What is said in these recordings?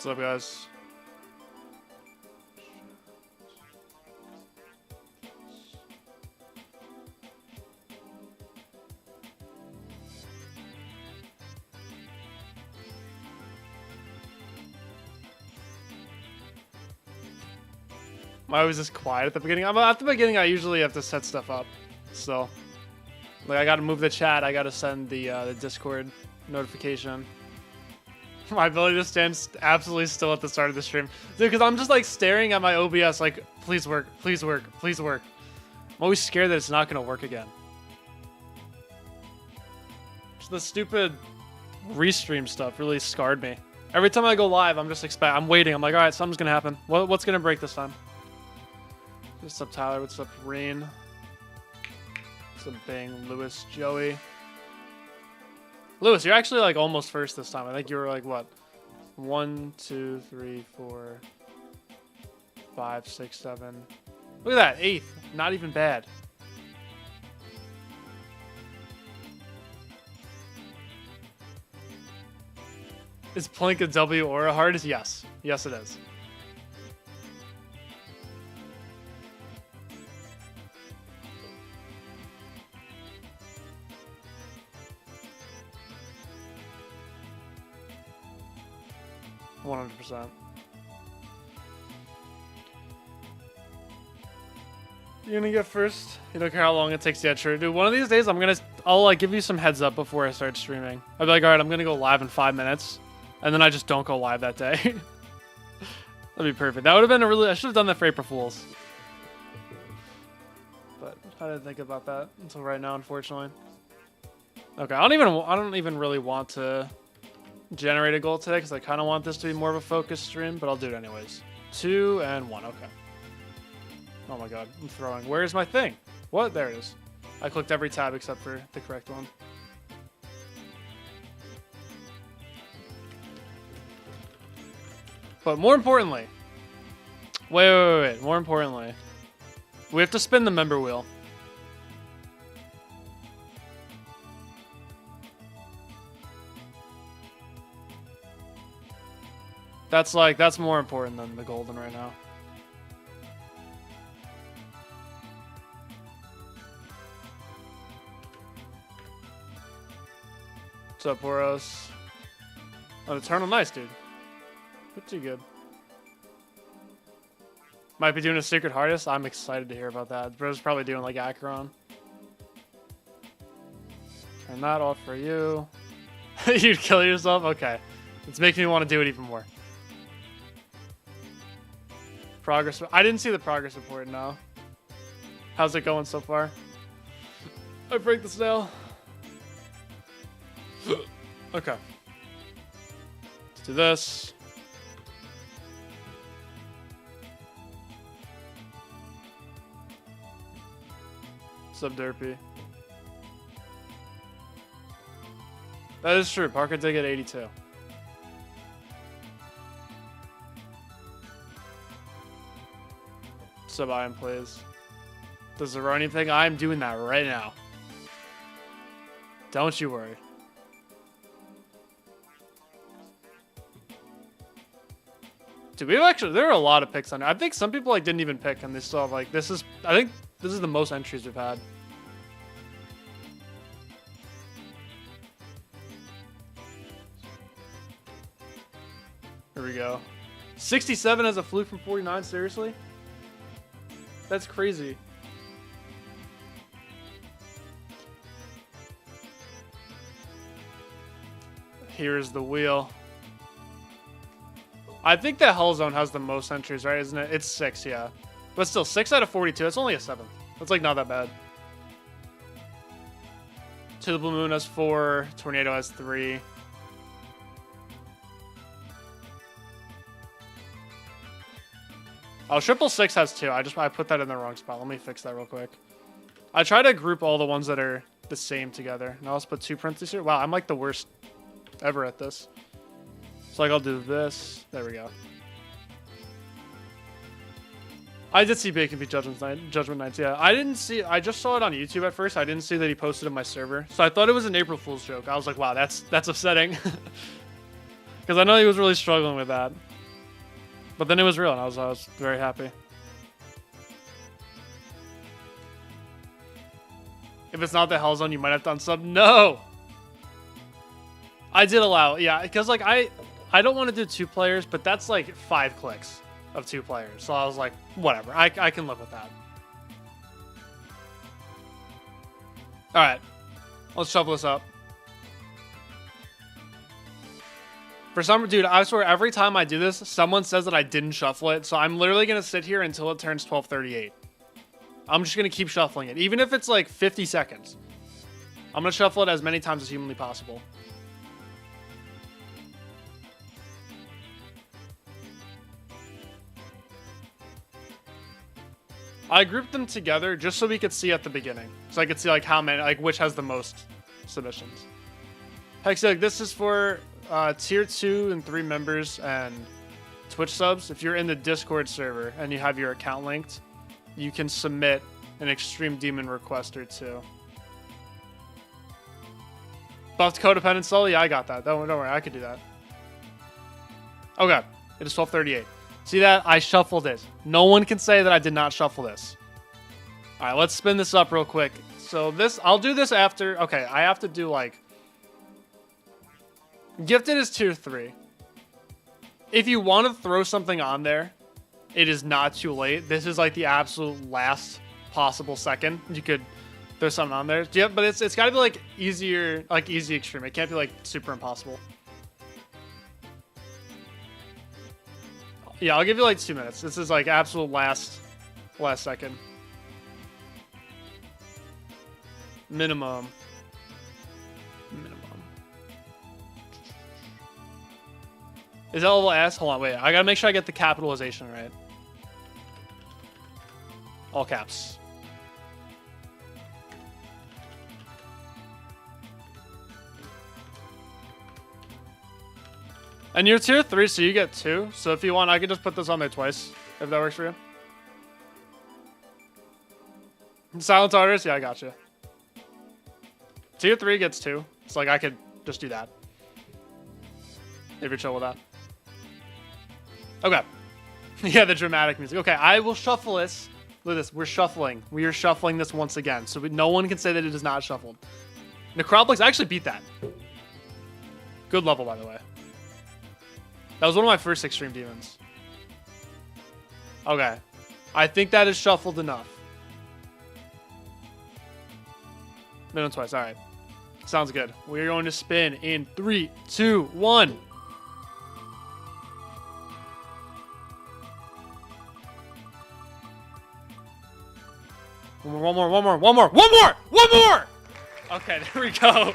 What's up, guys? Why was this quiet at the beginning? At the beginning, I usually have to set stuff up. So, like, I gotta move the chat. I gotta send the Discord notification. My ability to stand absolutely still at the start of the stream, dude. Because I'm just like staring at my OBS, like, please work, please work, please work. I'm always scared that it's not gonna work again. Just the stupid restream stuff really scarred me. Every time I go live, I'm just I'm waiting. I'm like, all right, something's gonna happen. What's gonna break this time? What's up, Tyler? What's up, Rain? What's up, Bang? Lewis, Joey. Lewis, you're actually like almost first this time. I think you were like what? 1, 2, 3, 4, 5, 6, 7. Look at that, 8th. Not even bad. Is Plink a W or a hard? Yes. Yes, it is. %. You're gonna get first. You don't care how long it takes to get true. Dude, one of these days I'll like give you some heads up before I start streaming. I'll be like, all right, I'm gonna go live in 5 minutes, and then I just don't go live that day. That'd be perfect. That would have been I should have done that for April Fools. But I didn't think about that until right now, unfortunately. Okay, I don't even really want to generate a goal today because I kind of want this to be more of a focused stream, but I'll do it anyways. 2 and 1. Okay. Oh my god, I'm throwing. Where's my thing? What? There it is. I clicked every tab except for the correct one. But more importantly, wait. More importantly, we have to spin the member wheel. That's more important than the golden right now. What's up, Boros? Oh, Eternal, nice, dude. Pretty good. Might be doing a secret hardest. I'm excited to hear about that. Bro's probably doing like Acheron. Turn that off for you. You'd kill yourself? Okay. It's making me want to do it even more. Progress. I didn't see the progress report, no. How's it going so far? I break the snail. Okay. Let's do this. What's up, Derpy? That is true. Parker did get 82. Sub Iron plays. Does there run anything? I'm doing that right now. Don't you worry. Dude, there are a lot of picks on there. I think some people like didn't even pick and they still have like I think this is the most entries we've had. Here we go. 67 as a fluke from 49, seriously? That's crazy. Here's the wheel. I think that Hell Zone has the most entries, right? Isn't it? It's 6, yeah. But still, 6 out of 42. That's only a 7th. That's like not that bad. To the Blue Moon has 4. Tornado has 3. Oh, 666 has 2. I put that in the wrong spot. Let me fix that real quick. I try to group all the ones that are the same together. Now let's put 2 parentheses here. Wow, I'm like the worst ever at this. So like I'll do this. There we go. I did see Bacon beat Judgment Knights. Yeah, I just saw it on YouTube at first. I didn't see that he posted in my server. So I thought it was an April Fool's joke. I was like, wow, that's upsetting. Because I know he was really struggling with that. But then it was real, and I was very happy. If it's not the Hellzone, you might have done sub. No! I did allow, yeah, because like I don't want to do 2 players, but that's like 5 clicks of 2 players. So I was like, whatever, I can live with that. All right, let's shuffle this up. For some, dude, I swear every time I do this, someone says that I didn't shuffle it. So I'm literally gonna sit here until it turns 12:38. I'm just gonna keep shuffling it, even if it's like 50 seconds. I'm gonna shuffle it as many times as humanly possible. I grouped them together just so we could see at the beginning. So I could see like how many, like which has the most submissions. Heck, so like this is for tier 2 and 3 members and Twitch subs. If you're in the Discord server and you have your account linked, you can submit an Extreme Demon request or 2. Buffed codependent soul? Yeah, I got that. Don't worry, I could do that. Okay, it is 12:38. See that? I shuffled it. No one can say that I did not shuffle this. All right, let's spin this up real quick. So this, I'll do this after. Okay, I have to do like... Gifted is tier 3. If you want to throw something on there, it is not too late. This is like the absolute last possible second. You could throw something on there. Yeah, but it's got to be like easier, like easy extreme. It can't be like super impossible. Yeah, I'll give you like 2 minutes. This is like absolute last second. Minimum. Is that level S? Hold on, wait. I gotta make sure I get the capitalization right. All caps. And you're tier 3, so you get 2. So if you want, I can just put this on there twice, if that works for you. Silent artist? Yeah, I got you. Tier 3 gets 2. It's like I could just do that. If you're chill with that. Okay. Yeah, the dramatic music. Okay, I will shuffle this. Look at this. We're shuffling. We are shuffling this once again. So no one can say that it is not shuffled. Necropolis, I actually beat that. Good level, by the way. That was one of my first Extreme Demons. Okay. I think that is shuffled enough. Minimum twice. All right. Sounds good. We're going to spin in 3, 2, 1. One more! Okay, there we go.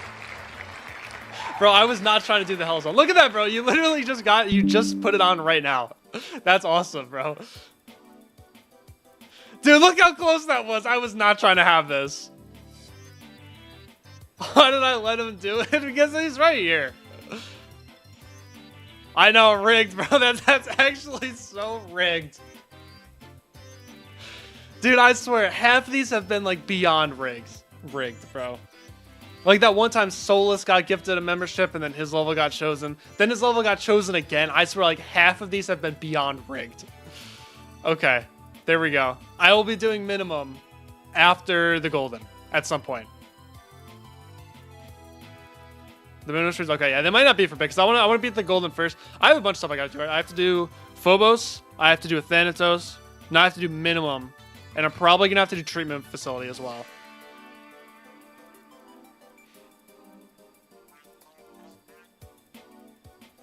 Bro, I was not trying to do the Hellzone. Look at that, bro. You literally just put it on right now. That's awesome, bro. Dude, look how close that was. I was not trying to have this. Why did I let him do it? Because he's right here. I know, rigged, bro. That's actually so rigged. Dude, I swear, half of these have been like beyond rigged, bro. Like that one time Solus got gifted a membership and then his level got chosen. Then his level got chosen again. I swear like half of these have been beyond rigged. Okay, there we go. I will be doing minimum after the golden at some point. The minimum streams, okay, yeah, they might not be for big because I want to beat the golden first. I have a bunch of stuff I gotta do. Right? I have to do Phobos, I have to do a Thanatos, now I have to do minimum. And I'm probably going to have to do treatment facility as well.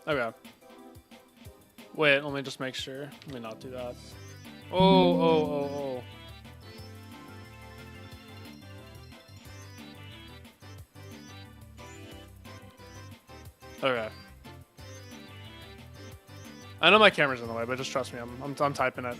Okay. Wait, let me just make sure. Let me not do that. Oh. Okay. I know my camera's in the way, but just trust me. I'm typing it.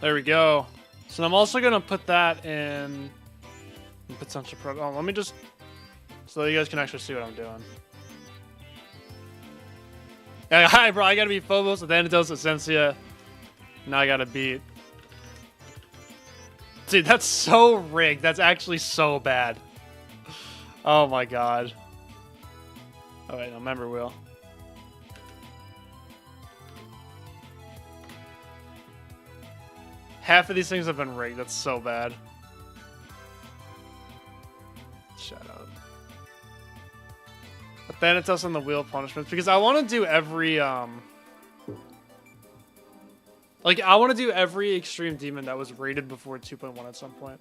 There we go. So I'm also gonna put that in potential pro. Oh, let me just so that you guys can actually see what I'm doing. Yeah, hi, bro. I gotta beat Phobos, Athanatos, Essentia. Now I gotta beat. Dude, that's so rigged. That's actually so bad. Oh my god. Oh wait, no, member wheel. Half of these things have been rigged. That's so bad. Shut up. But then it's us on the wheel punishments because I want to do every like I want to do every extreme demon that was rated before 2.1 at some point.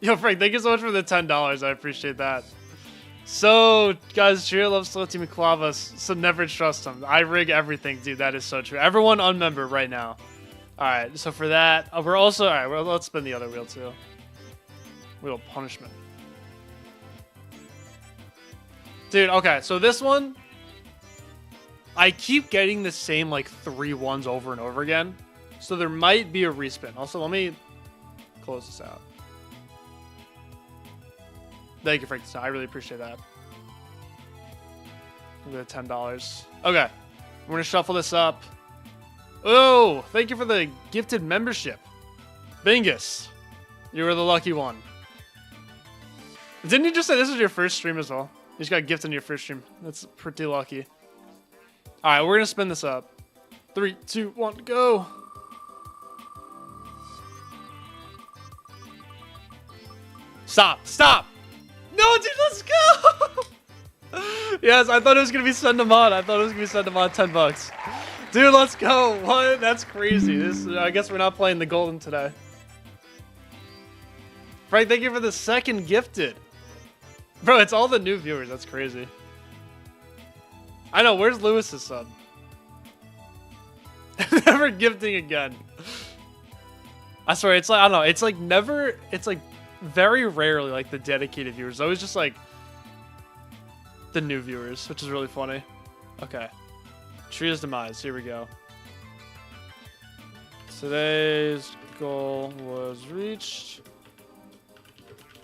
Yo, Frank, thank you so much for the $10. I appreciate that. So, guys, Cheer loves Slow Team Clavas, so never trust him. I rig everything, dude. That is so true. Everyone unmember right now. Alright, so for that, we're also... Alright, well, let's spin the other wheel, too. Wheel punishment. Dude, okay, so this one... I keep getting the same, like, 3 ones over and over again. So there might be a respin. Also, let me close this out. Thank you, Frank. I really appreciate that. Look at the $10. Okay. We're going to shuffle this up. Oh, thank you for the gifted membership. Bingus. You were the lucky one. Didn't you just say this was your first stream as well? You just got gifted in your first stream. That's pretty lucky. Alright, we're going to spin this up. 3, 2, 1, go. Stop. Stop. No, dude, let's go! Yes, I thought it was going to be send them on. I thought it was going to be send them on $10. Dude, let's go. What? That's crazy. I guess we're not playing the golden today. Frank, thank you for the second gifted. Bro, it's all the new viewers. That's crazy. I know. Where's Lewis's sub? Never gifting again. I swear, it's like, I don't know. It's like never, it's like very rarely like the dedicated viewers. It's always just like the new viewers, which is really funny. Okay. Tria's demise. Here we go. Today's goal was reached.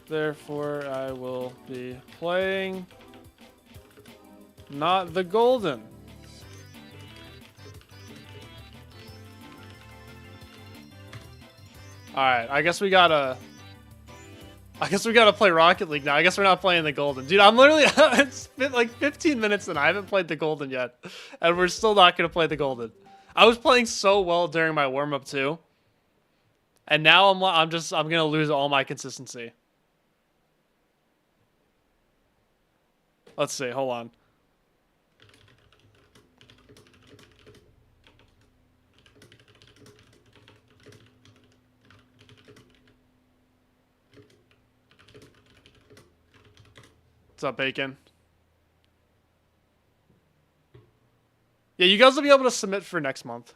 Therefore, I will be playing not the golden. Alright, I guess we gotta play Rocket League now. I guess we're not playing the golden. Dude, I'm literally... it's been like 15 minutes and I haven't played the golden yet. And we're still not going to play the golden. I was playing so well during my warm-up too. And now I'm going to lose all my consistency. Let's see. Hold on. What's up, Bacon? Yeah, you guys will be able to submit for next month.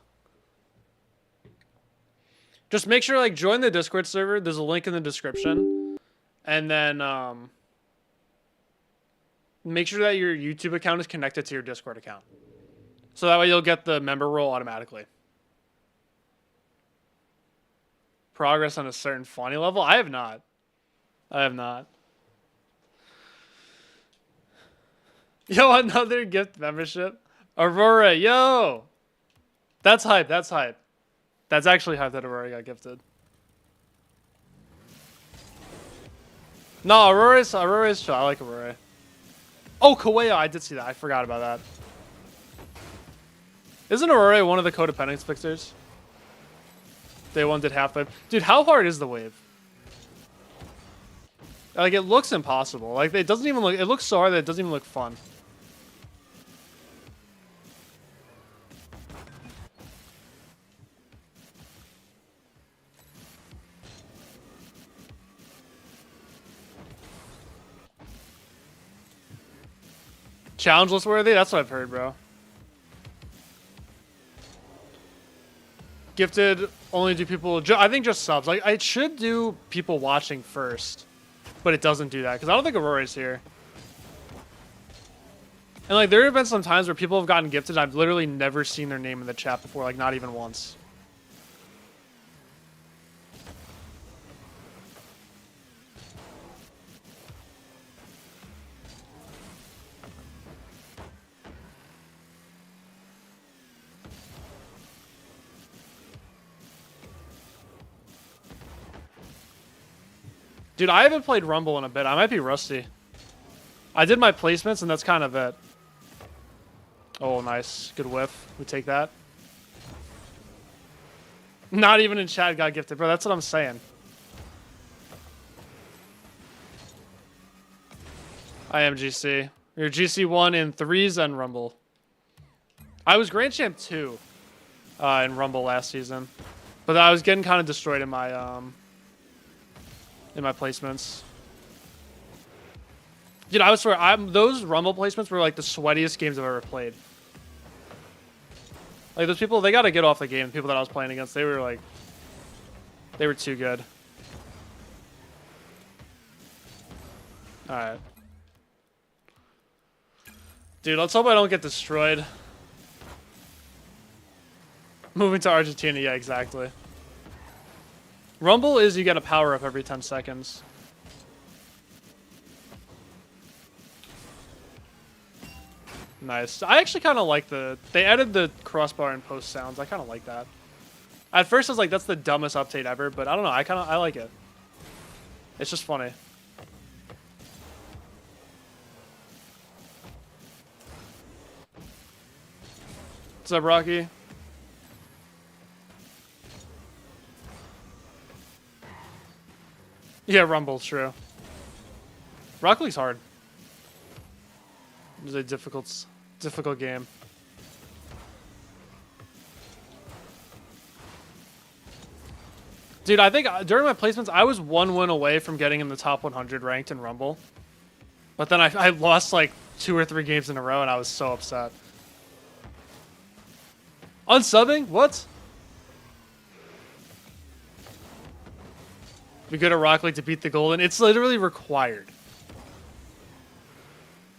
Just make sure, like, join the Discord server. There's a link in the description. And then, make sure that your YouTube account is connected to your Discord account. So that way you'll get the member role automatically. Progress on a certain funny level? I have not. I have not. Yo, another gift membership. Aurora, yo! That's hype, that's hype. That's actually hype that Aurora got gifted. No, Aurora's chill. I like Aurora. Oh, Kaweya, I did see that. I forgot about that. Isn't Aurora one of the codependence fixers? Day one did half-life. Dude, how hard is the wave? Like, it looks impossible. Like, it doesn't even look... It looks so hard that it doesn't even look fun. Challengeless worthy? That's what I've heard, bro. Gifted only do people... I think just subs. Like, it should do people watching first. But it doesn't do that. Because I don't think Aurora's here. And, like, there have been some times where people have gotten gifted and I've literally never seen their name in the chat before. Like, not even once. Dude, I haven't played Rumble in a bit. I might be rusty. I did my placements, and that's kind of it. Oh, nice. Good whiff. We take that. Not even in chat got gifted, bro. That's what I'm saying. I am GC. You're GC1 in 3s and Rumble. I was Grand Champ 2 in Rumble last season. But I was getting kind of destroyed in my placements. Dude, I swear, those Rumble placements were like the sweatiest games I've ever played. Like, those people, they got to get off the game. The people that I was playing against, they were like, they were too good. Alright. Dude, let's hope I don't get destroyed. Moving to Argentina, yeah, exactly. Rumble is you get a power up every 10 seconds. Nice. I actually kind of like they added the crossbar and post sounds. I kind of like that. At first I was like, that's the dumbest update ever, but I don't know. I like it. It's just funny. What's up, Rocky? Yeah, Rumble's true. Rocket League's hard. It's a difficult game. Dude, I think during my placements, I was 1 win away from getting in the top 100 ranked in Rumble. But then I lost like 2 or 3 games in a row, and I was so upset. Unsubbing? What? Be good at Rocket League to beat the Golden. It's literally required.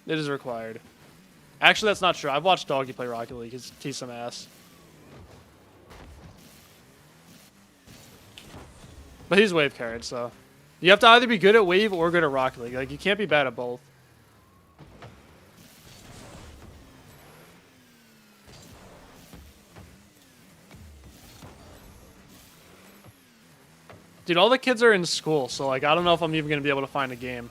It is required. Actually, that's not true. I've watched Doggy play Rocket League. He's some ass. But he's wave carried, so. You have to either be good at wave or good at Rocket League. Like, you can't be bad at both. Dude, all the kids are in school, so like I don't know if I'm even gonna be able to find a game.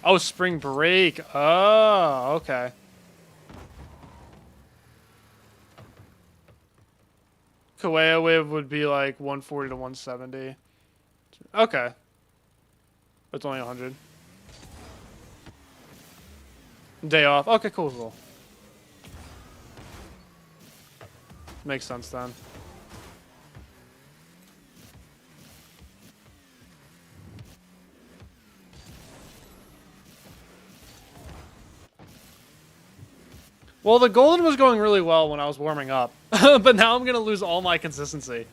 Oh, spring break. Oh, okay. Kaweah wave would be like 140 to 170. Okay. It's only 100. Day off. Okay, cool. Makes sense then. Well, the golden was going really well when I was warming up, but now I'm going to lose all my consistency.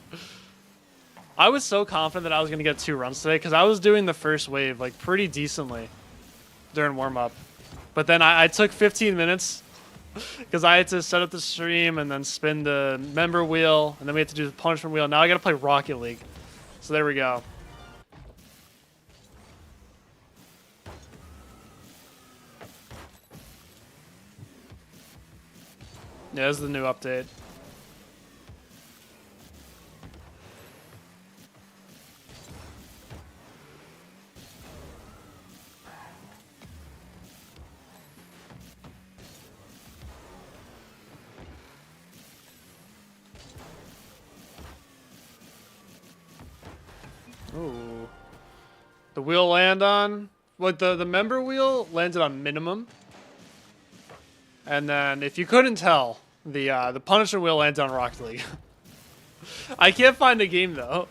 I was so confident that I was going to get 2 runs today because I was doing the first wave like pretty decently during warm-up. But then I took 15 minutes because I had to set up the stream and then spin the member wheel, and then we had to do the punishment wheel. Now I got to play Rocket League. So there we go. Yeah, this is the new update. Ooh. The wheel land on... What, the member wheel landed on minimum. And then, if you couldn't tell, the punishment wheel landed on Rocket League. I can't find a game, though.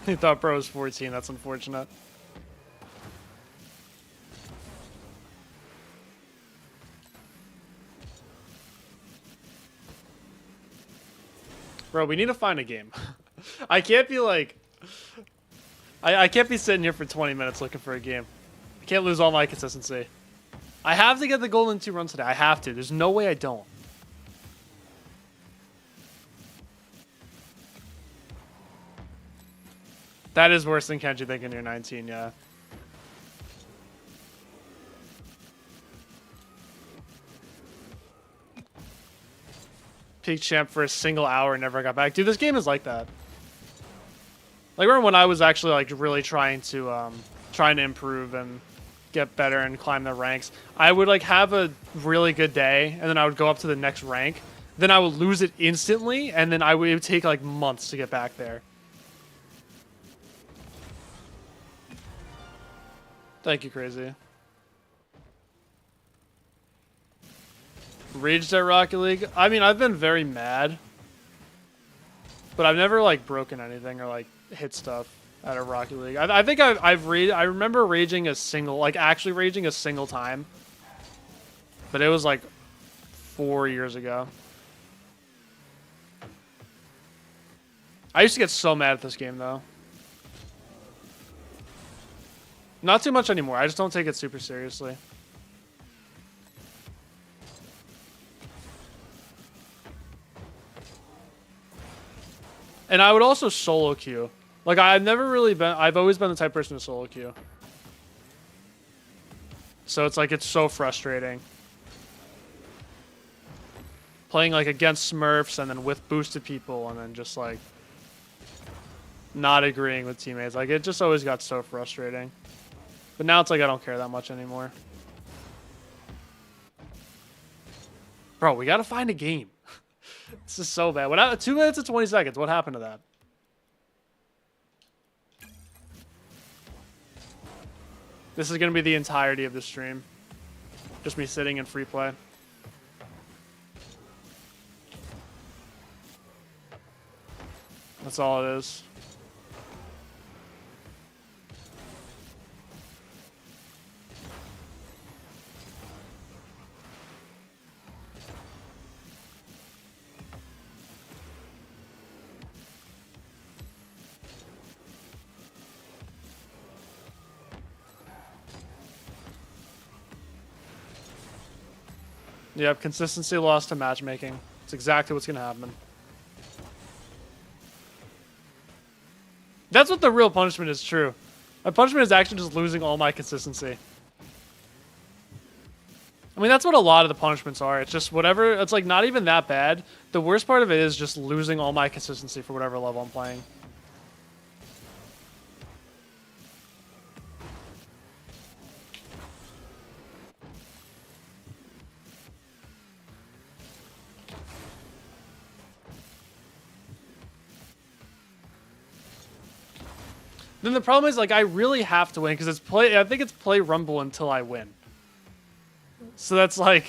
He thought bro was 14. That's unfortunate. Bro, we need to find a game. I can't be like... I can't be sitting here for 20 minutes looking for a game. I can't lose all my consistency. I have to get the golden 2 runs today. I have to. There's no way I don't. That is worse than Kenji thinking you're 19, yeah. Peak champ for a single hour and never got back. Dude, this game is like that. Like, remember when I was actually, like, really trying to improve and get better and climb the ranks? I would, like, have a really good day, and then I would go up to the next rank. Then I would lose it instantly, and then it would take, like, months to get back there. Thank you, Crazy. Raged at Rocket League? I mean, I've been very mad. But I've never, like, broken anything or, like, hit stuff at a Rocket League. I think I remember raging a single, like, actually raging a single time. But it was, like, 4 years ago. I used to get so mad at this game, though. Not too much anymore. I just don't take it super seriously. And I would also solo queue. Like, I've always been the type of person to solo queue. So it's like, it's so frustrating. Playing, like, against Smurfs and then with boosted people and then just, like, not agreeing with teammates. Like, it just always got so frustrating. But now it's like, I don't care that much anymore. Bro, we gotta find a game. This is so bad. 2 minutes and 20 seconds. What happened to that? This is going to be the entirety of the stream. Just me sitting in free play. That's all it is. Yep, consistency lost to matchmaking. It's exactly what's going to happen. That's what the real punishment is, true. My punishment is actually just losing all my consistency. I mean, that's what a lot of the punishments are. It's just whatever, it's like not even that bad. The worst part of it is just losing all my consistency for whatever level I'm playing. Then the problem is, like, I really have to win because I think it's play Rumble until I win. So that's like,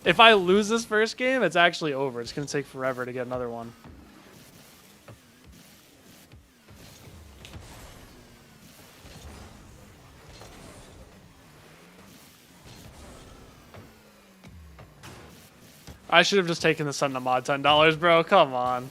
if I lose this first game, it's actually over. It's going to take forever to get another one. I should have just taken the Sun to mod $10, bro. Come on.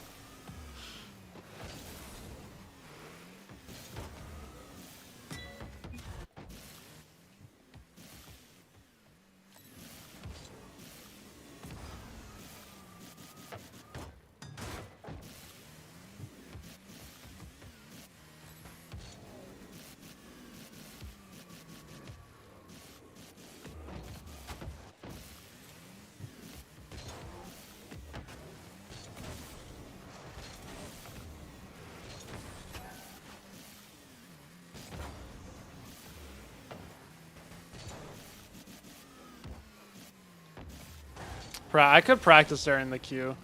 I could practice there in the queue.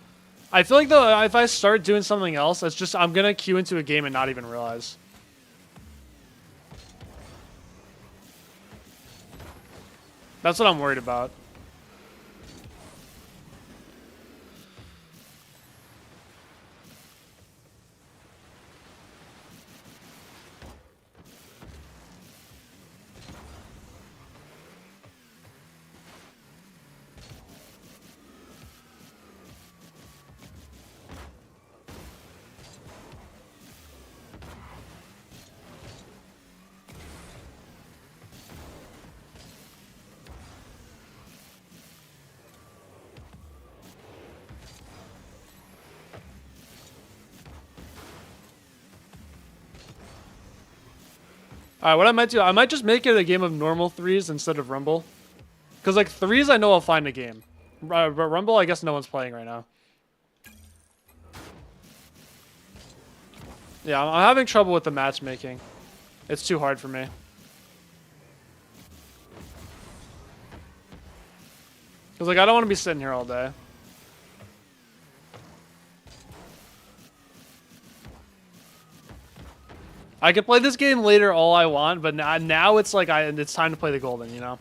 I feel like, though, if I start doing something else, it's just I'm going to queue into a game and not even realize. That's what I'm worried about. All right, what I might do, I might just make it a game of normal threes instead of Rumble. Because, like, threes, I know I'll find a game. But Rumble, I guess no one's playing right now. Yeah, I'm having trouble with the matchmaking. It's too hard for me. Because, like, I don't want to be sitting here all day. I can play this game later all I want, but now it's like it's time to play the Golden, you know?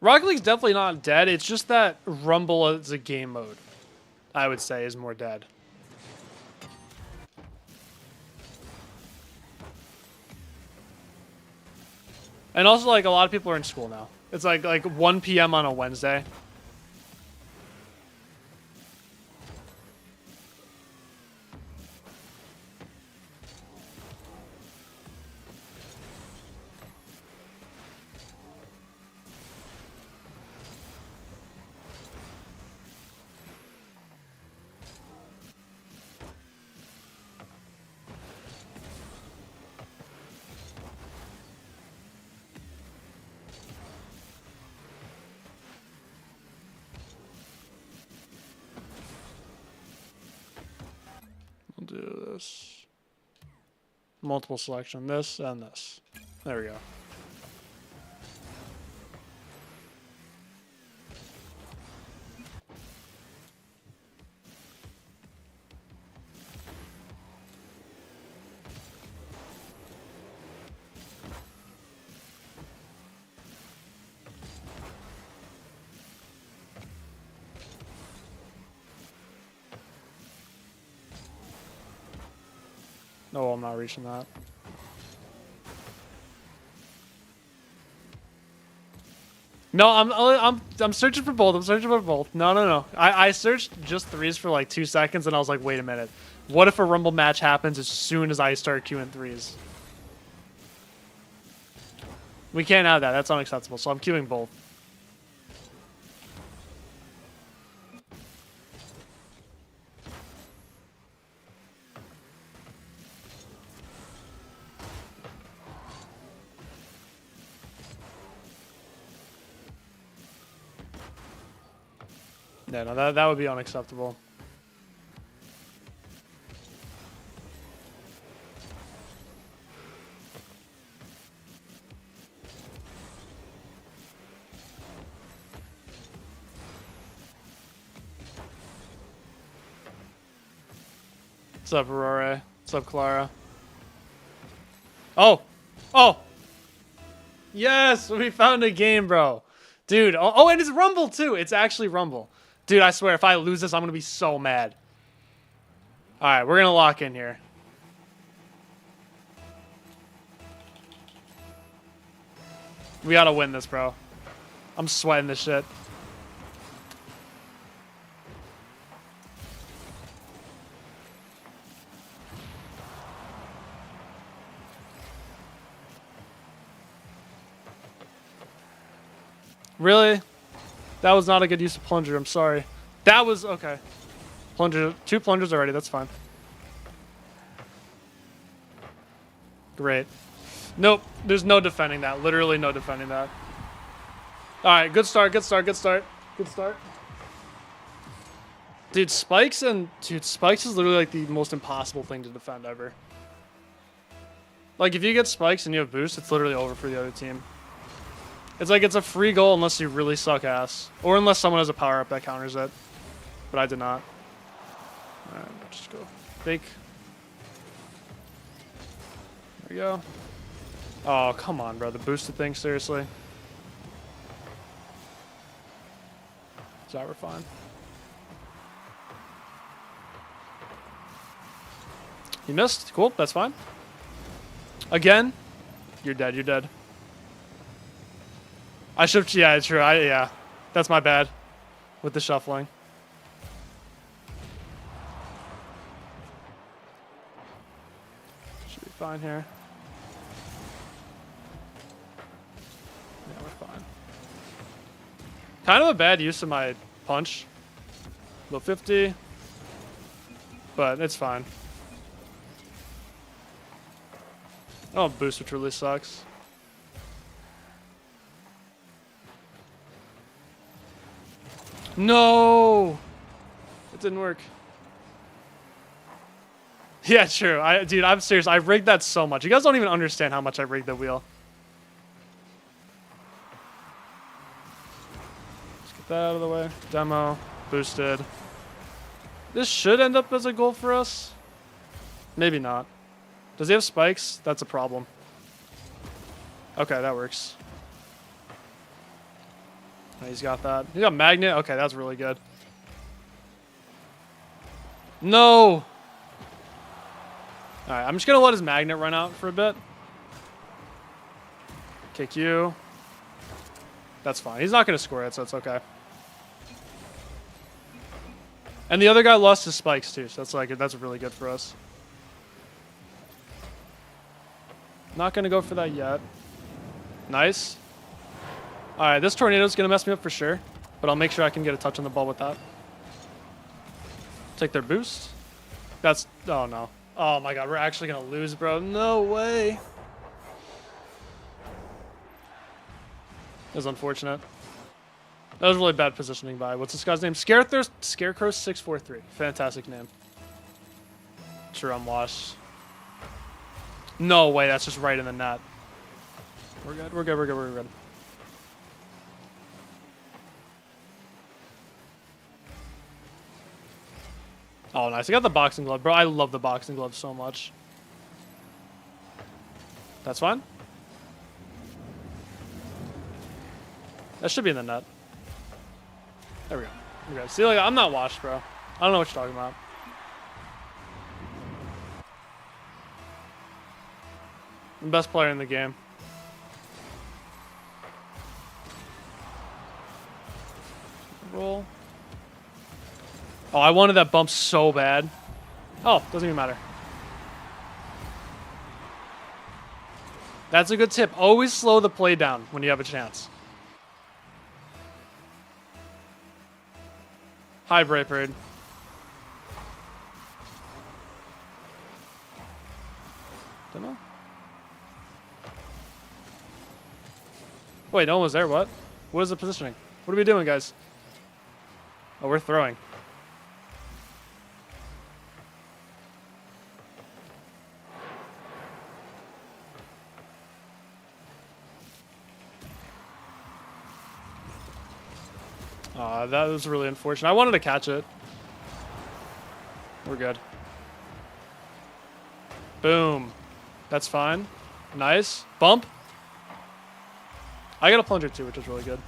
Rocket League's definitely not dead. It's just that Rumble as a game mode, I would say, is more dead. And also, like, a lot of people are in school now. It's like 1 p.m. on a Wednesday. We'll do this. Multiple selection. This and this. There we go. No, I'm not reaching that. No, I'm searching for both. I'm searching for both. No. I searched just threes for like 2 seconds, and I was like, wait a minute. What if a Rumble match happens as soon as I start queuing threes? We can't have that. That's unacceptable. So I'm queuing both. Yeah, no, that would be unacceptable. What's up, Aurora? What's up, Clara? Oh! Oh! Yes! We found a game, bro. Dude, oh, and it's Rumble, too. It's actually Rumble. Dude, I swear, if I lose this, I'm going to be so mad. Alright, we're going to lock in here. We got to win this, bro. I'm sweating this shit. Really? That was not a good use of plunger. I'm sorry. That was okay. Plunger, 2 plungers already. That's fine. Great. Nope. There's no defending that. Literally no defending that. All right. Good start. Good start. Good start. Good start. Dude, spikes is literally like the most impossible thing to defend ever. Like if you get spikes and you have boost, it's literally over for the other team. It's like it's a free goal unless you really suck ass. Or unless someone has a power-up that counters it. But I did not. Alright, just go fake. There we go. Oh, come on, bro. The boosted thing, seriously. So we're fine. You missed. Cool, that's fine. Again. You're dead, you're dead. I should, yeah, true. Yeah, that's my bad with the shuffling. Should be fine here. Yeah, we're fine. Kind of a bad use of my punch. Low 50. But it's fine. Oh, boost, which really sucks. No! It didn't work. Yeah, true. Dude, I'm serious. I rigged that so much. You guys don't even understand how much I rigged the wheel. Let's get that out of the way. Demo. Boosted. This should end up as a goal for us. Maybe not. Does he have spikes? That's a problem. Okay, that works. Oh, he's got that. He got magnet. Okay, that's really good. No! Alright, I'm just going to let his magnet run out for a bit. Kick you. That's fine. He's not going to score it, so it's okay. And the other guy lost his spikes too, so that's really good for us. Not going to go for that yet. Nice. Alright, this tornado's going to mess me up for sure, but I'll make sure I can get a touch on the ball with that. Take their boost. That's... Oh, no. Oh, my God. We're actually going to lose, bro. No way. That was unfortunate. That was really bad positioning by... What's this guy's name? Scarecrow643. Fantastic name. Sure, I'm lost. No way. That's just right in the net. We're good. We're good. We're good. We're good. Oh, nice. I got the boxing glove. Bro, I love the boxing glove so much. That's fine. That should be in the net. There we go. There we go. See, like, I'm not washed, bro. I don't know what you're talking about. I'm the best player in the game. Roll. Oh, I wanted that bump so bad. Oh, doesn't even matter. That's a good tip. Always slow the play down when you have a chance. Hi, Brightbird. Don't know. Wait, no one was there. What? What is the positioning? What are we doing, guys? Oh, we're throwing. That was really unfortunate. I wanted to catch it. We're good. Boom. That's fine. Nice. Bump. I got a plunger too, which is really good.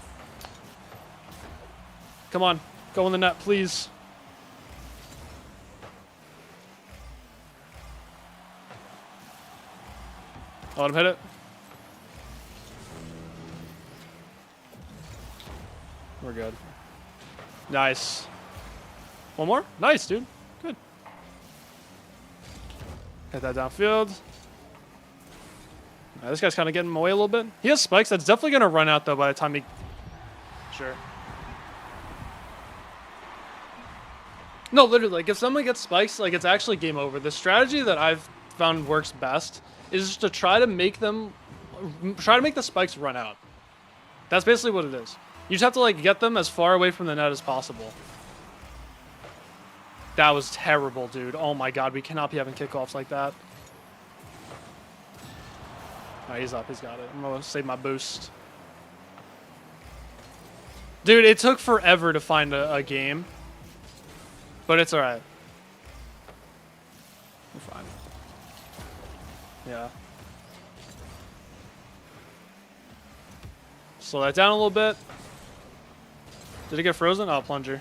Come on. Go in the net, please. I'll let him hit it. We're good. Nice. One more? Nice, dude. Good. Hit that downfield. Right, this guy's kind of getting him away a little bit. He has spikes. That's definitely going to run out, though, by the time he... Sure. No, literally, like, if someone gets spikes, like, it's actually game over. The strategy that I've found works best is just to try to make them... Try to make the spikes run out. That's basically what it is. You just have to, like, get them as far away from the net as possible. That was terrible, dude. Oh, my God. We cannot be having kickoffs like that. All right, he's up. He's got it. I'm going to save my boost. Dude, it took forever to find a game. But it's all right. We're fine. Yeah. Slow that down a little bit. Did it get frozen? Oh, plunger.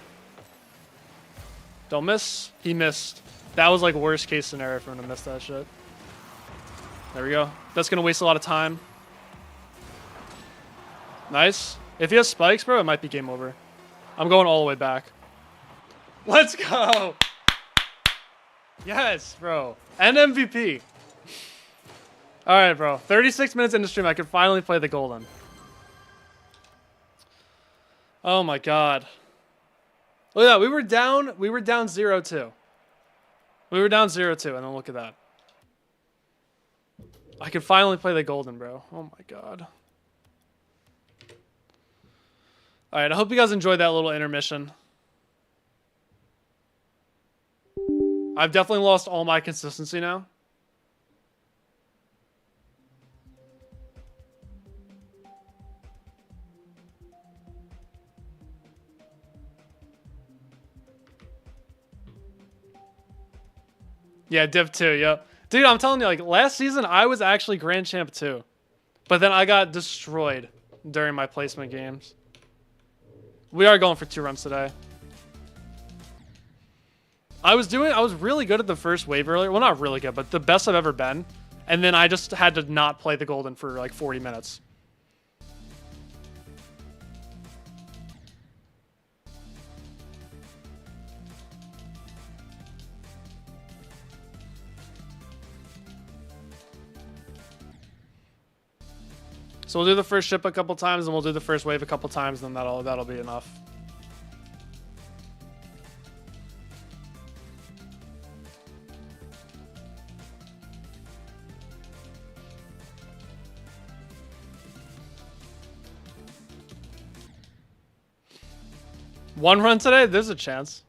Don't miss. He missed. That was like worst case scenario for him to miss that shit. There we go. That's going to waste a lot of time. Nice. If he has spikes, bro, it might be game over. I'm going all the way back. Let's go. Yes, bro. And MVP. All right, bro. 36 minutes into stream. I can finally play the golden. Oh, my God. Oh yeah, we were down 0-2. We were down 0-2, and then look at that. I could finally play the golden, bro. Oh my god. Alright, I hope you guys enjoyed that little intermission. I've definitely lost all my consistency now. Yeah, Div 2, yep. Dude, I'm telling you, like, last season, I was actually Grand Champ 2. But then I got destroyed during my placement games. We are going for 2 runs today. I was really good at the first wave earlier. Well, not really good, but the best I've ever been. And then I just had to not play the golden for like 40 minutes. So we'll do the first ship a couple times, and we'll do the first wave a couple times, and then that'll be enough. One run today? There's a chance.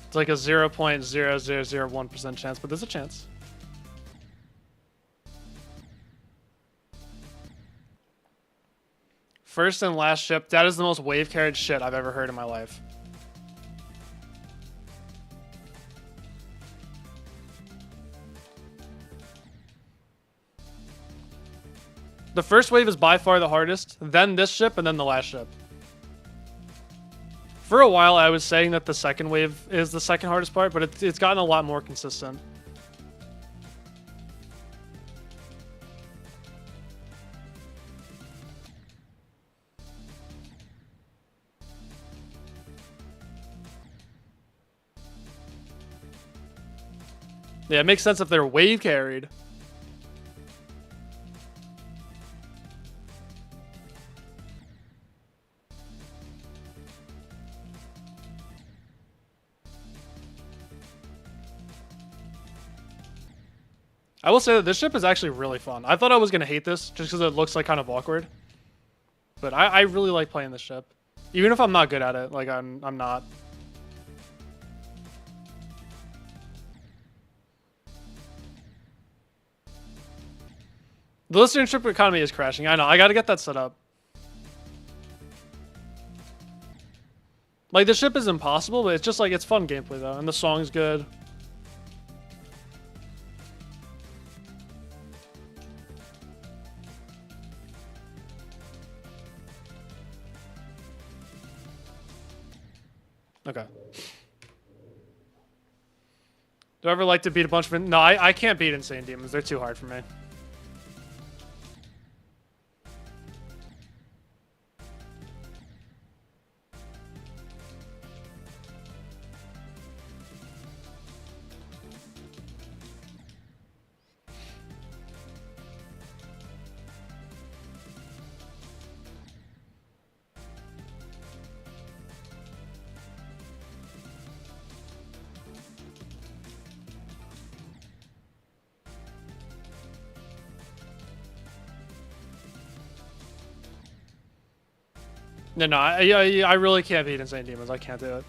It's like a 0.0001% chance, but there's a chance. First and last ship. That is the most wave carried shit I've ever heard in my life. The first wave is by far the hardest, then this ship, and then the last ship. For a while, I was saying that the second wave is the second hardest part, but it's gotten a lot more consistent. Yeah, it makes sense if they're wave carried. I will say that this ship is actually really fun. I thought I was going to hate this just because it looks like kind of awkward. But I really like playing this ship. Even if I'm not good at it, like I'm not. The listening ship economy is crashing. I know. I got to get that set up. Like, the ship is impossible, but it's just like, it's fun gameplay though. And the song's good. Okay. Do I ever like to beat a bunch of... No, I can't beat Insane Demons. They're too hard for me. No, I really can't beat Insane Demons. I can't do it.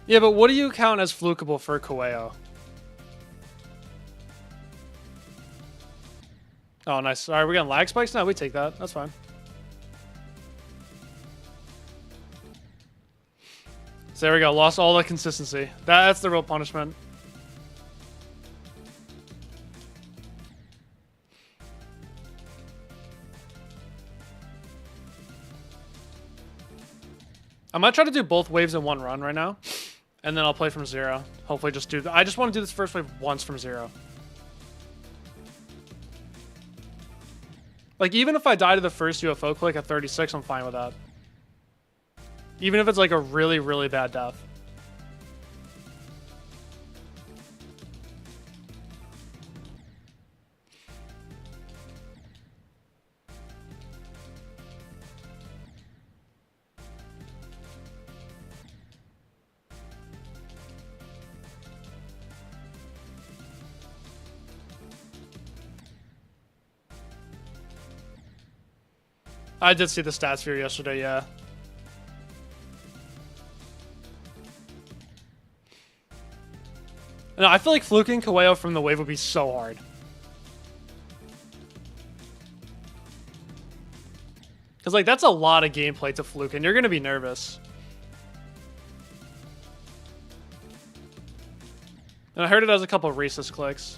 Yeah, but what do you count as flukable for Kueo? Oh, nice. All right, we're getting lag spikes now. We take that. That's fine. So there we go. Lost all the consistency. That's the real punishment. I might try to do both waves in one run right now. And then I'll play from 0. Hopefully just do... I just want to do this first wave once from 0. Like, even if I die to the first UFO click at 36, I'm fine with that. Even if it's like a really, really bad death. I did see the stats for yesterday, yeah. No, I feel like fluking Kaweo from the wave would be so hard. Because, like, that's a lot of gameplay to fluke, and you're going to be nervous. And I heard it has a couple of racist clicks.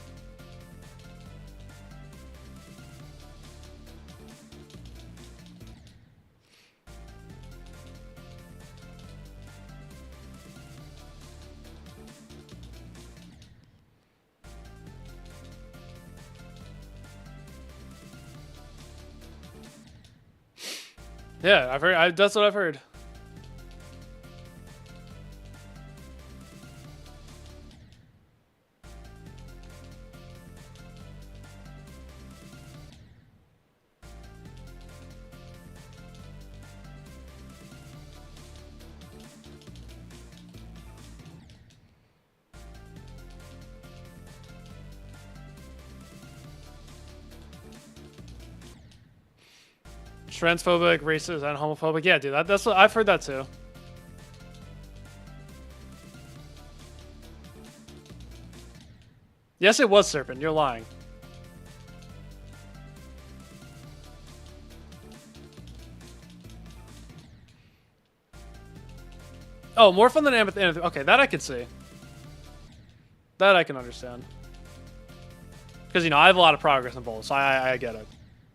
Yeah, I've heard. That's what I've heard. Transphobic, racist, and homophobic. Yeah, dude, that's what I've heard that too. Yes, it was Serpent. You're lying. Oh, more fun than Amethyst. Okay, that I could see. That I can understand. Because, you know, I have a lot of progress in both, so I get it.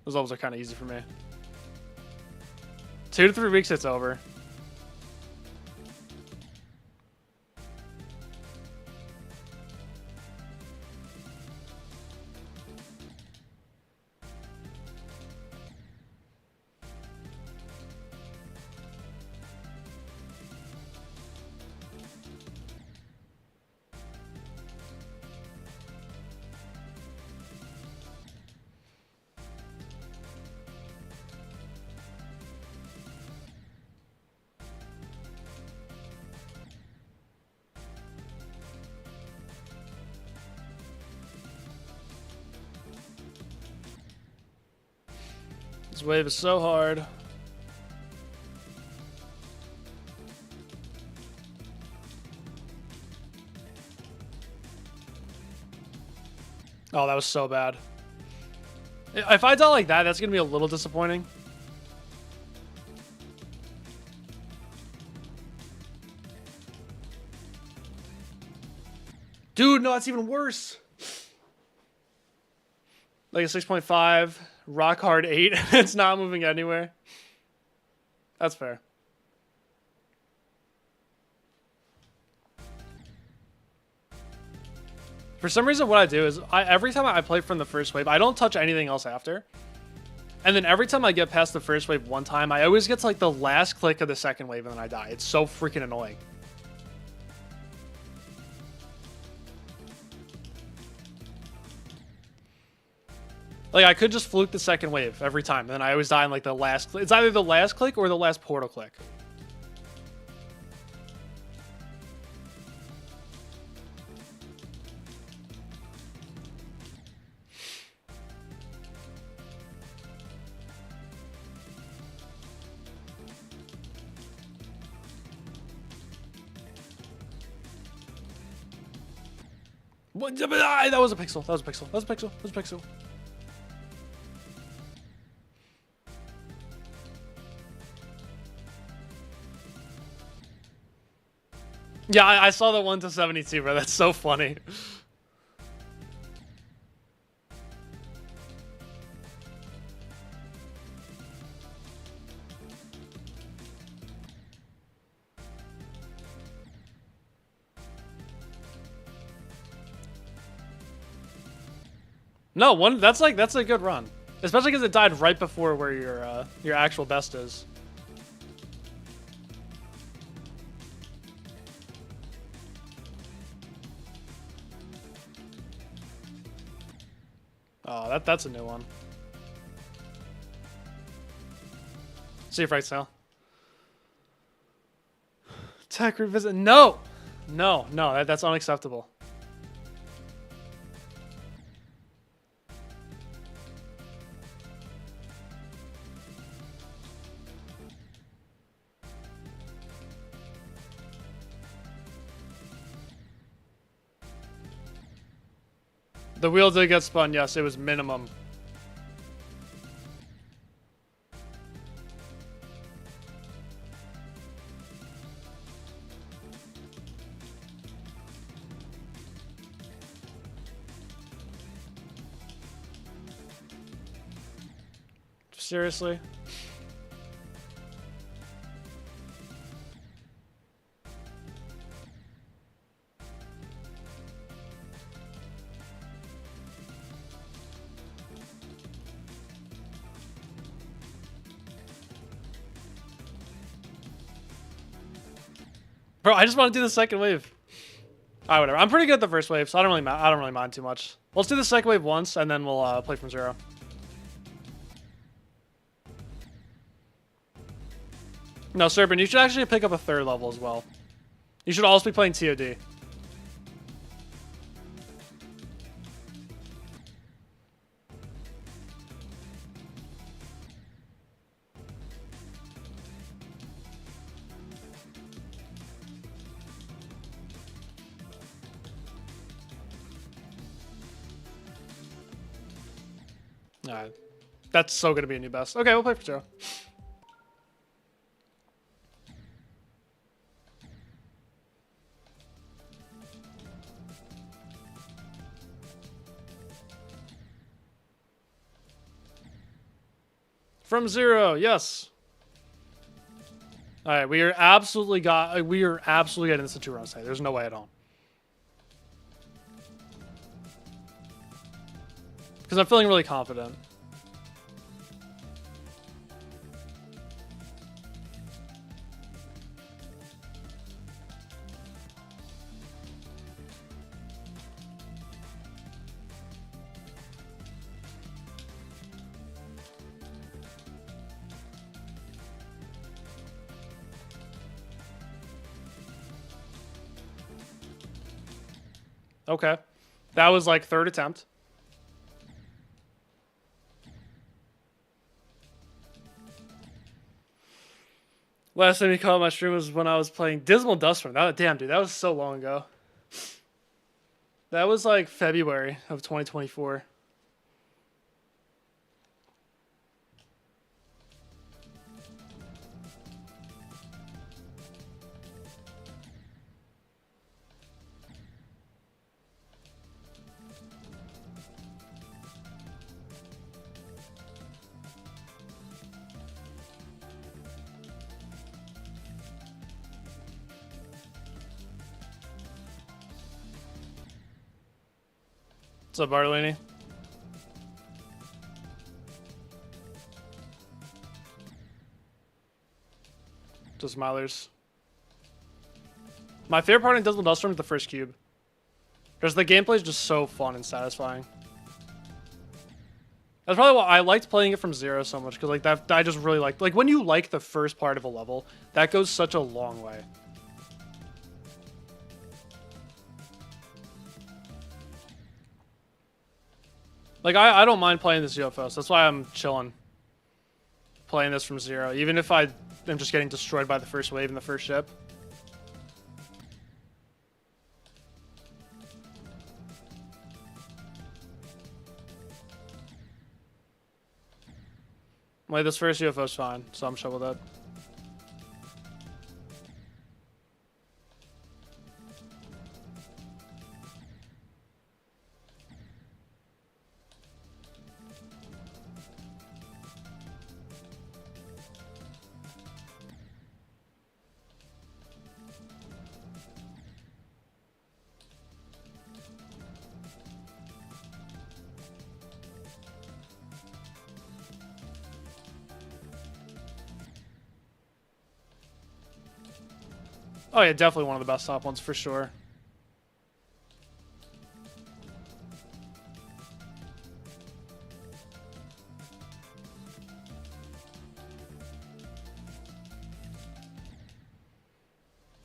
Those levels are kind of easy for me. 2 to 3 weeks, it's over. This wave is so hard. Oh, that was so bad. If I die like that, that's going to be a little disappointing. Dude, no, that's even worse. Like a 6.5, rock hard 8, it's not moving anywhere. That's fair. For some reason, what I do is, every time I play from the first wave, I don't touch anything else after. And then every time I get past the first wave one time, I always get to like the last click of the second wave and then I die. It's so freaking annoying. Like, I could just fluke the second wave every time, and then I always die in, like, the last... It's either the last click or the last portal click. What? That was a pixel. That was a pixel. That was a pixel. That was a pixel. Yeah, I saw the 1 to 72, bro. That's so funny. No, that's a good run. Especially because it died right before where your actual best is. Oh, that's a new one. See if right now. Tech revisit. No! No, that's unacceptable. The wheel did get spun, yes, it was minimum. Seriously? Bro, I just want to do the second wave. Alright, whatever. I'm pretty good at the first wave, so I don't really mind too much. Let's do the second wave once, and then we'll play from zero. No, Serpent, you should actually pick up a third level as well. You should also be playing TOD. Alright. That's so going to be a new best. Okay, we'll play for zero. From zero, yes. Alright, we are absolutely getting this in 2 rounds today. There's no way I don't. Because I'm feeling really confident. Okay. That was like 3rd attempt. Last time you caught my stream was when I was playing Dismal Duststorm. Damn, dude, that was so long ago. That was like February of 2024. What's up, Bartolini? Just Milers. My favorite part in Dismal Duststorm is the first cube. Because the gameplay is just so fun and satisfying. That's probably why I liked playing it from zero so much, because like that I just really like when you like the first part of a level, that goes such a long way. Like, I don't mind playing this UFOs. That's why I'm chilling. Playing this from zero. Even if I am just getting destroyed by the first wave in the first ship. Wait, this first UFO's fine, so I'm chill with it. Oh yeah, definitely one of the best top ones for sure.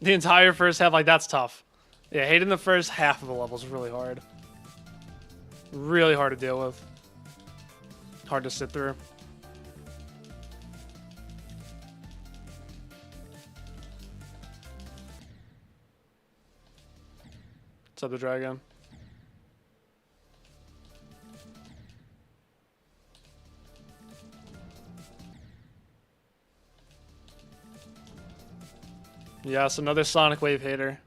The entire first half, like, that's tough. Yeah, hating the first half of the level is really hard. Really hard to deal with. Hard to sit through. What's up, the dragon? Yes, another Sonic Wave hater.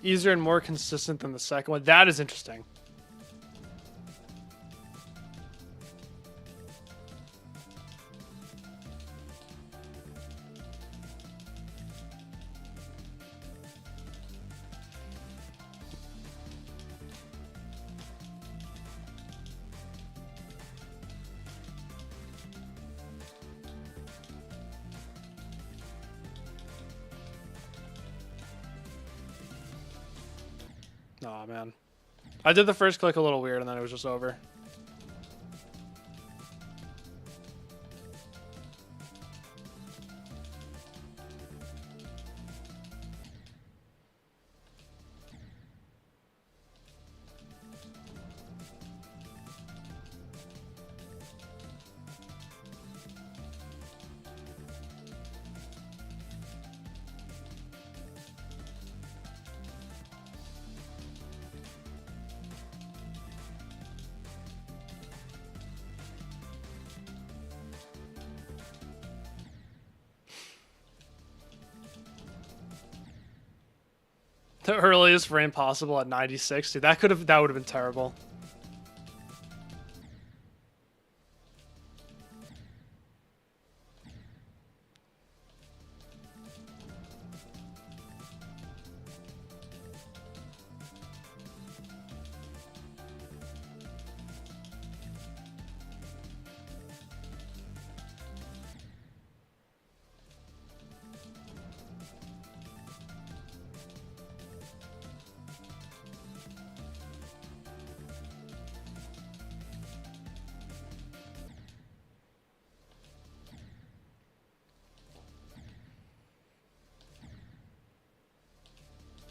Easier and more consistent than the second one. That is interesting. Aw, man. I did the first click a little weird, and then it was just over. The earliest frame possible at 96, dude. That would have been terrible.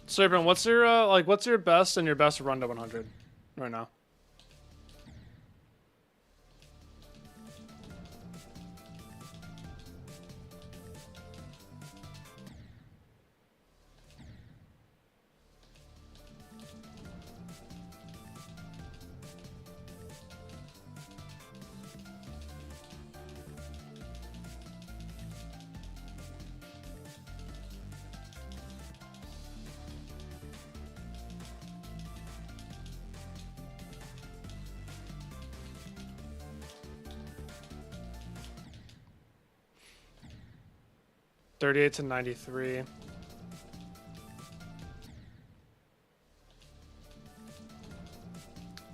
Serpent, what's your best and your best run to 100 right now? $38 to $93.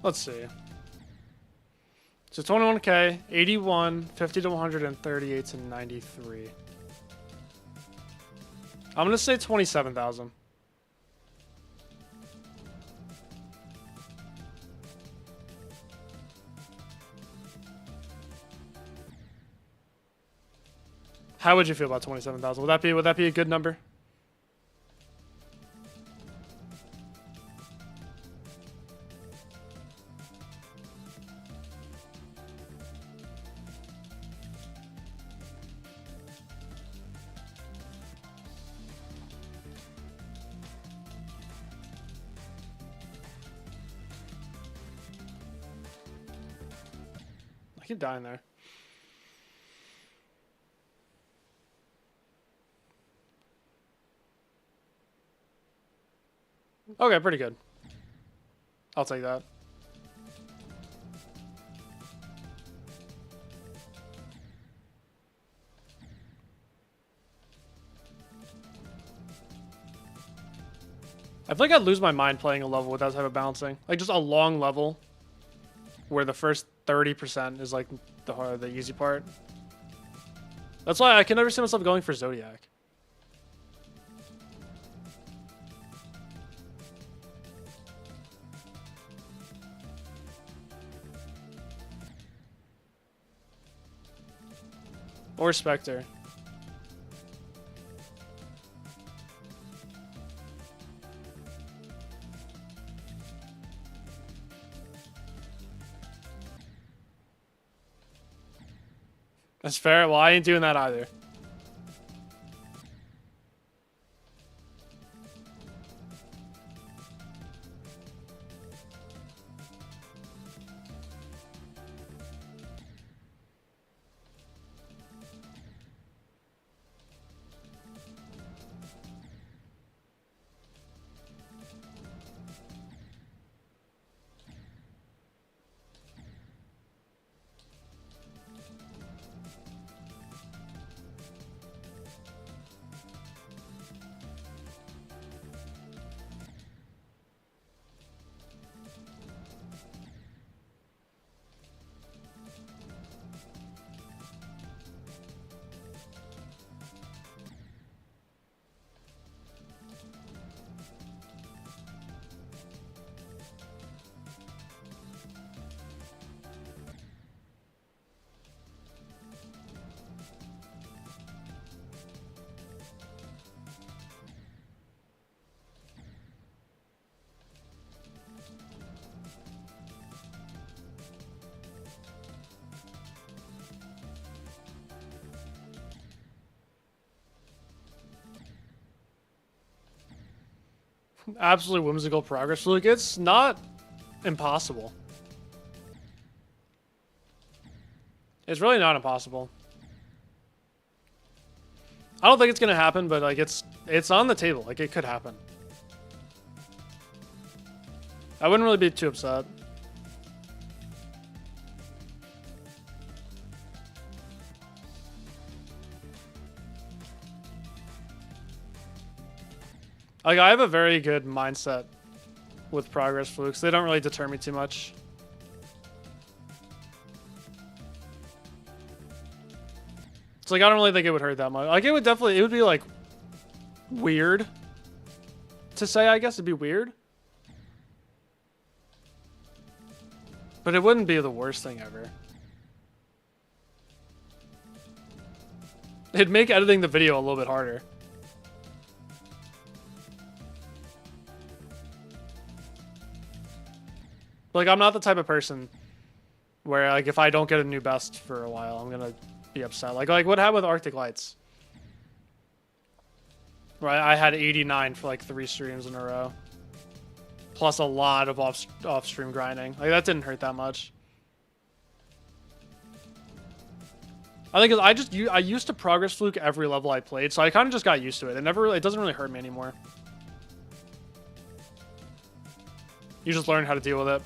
Let's see. So 21K, 81, 50 to 100, and 38 to 93. I'm gonna say 27,000. How would you feel about 27,000? Would that be a good number? I keep dying there. Okay, pretty good. I'll take that. I feel like I'd lose my mind playing a level with that type of balancing. Like just a long level where the first 30% is like the easy part. That's why I can never see myself going for Zodiac. Or Spectre. That's fair. Well, I ain't doing that either. Absolutely whimsical progress. Look, it's not impossible. It's really not impossible. I don't think it's gonna happen, but like it's on the table. Like it could happen. I wouldn't really be too upset. Like I have a very good mindset with progress flukes. They don't really deter me too much. It's like I don't really think it would hurt that much. Like it would be like weird to say, I guess it'd be weird. But it wouldn't be the worst thing ever. It'd make editing the video a little bit harder. Like, I'm not the type of person where, like, if I don't get a new best for a while, I'm gonna be upset. Like what happened with Arctic Lights? Right, I had 89 for, like, 3 streams in a row. Plus a lot of off-stream grinding. Like, that didn't hurt that much. I think I used to progress fluke every level I played, so I kind of just got used to it. It doesn't really hurt me anymore. You just learn how to deal with it.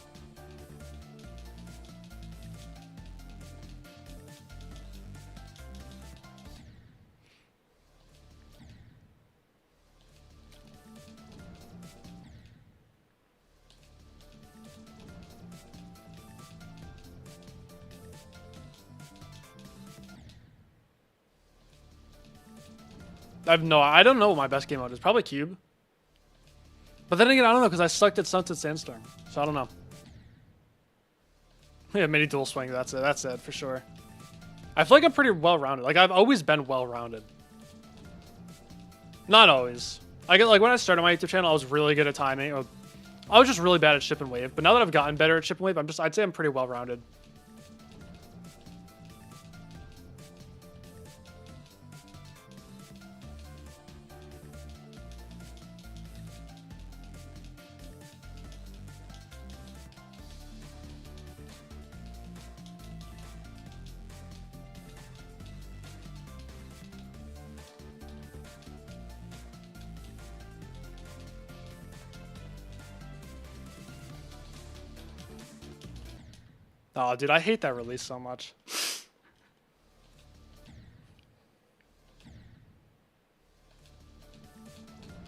I don't know what my best game mode is. Probably Cube. But then again, I don't know, because I sucked at Sunset Sandstorm. So I don't know. Yeah, mini dual swing, that's it. That's it, for sure. I feel like I'm pretty well-rounded. Like, I've always been well-rounded. Not always. Like, when I started my YouTube channel, I was really good at timing. I was just really bad at ship and wave. But now that I've gotten better at ship and wave, I'd say I'm pretty well-rounded. Oh, dude, I hate that release so much.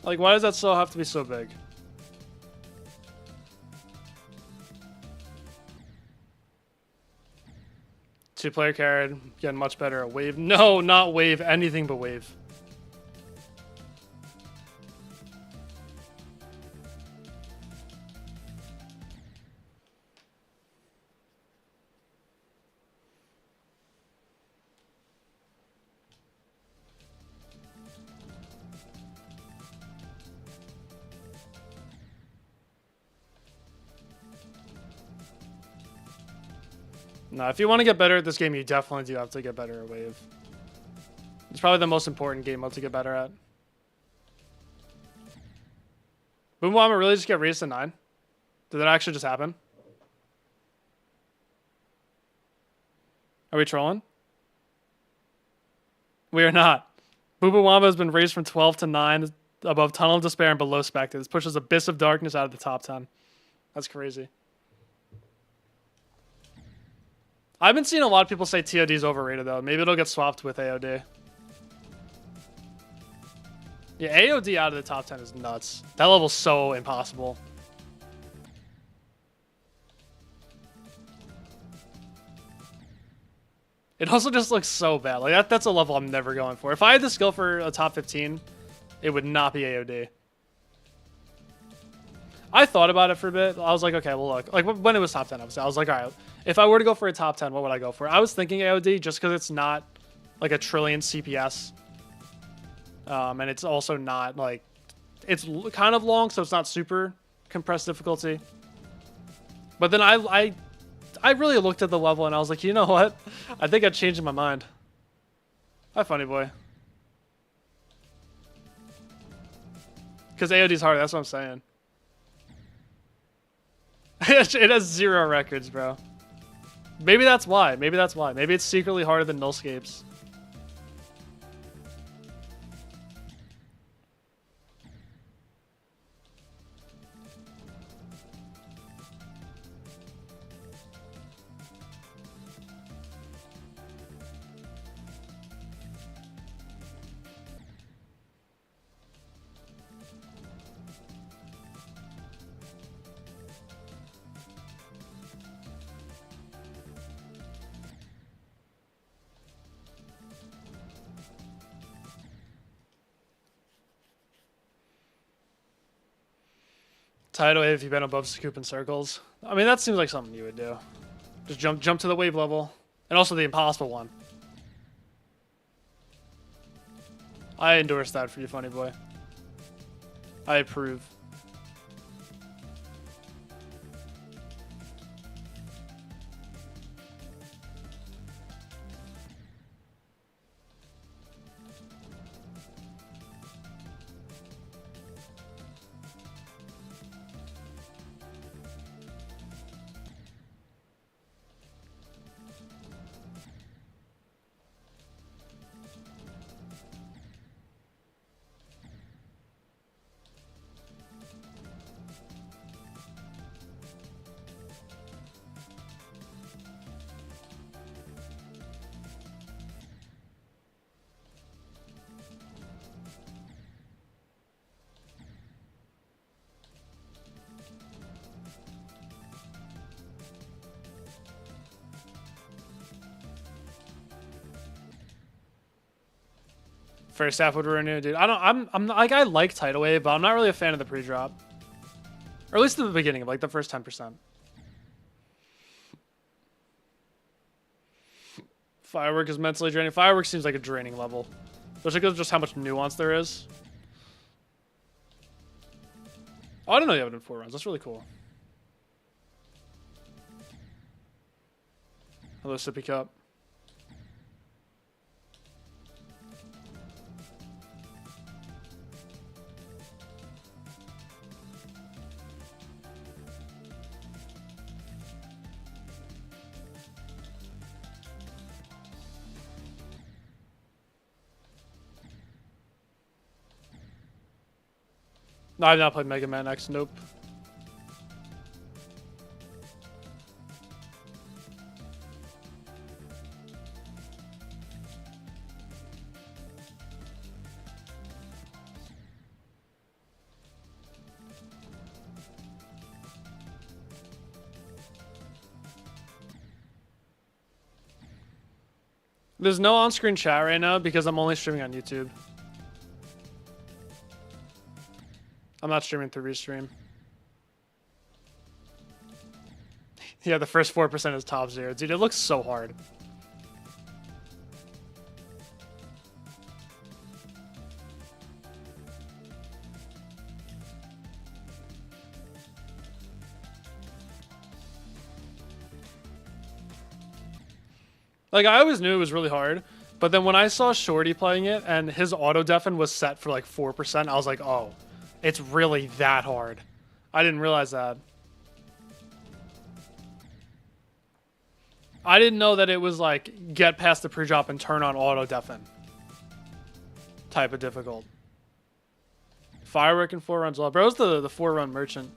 Like, why does that cell have to be so big? Two-player carried, getting much better at wave. No, not wave, anything but wave. No, if you want to get better at this game, you definitely do have to get better at wave. It's probably the most important game mode to get better at. Boom Wama really just get raised to 9? Did that actually just happen? Are we trolling? We are not. Boo Boo Wamba has been raised from 12 to 9, above Tunnel of Despair and below Spectre. This pushes Abyss of Darkness out of the top 10. That's crazy. I've been seeing a lot of people say TOD is overrated, though. Maybe it'll get swapped with AOD. Yeah, AOD out of the top 10 is nuts. That level's so impossible. It also just looks so bad. Like, that's a level I'm never going for. If I had the skill for a top 15, it would not be AOD. I thought about it for a bit. I was like, okay, well, look. Like, when it was top 10, I was like, all right, if I were to go for a top 10, what would I go for? I was thinking AOD just because it's not, like, a trillion CPS. And it's also not, like... It's kind of long, so it's not super compressed difficulty. But then I really looked at the level, and I was like, you know what? I think I changed my mind. Hi, funny boy. Because AOD's harder, that's what I'm saying. It has 0 records, bro. Maybe that's why. Maybe that's why. Maybe it's secretly harder than Nullscapes. Tidal wave if you've been above scoop in circles. I mean, that seems like something you would do. Just jump to the wave level. And also the impossible one. I endorse that for you, funny boy. I approve. First half would ruin it, dude. I'm like, I like Tidal Wave, but I'm not really a fan of the pre-drop. Or at least at the beginning, like the first 10%. Firework is mentally draining. Firework seems like a draining level. Especially because of just how much nuance there is. Oh, I didn't know you have it in 4 rounds. That's really cool. Hello, Sippy Cup. No, I've not played Mega Man X. Nope. There's no on-screen chat right now because I'm only streaming on YouTube. I'm not streaming through Restream. Yeah, the first 4% is top 0. Dude, it looks so hard. Like, I always knew it was really hard, but then when I saw Shorty playing it and his auto deafen was set for like 4%, I was like, oh, it's really that hard. I didn't realize that. I didn't know that it was like get past the pre-drop and turn on auto deafen type of difficult. Firework and 4 runs. Well, bro's the 4-run merchant.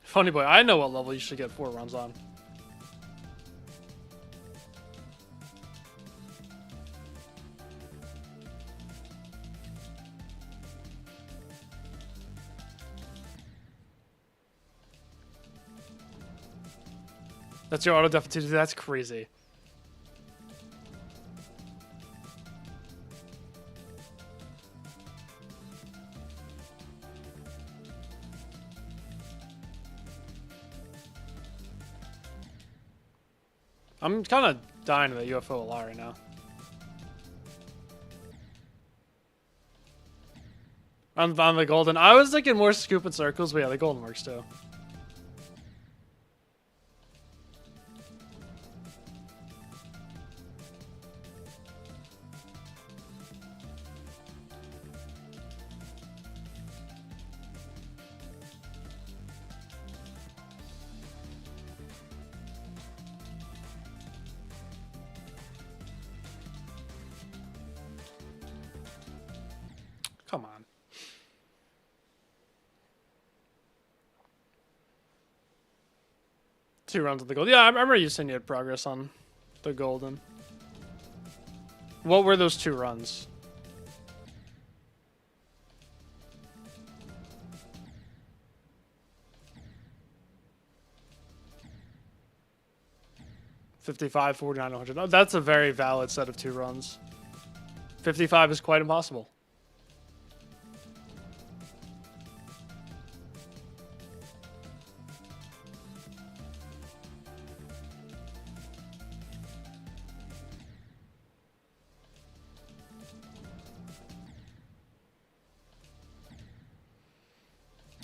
Funny boy, I know what level you should get 4 runs on. That's your auto deficit. That's crazy. I'm kind of dying to the UFO a lot right now. On the golden. I was thinking more scoop and circles, but yeah, the golden works too. Come on. Two runs of the gold. Yeah, I remember you saying you had progress on the golden. What were those 2 runs? $55, $49, $100. Oh, that's a very valid set of 2 runs. 55 is quite impossible.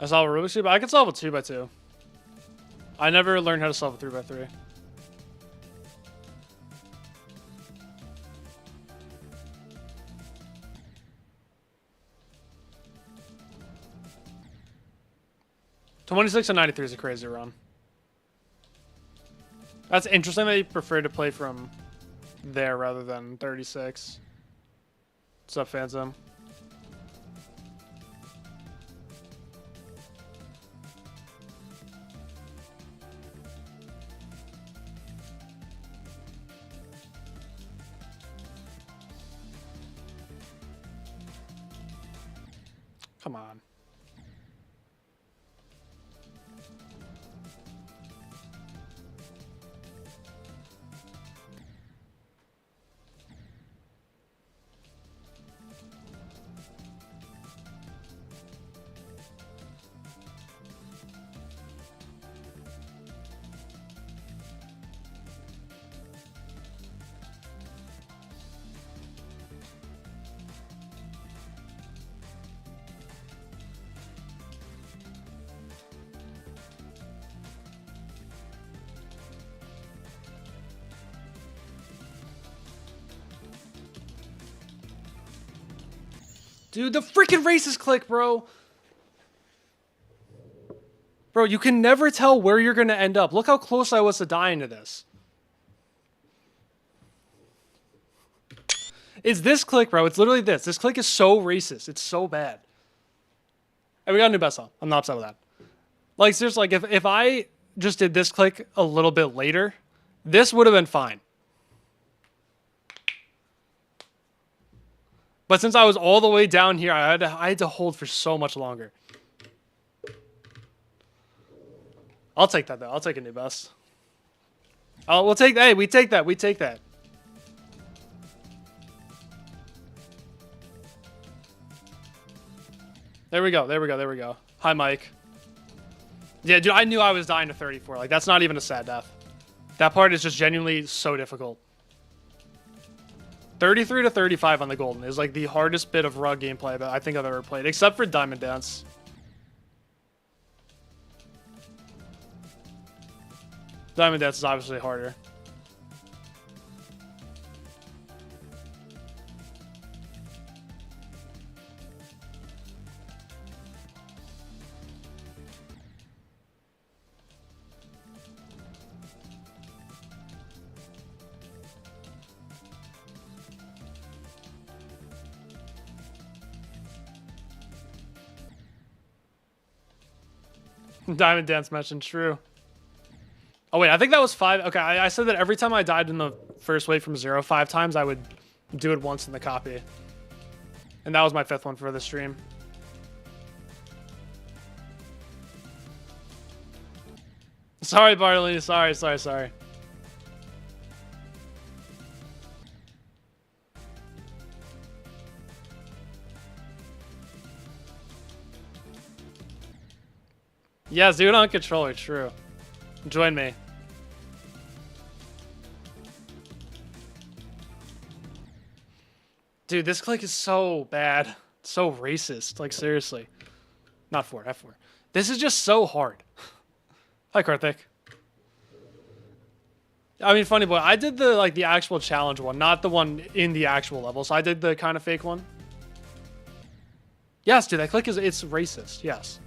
I solve a Rubik's Cube? I can solve a 2x2. I never learned how to solve a 3x3. $26 and $93 is a crazy run. That's interesting that you prefer to play from there rather than 36. What's up, Phantom? Come on. Dude, the freaking racist click, bro. Bro, you can never tell where you're going to end up. Look how close I was to dying to this. It's this click, bro. It's literally this. This click is so racist. It's so bad. And we got a new best song. I'm not upset with that. Like, seriously, like, if I just did this click a little bit later, this would have been fine. But since I was all the way down here, I had to hold for so much longer. I'll take that though. I'll take a new best. Oh, we'll take that. Hey, we take that. We take that. There we go. There we go. There we go. Hi, Mike. Yeah, dude, I knew I was dying to 34. Like, that's not even a sad death. That part is just genuinely so difficult. 33 to 35 on the golden is like the hardest bit of rug gameplay that I think I've ever played, except for Diamond Dance. Diamond Dance is obviously harder. Diamond Dance mentioned, true. Oh wait, I think that was 5. Okay, I said that every time I died in the first wave from 0, 5 times, I would do it once in the copy. And that was my 5th one for the stream. Sorry, Bartolini. Sorry. Yes, do it on controller, true. Join me. Dude, this click is so bad. So racist. Like, seriously. Not 4, F4. This is just so hard. Hi, Karthik. I mean, funny boy, I did the actual challenge one, not the one in the actual level. So I did the kind of fake one. Yes, dude, that click it's racist. Yes.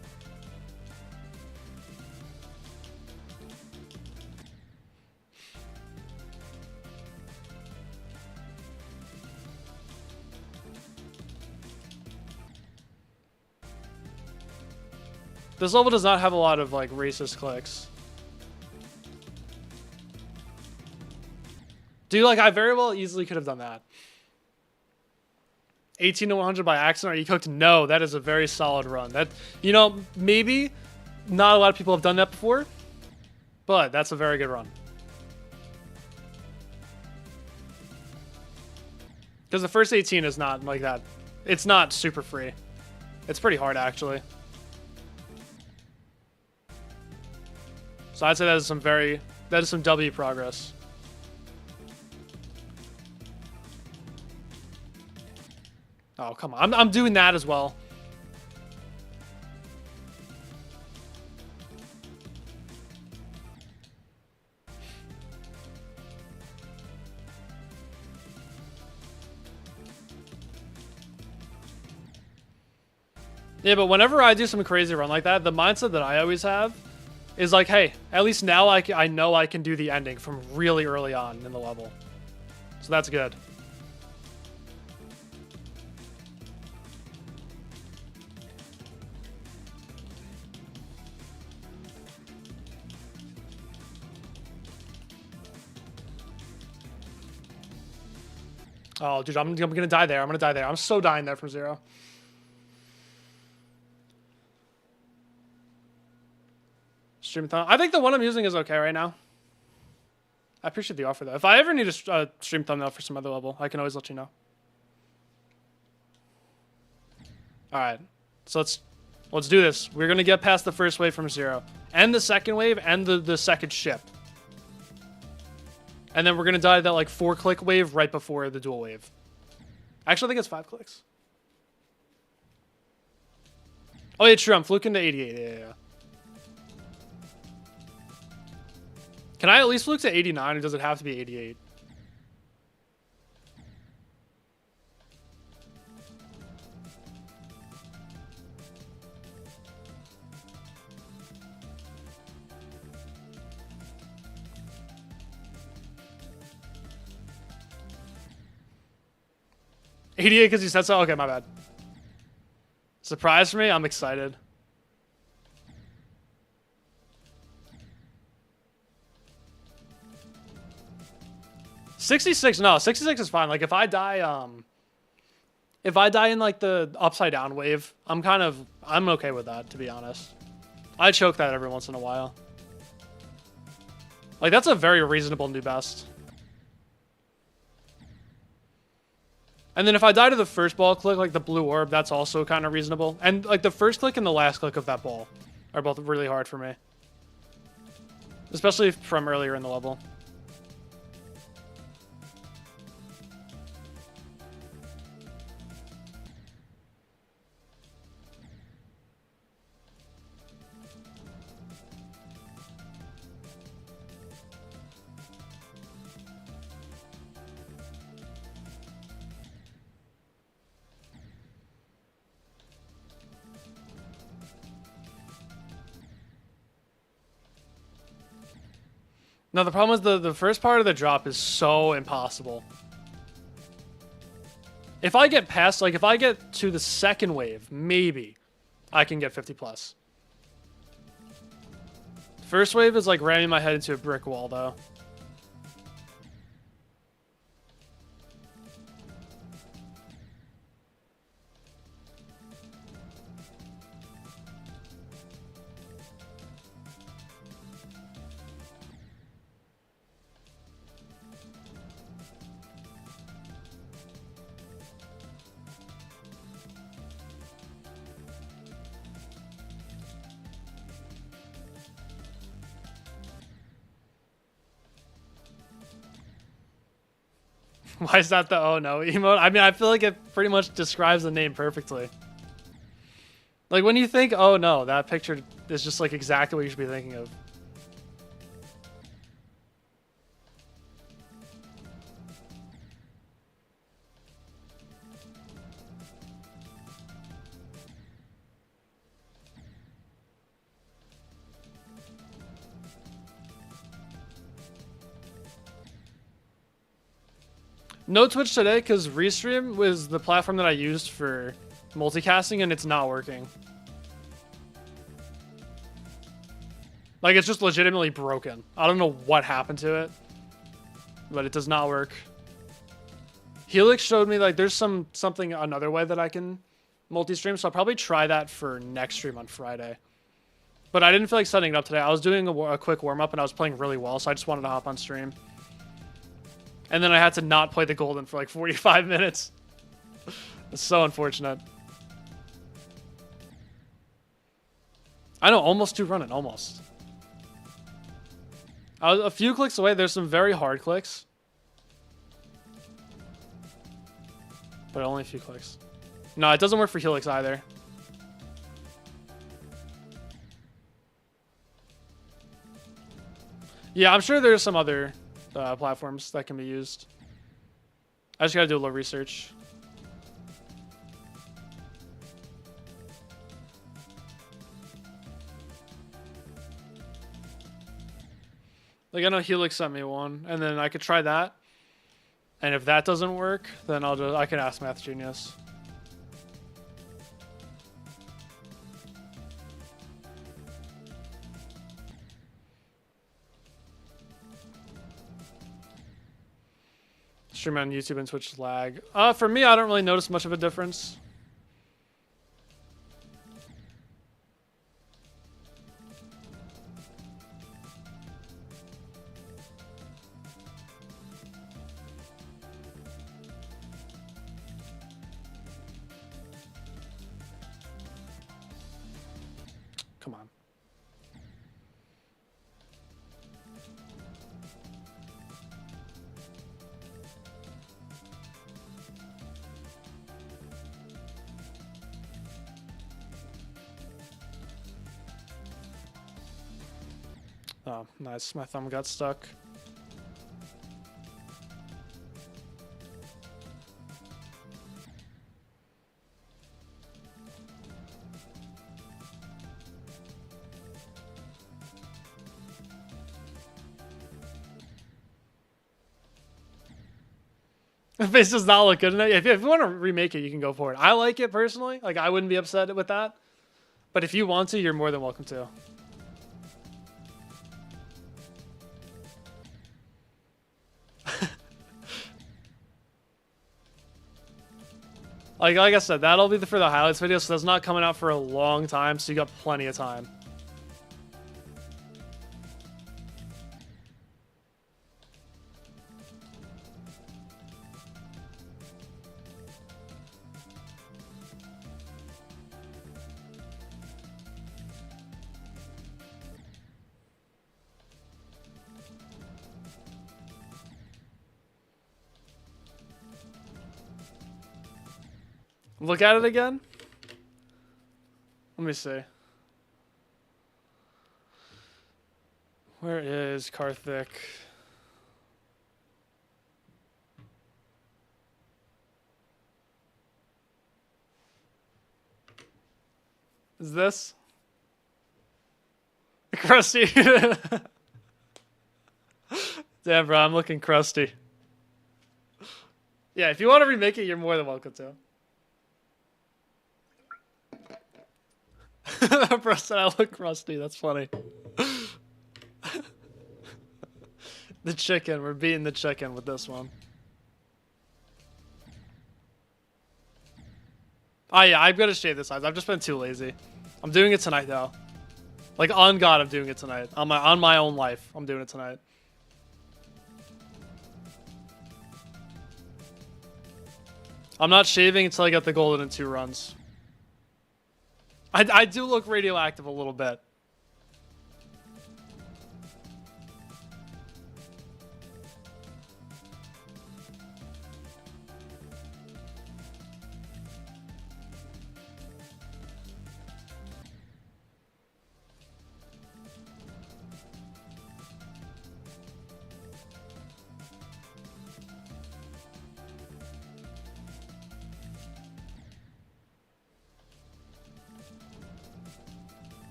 This level does not have a lot of, like, racist clicks. Dude, like, I very well easily could have done that. 18 to 100 by accident. Are you cooked? No, that is a very solid run. That, you know, maybe not a lot of people have done that before, but that's a very good run. Because the first 18 is not like that. It's not super free. It's pretty hard, actually. So I'd say that is some W progress. Oh, come on. I'm doing that as well. Yeah, but whenever I do some crazy run like that, the mindset that I always have is like, hey, at least now I know I can do the ending from really early on in the level. So that's good. Oh, dude, I'm gonna die there. I'm gonna die there. I'm so dying there from 0. Stream thumbnail. I think the one I'm using is okay right now. I appreciate the offer though. If I ever need a stream thumbnail for some other level, I can always let you know. All right, so let's do this. We're gonna get past the first wave from 0, and the second wave, and the second ship, and then we're gonna die that like 4-click wave right before the dual wave. Actually, I think it's 5 clicks. Oh yeah, true. I'm fluking to 88. Yeah. Can I at least fluke to 89, or does it have to be 88? $88 because you said so? Okay, my bad. Surprise for me? I'm excited. $66, no, 66 is fine. Like if I die in like the upside down wave, I'm okay with that, to be honest. I choke that every once in a while. Like, that's a very reasonable new best. And then if I die to the first ball click, like the blue orb, that's also kind of reasonable. And like the first click and the last click of that ball are both really hard for me. Especially from earlier in the level. No, the problem is the first part of the drop is so impossible. If I get past, like, if I get to the second wave, maybe I can get 50 plus. First wave is like ramming my head into a brick wall, though. Why is that the oh no emote? I mean, I feel like it pretty much describes the name perfectly. Like, when you think, oh no, that picture is just like exactly what you should be thinking of. No Twitch today because Restream was the platform that I used for multicasting and it's not working. Like, it's just legitimately broken. I don't know what happened to it, but it does not work. Helix showed me like there's something another way that I can multi-stream, so I'll probably try that for next stream on Friday. But I didn't feel like setting it up today. I was doing a quick warm-up and I was playing really well, so I just wanted to hop on stream. And then I had to not play the golden for like 45 minutes. It's so unfortunate. I know, almost 2 running, almost. I was a few clicks away. There's some very hard clicks. But only a few clicks. No, it doesn't work for Helix either. Yeah, I'm sure there's some other platforms that can be used. I just gotta do a little research. Like, I know Helix sent me one, and then I could try that. And if that doesn't work, then I can ask Math Genius. Stream on YouTube and Twitch lag. For me, I don't really notice much of a difference. Come on. Oh, nice. My thumb got stuck. The face does not look good enough. If you want to remake it, you can go for it. I like it personally. Like, I wouldn't be upset with that. But if you want to, you're more than welcome to. Like I said, that'll be for the highlights video, so that's not coming out for a long time, so you got plenty of time. Look at it again. Let me see. Where is Karthik? Is this? Crusty. Damn, bro, I'm looking crusty. Yeah, if you want to remake it, you're more than welcome to. Bro said I look crusty. That's funny. The chicken. We're beating the chicken with this one. Oh, yeah, I've got to shave the sides. I've just been too lazy. I'm doing it tonight, though. Like, on God, I'm doing it tonight. On my own life, I'm doing it tonight. I'm not shaving until I get the golden in 2 runs. I do look radioactive a little bit.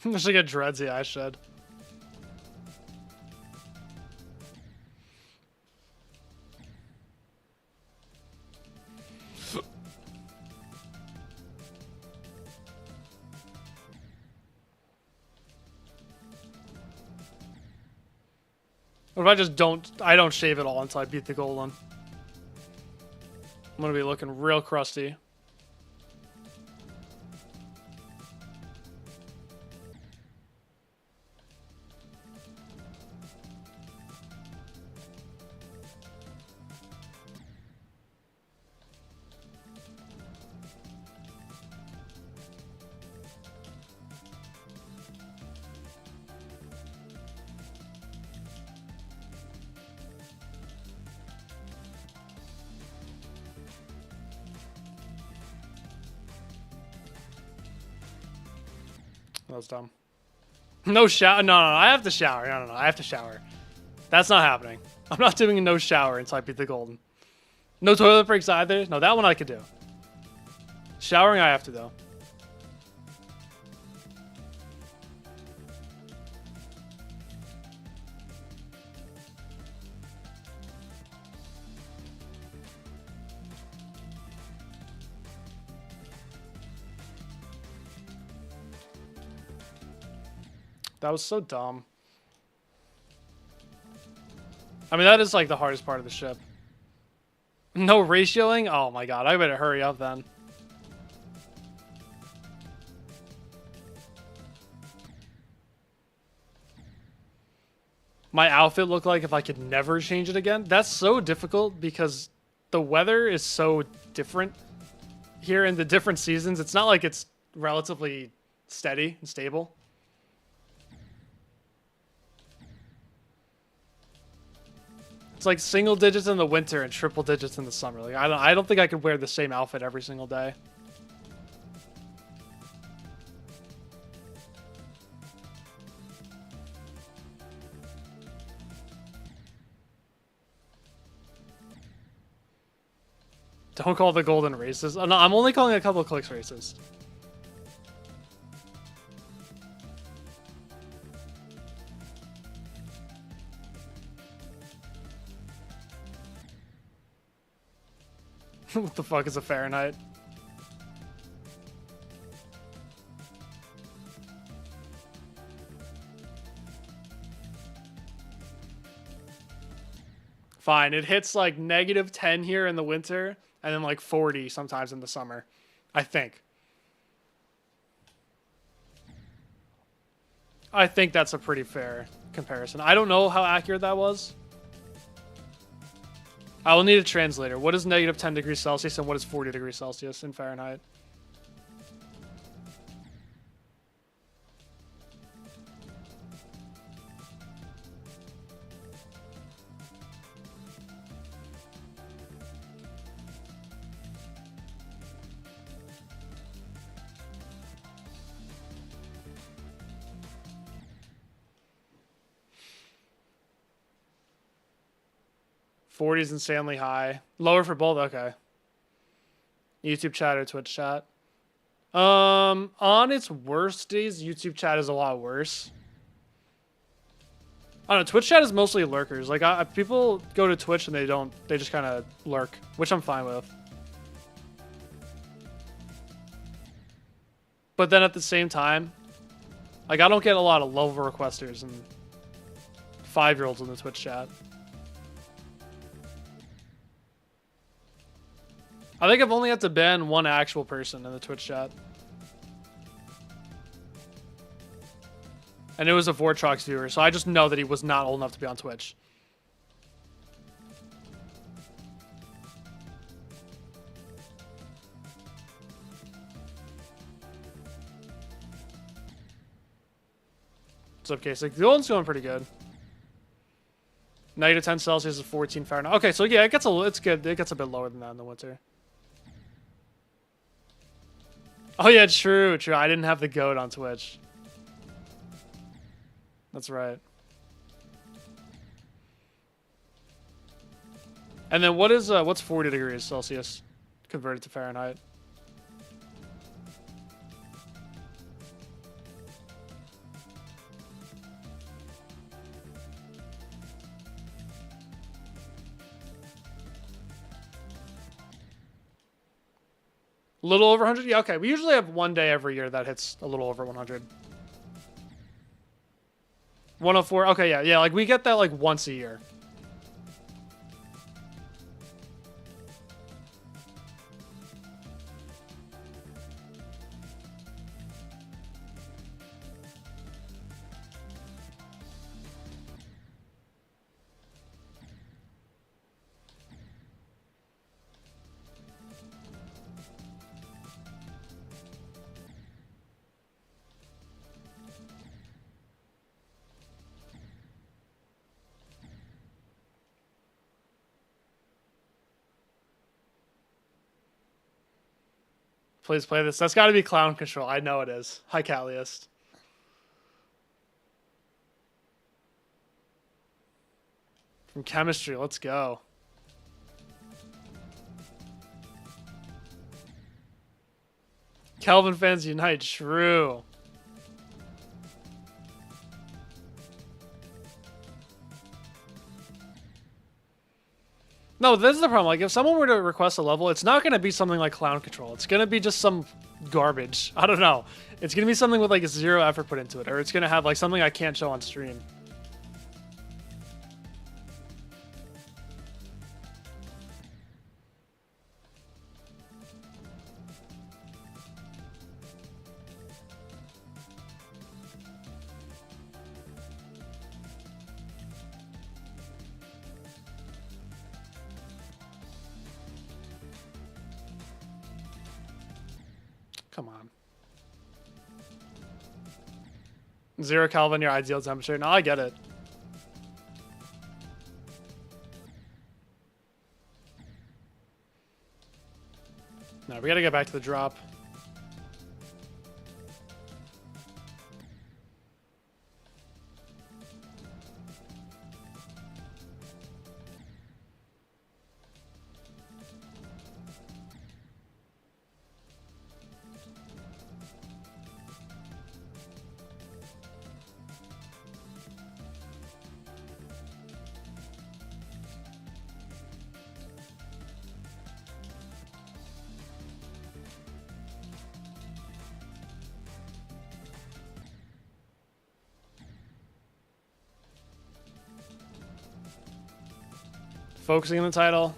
I should get dreads. Yeah, I should. What if I just don't shave it all until I beat the golden? I'm gonna be looking real crusty. That was dumb. No shower. No, I have to shower. No, I have to shower. That's not happening. I'm not doing a no shower until I beat the golden. No toilet breaks either. No, that one I could do. Showering, I have to, though. That was so dumb. I mean, that is like the hardest part of the ship. No ratioing? Oh my god, I better hurry up then. My outfit looked like if I could never change it again. That's so difficult because the weather is so different here in the different seasons. It's not like it's relatively steady and stable. It's like single digits in the winter and triple digits in the summer. Like I don't think I could wear the same outfit every single day. Don't call the golden races. Oh, no, I'm only calling a couple of clicks races. What the fuck is a Fahrenheit? Fine, it hits like -10 here in the winter, and then like 40 sometimes in the summer. I think. I think that's a pretty fair comparison. I don't know how accurate that was. I will need a translator. What is -10 degrees Celsius and what is 40 degrees Celsius in Fahrenheit? 40 is insanely high. Lower for both. Okay. YouTube chat or Twitch chat. On its worst days, YouTube chat is a lot worse. I don't know. Twitch chat is mostly lurkers. Like people go to Twitch and they just kind of lurk, which I'm fine with. But then at the same time, like I don't get a lot of level requesters and 5-year-olds in the Twitch chat. I think I've only had to ban one actual person in the Twitch chat. And it was a Vortrox viewer, so I just know that he was not old enough to be on Twitch. What's up, Kasich? The old's going pretty good. -10 Celsius is 14 Fahrenheit. Okay, so yeah, it's good. It gets a bit lower than that in the winter. Oh yeah, true. I didn't have the goat on Twitch. That's right. And then what's 40 degrees Celsius converted to Fahrenheit? A little over 100? Yeah, okay. We usually have one day every year that hits a little over 100. 104. Okay, yeah. Like, we get that, like, once a year. Please play this. That's got to be Clown Control. I know it is. Hi, Calliest. From Chemistry. Let's go. Kelvin fans unite. True. No, this is the problem. Like, if someone were to request a level, it's not going to be something like Clown Control. It's going to be just some garbage. I don't know. It's going to be something with, like, 0 effort put into it. Or it's going to have, like, something I can't show on stream. Come on. 0 Kelvin, your ideal temperature. No, I get it. No, we gotta get back to the drop. Focusing on the title.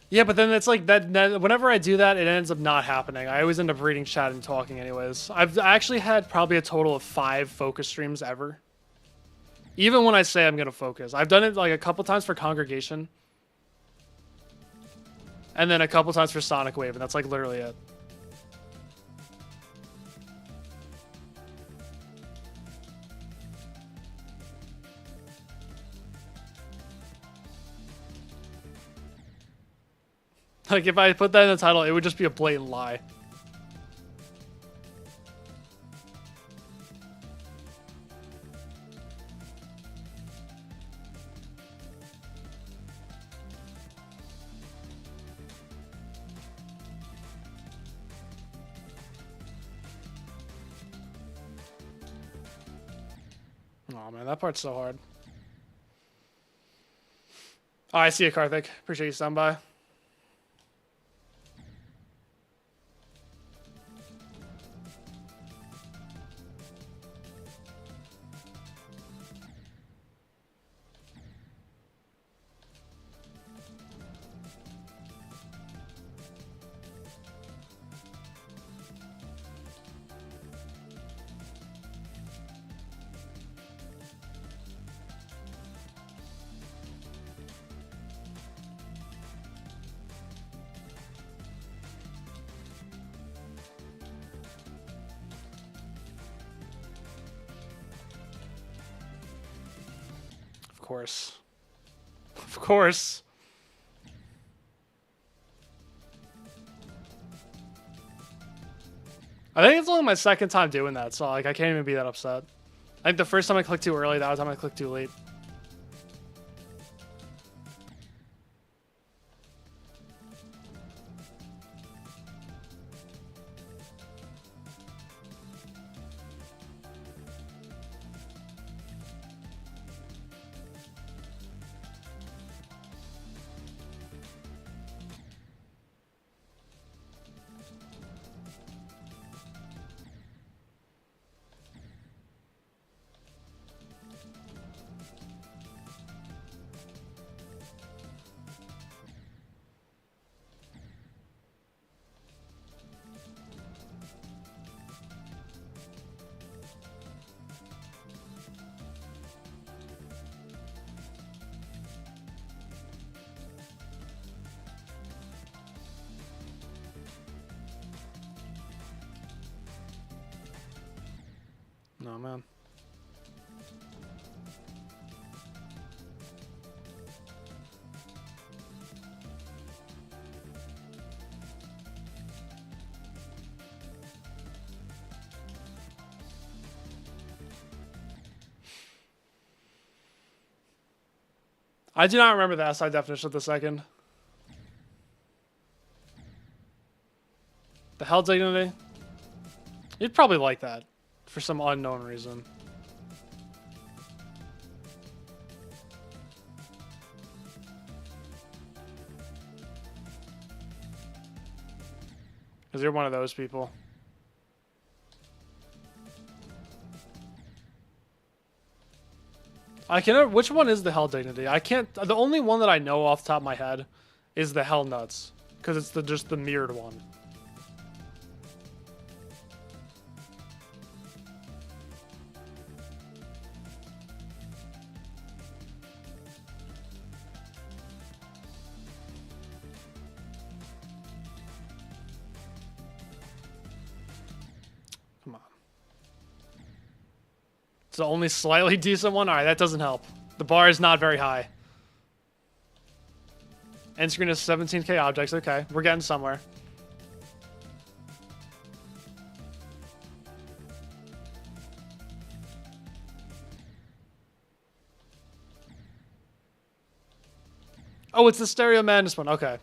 Yeah, but then it's like that whenever I do that, it ends up not happening. I always end up reading chat and talking anyways. I've actually had probably a total of 5 focus streams ever. Even when I say I'm going to focus. I've done it like a couple times for Congregation. And then a couple times for Sonic Wave, and that's like literally it. Like, if I put that in the title, it would just be a blatant lie. Oh man, that part's so hard. Oh, I see you, Karthik. Appreciate you stopping by. Of course. Of course. I think it's only my second time doing that, so like I can't even be that upset. I think the first time I clicked too early, that time I clicked too late. No, man. I do not remember the SI definition of the second. The hell dignity? You'd probably like that. For some unknown reason. Because you're one of those people. I can. Which one is the Hell Dignity? I can't. The only one that I know off the top of my head is the Hell Nuts. Because it's just the mirrored one. It's the only slightly decent one? Alright, that doesn't help. The bar is not very high. End screen is 17k objects. Okay, we're getting somewhere. Oh, it's the Stereo Madness one. Okay.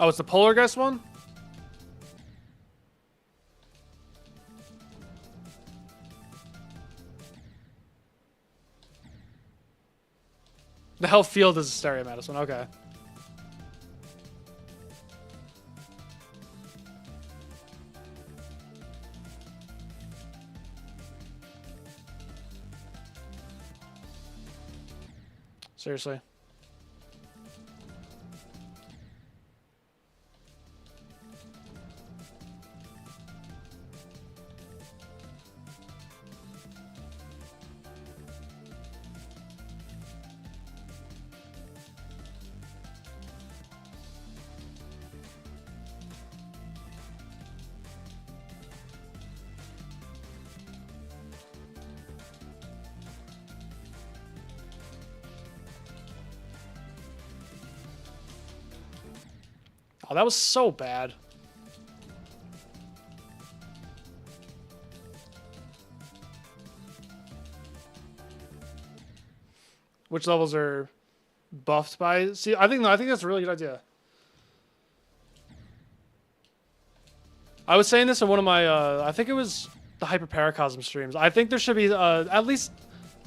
Oh, it's the Polargeist one? The Hell Field is a Stereo Madness one. Okay. Seriously. Oh, that was so bad. which levels are buffed by. See, I think that's a really good idea. I was saying this in one of my, I think it was the Hyper Paracosm streams. I think there should be at least.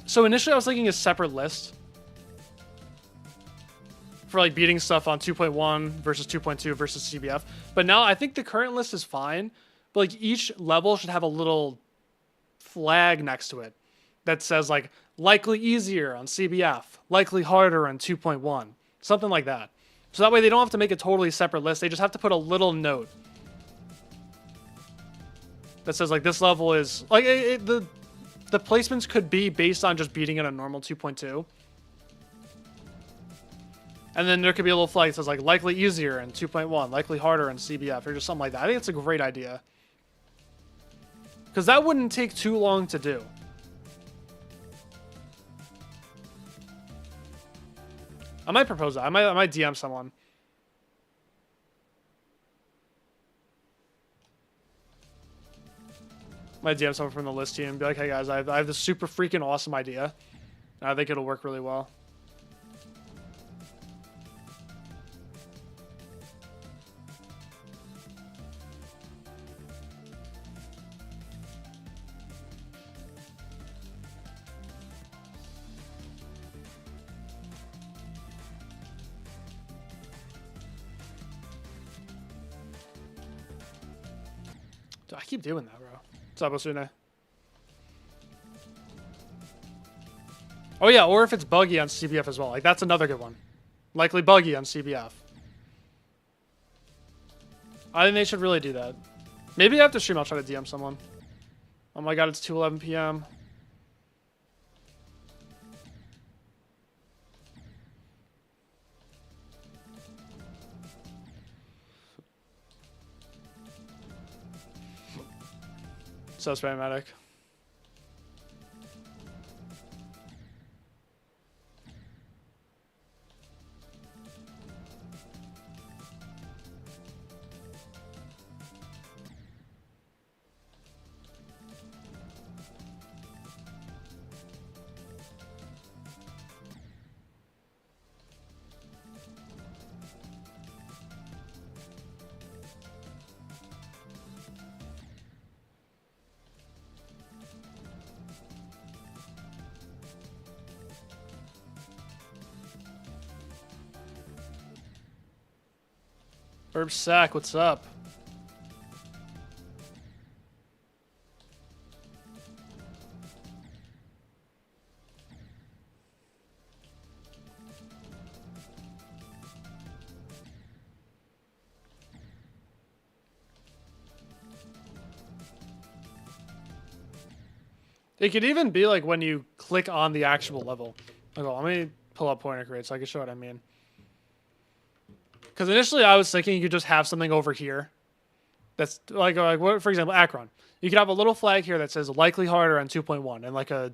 So initially, I was thinking a separate list for like beating stuff on 2.1 versus 2.2 versus CBF. But now I think the current list is fine. But like each level should have a little flag next to it that says like likely easier on CBF, likely harder on 2.1, something like that. So that way they don't have to make a totally separate list. They just have to put a little note that says like this level is like the placements could be based on just beating it on normal 2.2. And then there could be a little flag that says like likely easier in 2.1, likely harder in CBF, or just something like that. I think it's a great idea. Because that wouldn't take too long to do. I might propose that. I might DM someone. Might DM someone from the list team and be like, hey guys, I have this super freaking awesome idea. And I think it'll work really well. I keep doing that, bro. What's up, Osune? Oh yeah, or if it's buggy on CBF as well. Like that's another good one. Likely buggy on CBF. I think they should really do that. Maybe after stream I'll try to DM someone. Oh my god, it's 2:11 p.m. So spamatic. Herb Sack, what's up? It could even be like when you click on the actual level. Okay, let me pull up pointer create so I can show what I mean. Because initially I was thinking you could just have something over here. That's like what, for example, Akron. You could have a little flag here that says likely harder on 2.1 and like a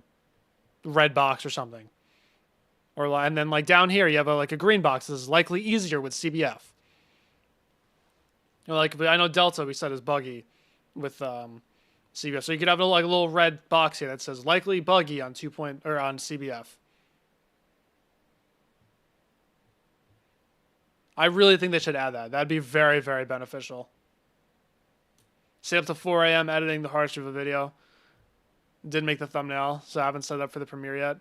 red box or something. Or and then like down here you have like a green box that says likely easier with CBF. You know, like I know Delta we said is buggy with CBF. So you could have a little red box here that says likely buggy on on CBF. I really think they should add that. That'd be very, very beneficial. Stay up to 4 a.m. editing the hard stream of a video. Didn't make the thumbnail, so I haven't set it up for the premiere yet.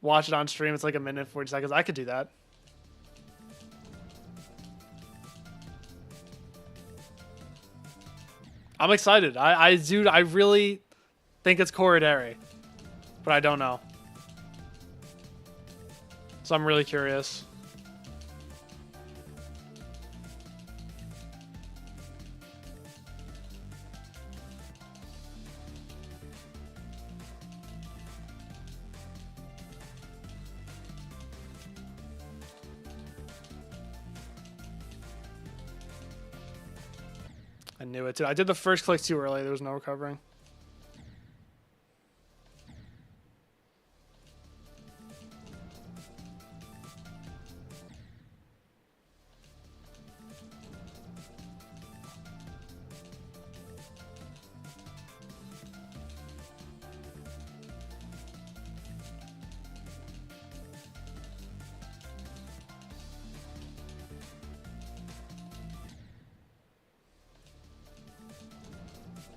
Watch it on stream. It's like a minute, 40 seconds. I could do that. I'm excited. Dude, I really think it's Corridary, but I don't know. So I'm really curious. I knew it, dude. I did the first click too early. There was no recovering.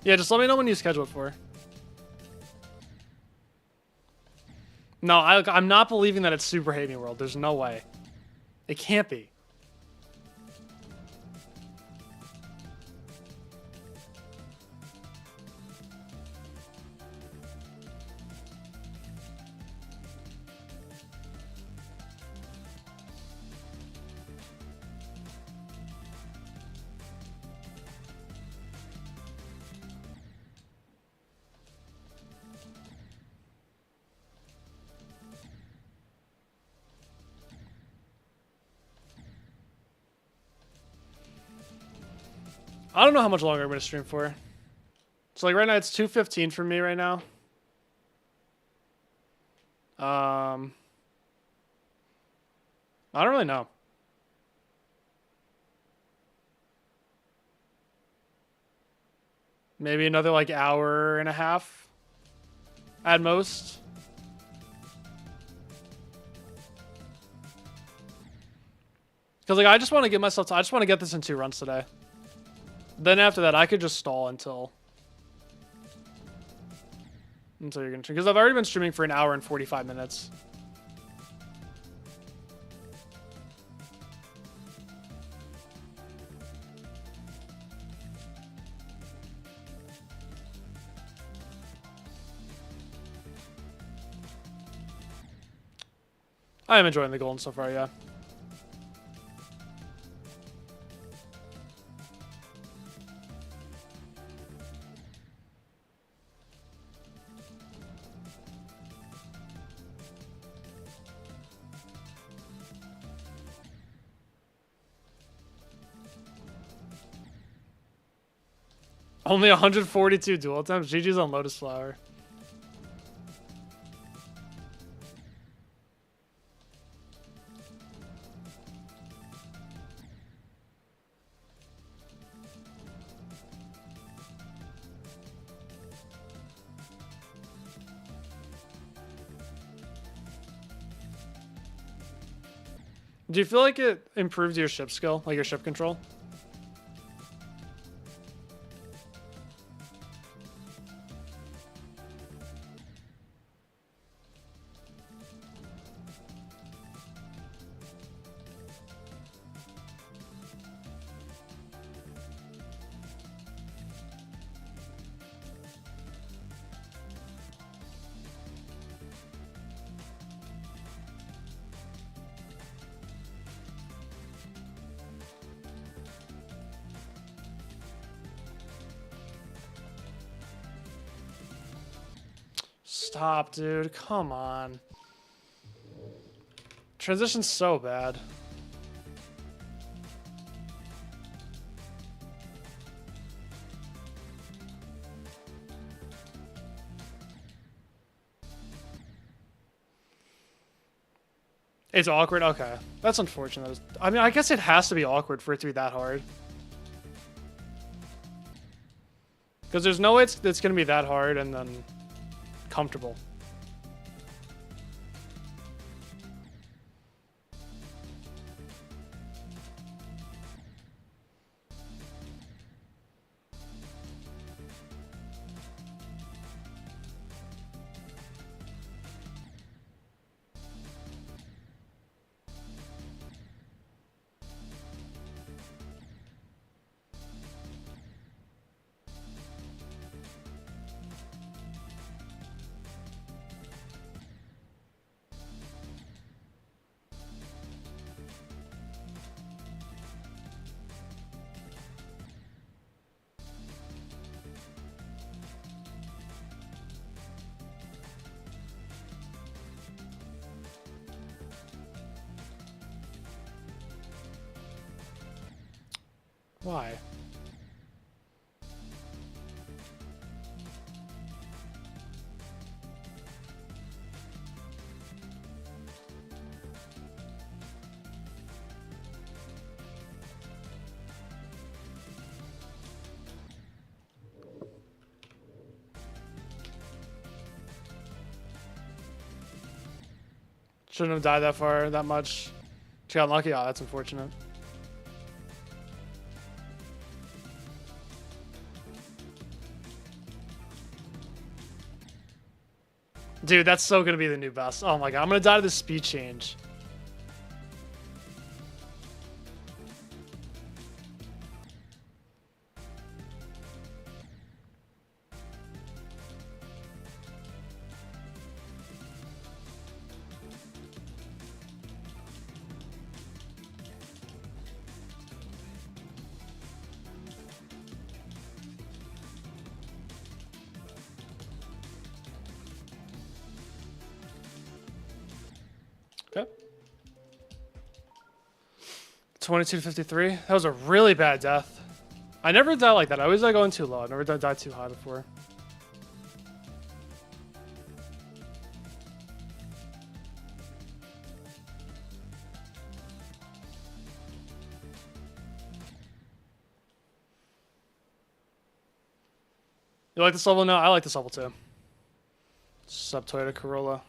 Yeah, just let me know when you schedule it for. No, I'm not believing that it's Super Hate Me World. There's no way. It can't be. I don't know how much longer I'm going to stream for. So, like, right now, it's 2:15 for me right now. I don't really know. Maybe another, like, hour and a half at most. Because, like, I just want to give myself time. I just want to get this in 2 runs today. Then after that, I could just stall until you're gonna stream. Because I've already been streaming for an hour and 45 minutes. I am enjoying the golden so far, yeah. Only 142 dual attempts. GG's on Lotus Flower. Do you feel like it improved your ship skill, like your ship control? Stop, dude. Come on. Transition's so bad. It's awkward? Okay. That's unfortunate. I mean, I guess it has to be awkward for it to be that hard. Because there's no way it's going to be that hard and then comfortable. Why? Shouldn't have died that far, that much. She got lucky. Oh, that's unfortunate. Dude, that's so gonna be the new best. Oh my god, I'm gonna die to the speed change. Okay. 2253. That was a really bad death. I never die like that. I always die going too low. I've never died too high before. You like this level? No, I like this level too. Sub Toyota Corolla.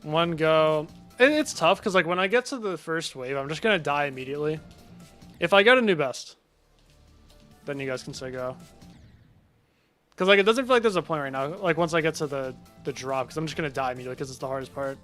One go. It's tough because like when I get to the first wave, I'm just gonna die immediately. If I get a new best, then you guys can say go. Because like it doesn't feel like there's a point right now. Like once I get to the drop, because I'm just gonna die immediately because it's the hardest part.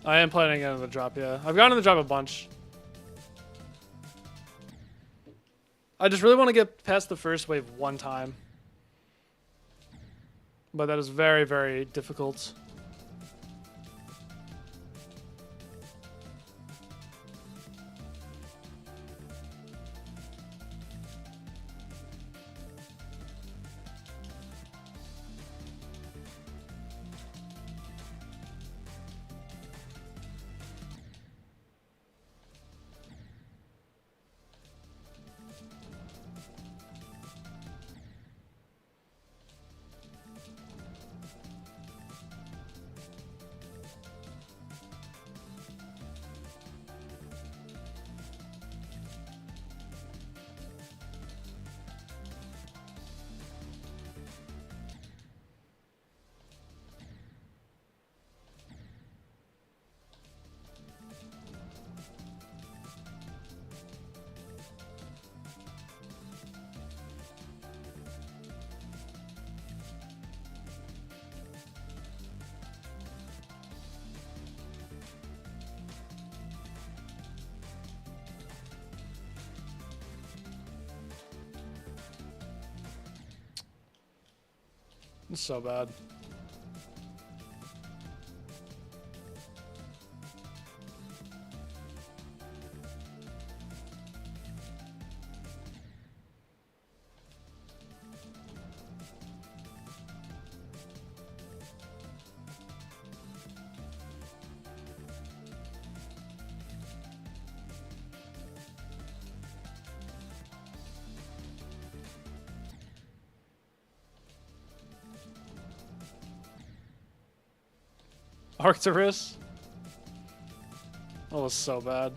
I am planning on the drop, yeah. I've gotten in the drop a bunch. I just really want to get past the first wave one time. But that is very, very difficult. It's so bad. Arcturus? That was so bad.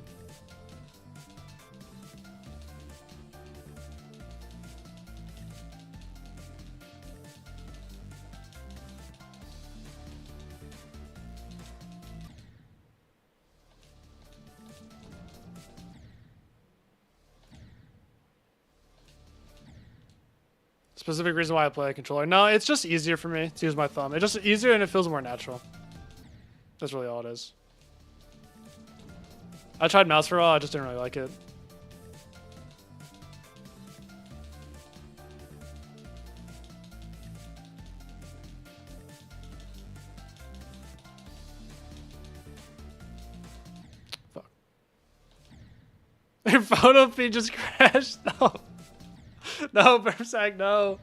Specific reason why I play a controller. No, it's just easier for me to use my thumb. It's just easier and it feels more natural. That's really all it is. I tried mouse for a while, I just didn't really like it. Fuck. Your photo feed just crashed. No. No, Bermsack, no.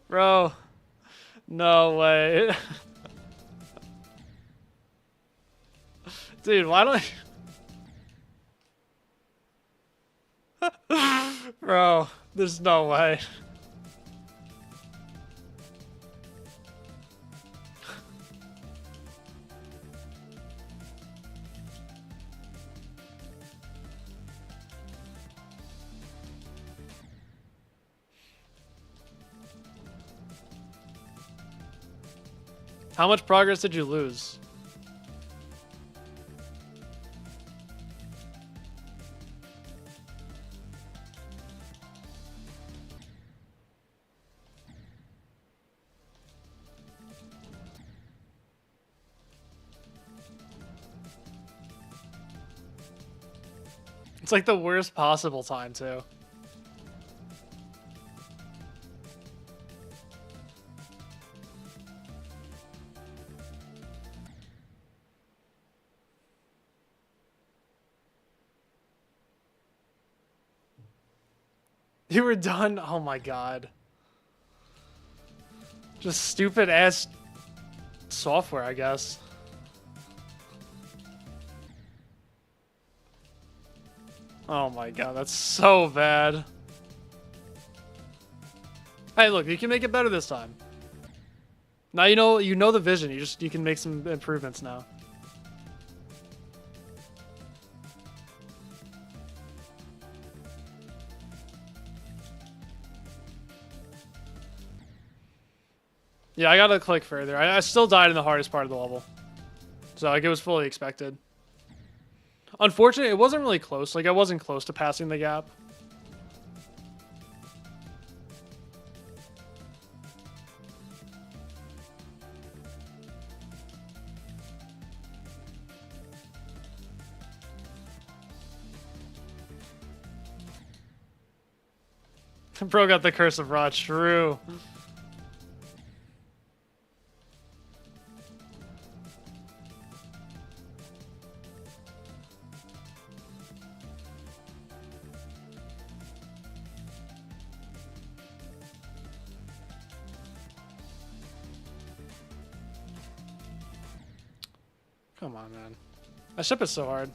Bro. No way. Dude, why don't Bro, there's no way. How much progress did you lose? It's like the worst possible time, too. You were done? Oh my god. Just stupid ass software, I guess. Oh my god, that's so bad. Hey, look, you can make it better this time. Now you know the vision. You can make some improvements now. Yeah, I gotta click further. I still died in the hardest part of the level. So, like, it was fully expected. Unfortunately, it wasn't really close. Like, I wasn't close to passing the gap. Bro got the curse of Ra, true. Come on, man. That ship is so hard.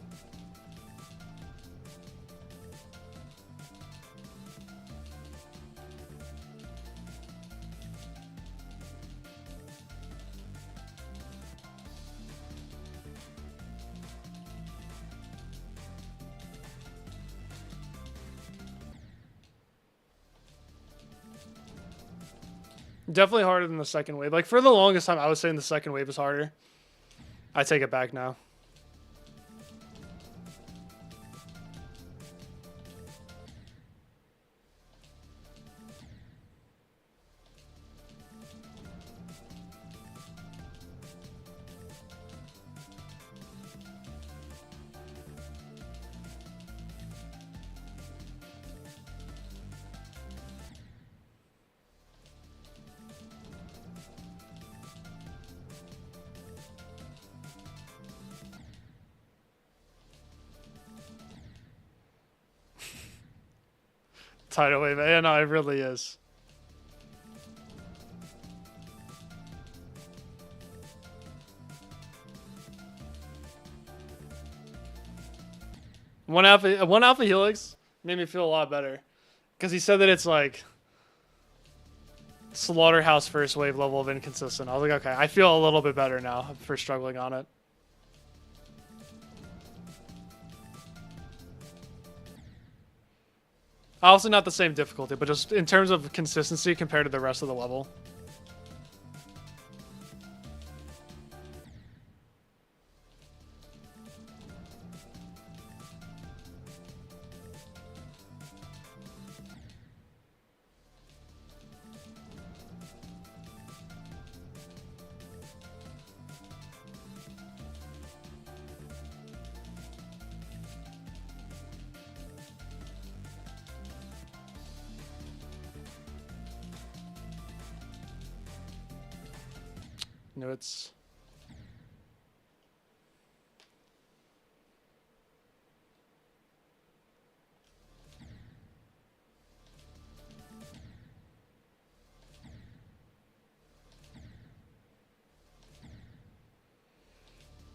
Definitely harder than the second wave. Like, for the longest time, I was saying the second wave is harder. I take it back now. Tidal wave. Yeah, no, it really is. One alpha helix made me feel a lot better, because he said that it's like slaughterhouse first wave level of inconsistent. I was like, okay, I feel a little bit better now for struggling on it. Also not the same difficulty, but just in terms of consistency compared to the rest of the level. Notes.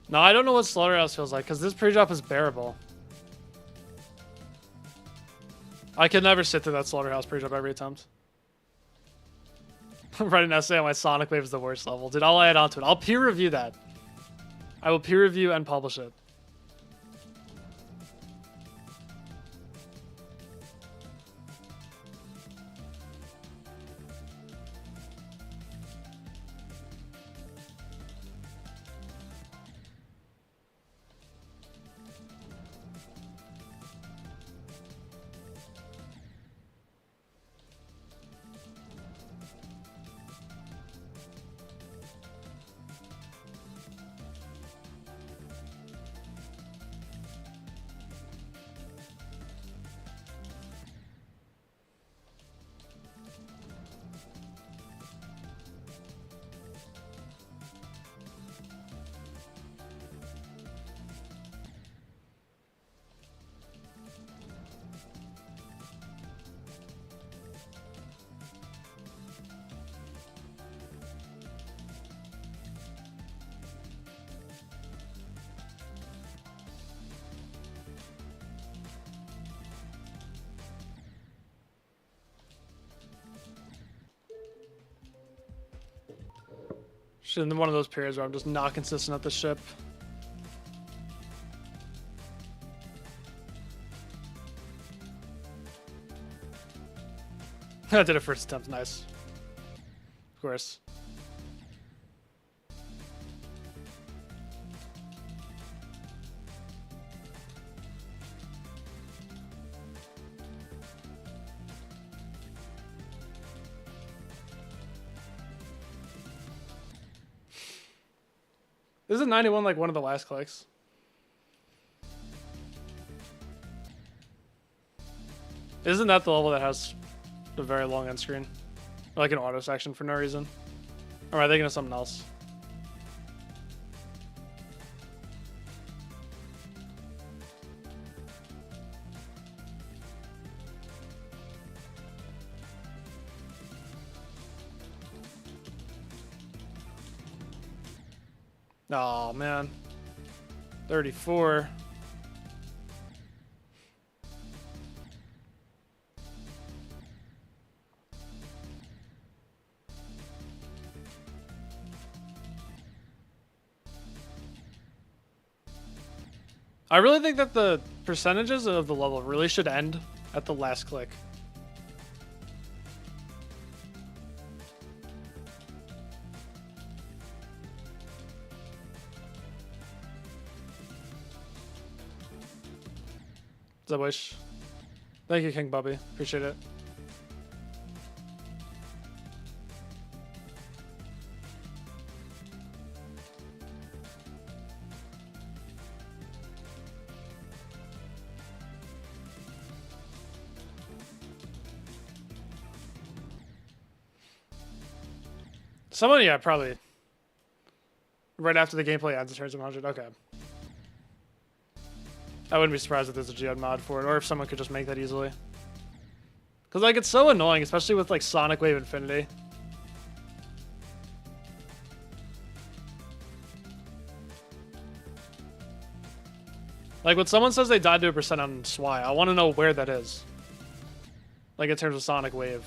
No, I don't know what Slaughterhouse feels like, because this pre-drop is bearable. I could never sit through that Slaughterhouse pre-drop every attempt. I'm writing an essay on why Sonic Wave is the worst level. Dude, I'll add on to it. I'll peer review that. I will peer review and publish it. Shit, in one of those periods where I'm just not consistent at the ship. I did it first attempt, nice. Of course. Isn't 91 like one of the last clicks? Isn't that the level that has a very long end screen? Like an auto section for no reason? Or am I thinking of something else? Oh man. 34. I really think that the percentages of the level really should end at the last click. Does that wish? Thank you, King Bubby. Appreciate it. Someone, yeah, probably. Right after the gameplay ends, it turns 100. Okay. I wouldn't be surprised if there's a geode mod for it, or if someone could just make that easily. Because, like, it's so annoying, especially with, like, Sonic Wave Infinity. Like, when someone says they died to a percent on SWI, I want to know where that is. Like, in terms of Sonic Wave.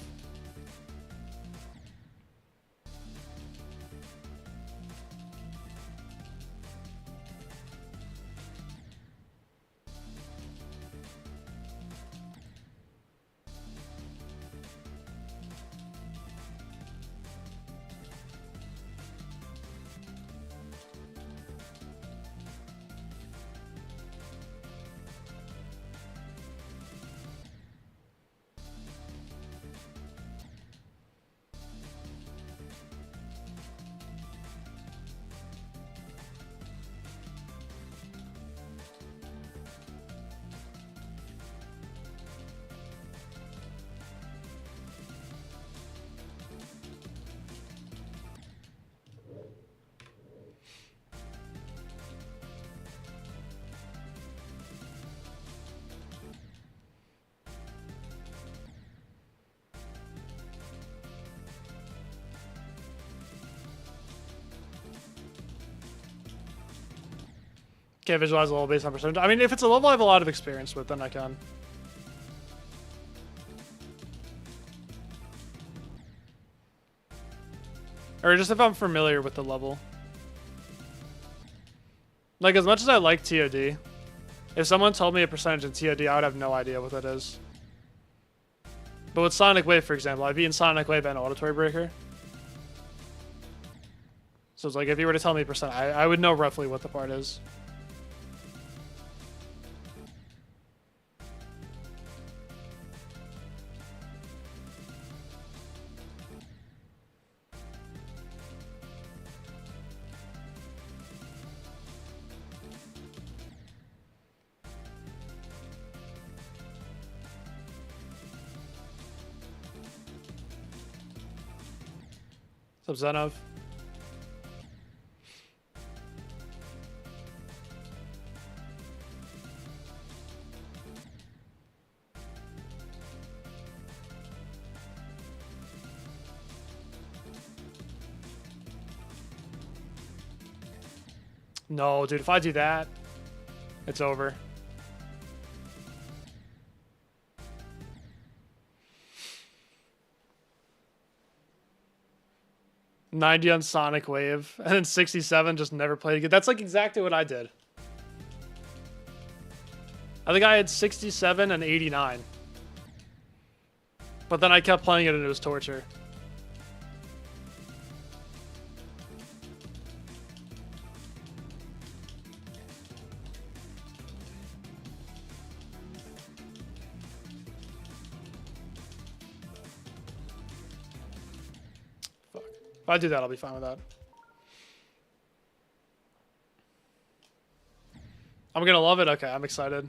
Can't visualize a level based on percentage. I mean, if it's a level I have a lot of experience with, then I can. Or just if I'm familiar with the level. Like, as much as I like TOD, if someone told me a percentage in TOD, I would have no idea what that is. But with Sonic Wave, for example, I've beaten Sonic Wave and Auditory Breaker. So it's like, if you were to tell me percent, I would know roughly what the part is. What's up, Zenov? No, dude, if I do that, it's over. $90 on Sonic Wave, and then 67 just never played again. That's like exactly what I did. I think I had 67 and 89. But then I kept playing it and it was torture. If I do that, I'll be fine with that. I'm gonna love it? Okay, I'm excited.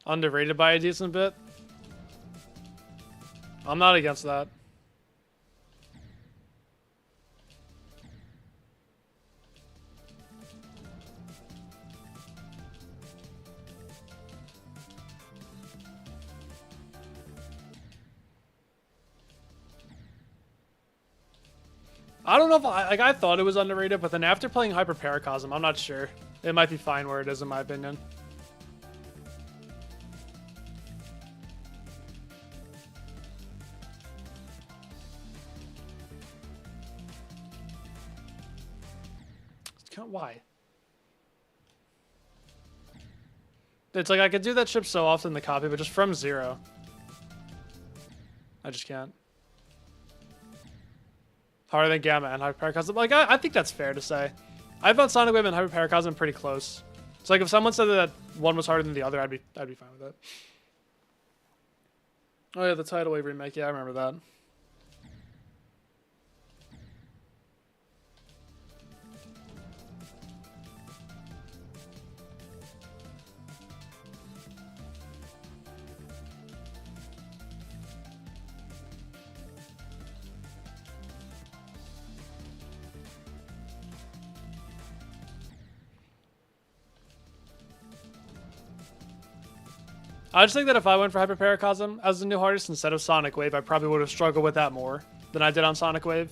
Underrated by a decent bit? I'm not against that. I don't know if I thought it was underrated, but then after playing Hyper Paracosm, I'm not sure. It might be fine where it is, in my opinion. It's kind of why. It's like I could do that ship so often in the copy, but just from zero, I just can't. Harder than Gamma and Hyper Paracosm. Like, I think that's fair to say. I found Sonic Wave and Hyper Paracosm pretty close. So like, if someone said that one was harder than the other, I'd be fine with it. Oh yeah, the Tidal Wave remake. Yeah, I remember that. I just think that if I went for Hyper Paracosm as the new hardest instead of Sonic Wave, I probably would have struggled with that more than I did on Sonic Wave.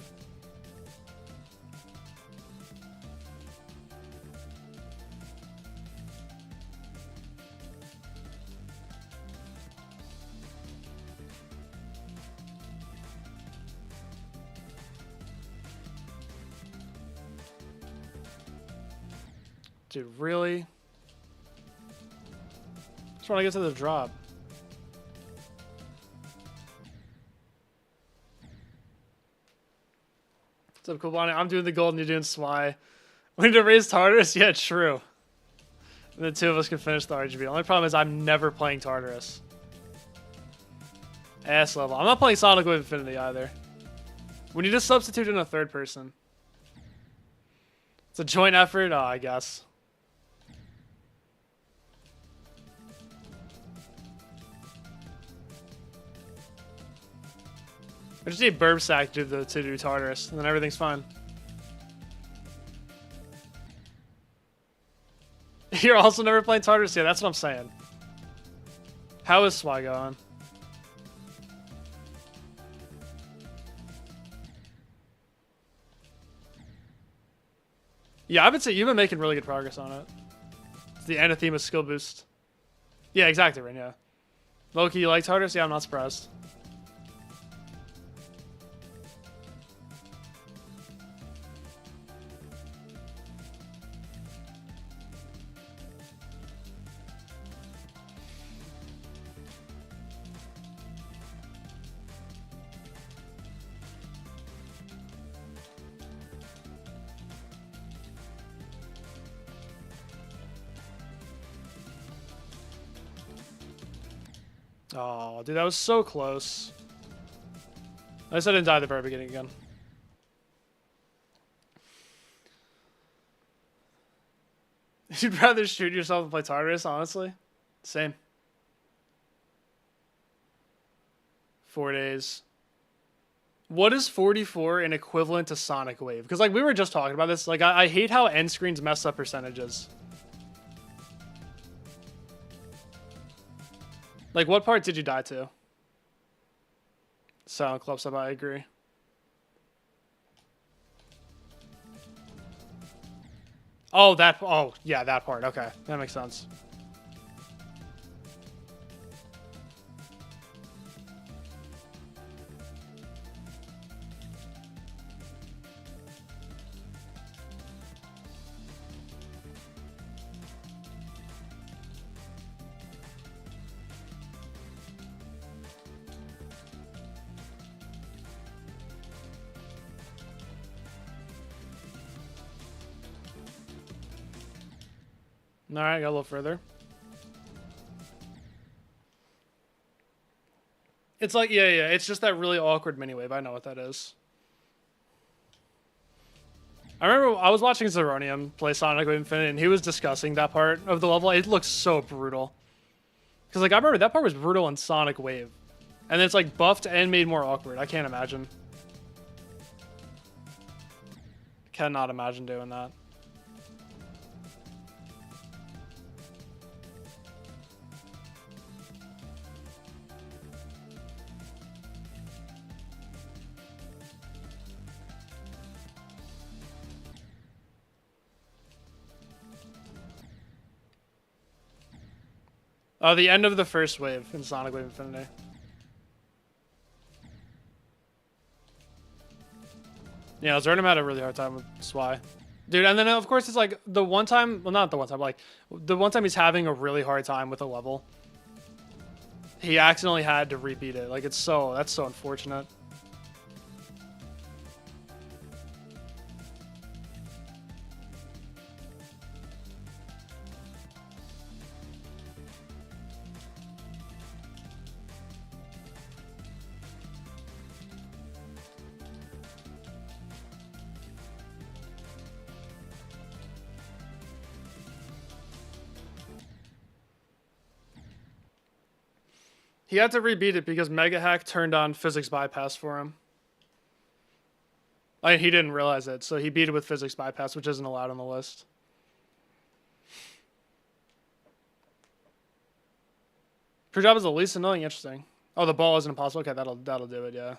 Dude, really? Just want to get to the drop. What's up, Kubani? I'm doing the gold and you're doing Swy. We need to raise Tartarus? Yeah, true. And the two of us can finish the RGB. The only problem is I'm never playing Tartarus. Ass level. I'm not playing Sonic Wave Infinity either. We need to substitute in a third person. It's a joint effort? Oh, I guess. I just need Burb Sack to do Tartarus, and then everything's fine. You're also never playing Tartarus? Yeah, that's what I'm saying. How is Swy going? Yeah, I would say you've been making really good progress on it. It's the anathema skill boost. Yeah, exactly, Rin, yeah. Loki, you liked Hardest? Yeah, I'm not surprised. Oh, dude, that was so close. I guess I didn't die at the very beginning again. You'd rather shoot yourself than play Tartarus, honestly? Same. 4 days. What is 44 an equivalent to Sonic Wave? Because, like, we were just talking about this. Like, I hate how end screens mess up percentages. Like, what part did you die to? Sound Club sub, I agree. Oh, that. Oh, yeah, that part. Okay, that makes sense. All right, got a little further. It's like, yeah, it's just that really awkward mini wave. I know what that is. I remember I was watching Zeronium play Sonic Wave Infinite, and he was discussing that part of the level. It looks so brutal. Because, like, I remember that part was brutal in Sonic Wave. And it's, like, buffed and made more awkward. I can't imagine. Cannot imagine doing that. Oh, the end of the first wave in Sonic Wave Infinity. Yeah, Zernim had a really hard time with Swy. Dude, and then of course it's like the one time, well not the one time, like the one time he's having a really hard time with a level. He accidentally had to repeat it. Like that's so unfortunate. He had to rebeat it because Mega Hack turned on physics bypass for him. I mean, he didn't realize it, so he beat it with physics bypass, which isn't allowed on the list. Her job is the least annoying. Interesting. Oh, the ball isn't impossible. Okay, that'll do it. Yeah.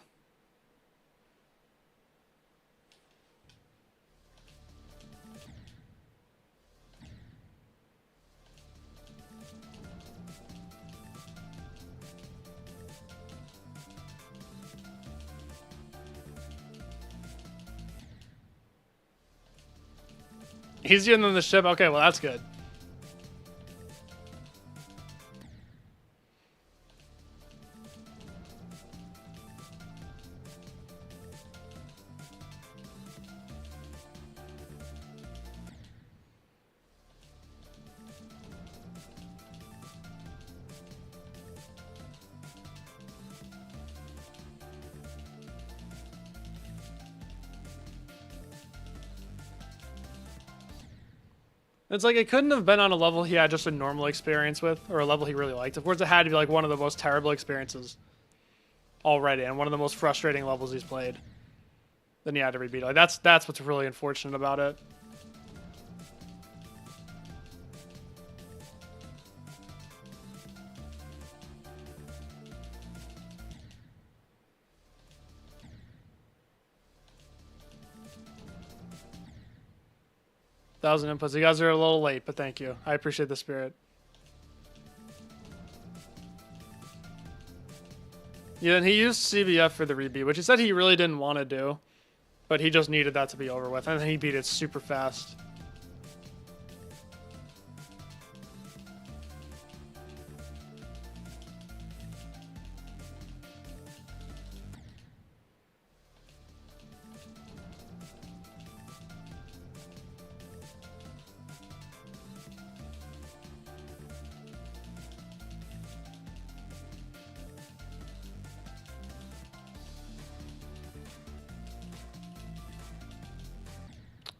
Easier than the ship. Okay, well that's good. It's like it couldn't have been on a level he had just a normal experience with, or a level he really liked. Of course, it had to be like one of the most terrible experiences already, and one of the most frustrating levels he's played. Then he had to rebeat it. Like that's what's really unfortunate about it. 1,000 inputs. You guys are a little late, but thank you. I appreciate the spirit. Yeah, and he used CBF for the rebeat, which he said he really didn't want to do, but he just needed that to be over with, and then he beat it super fast.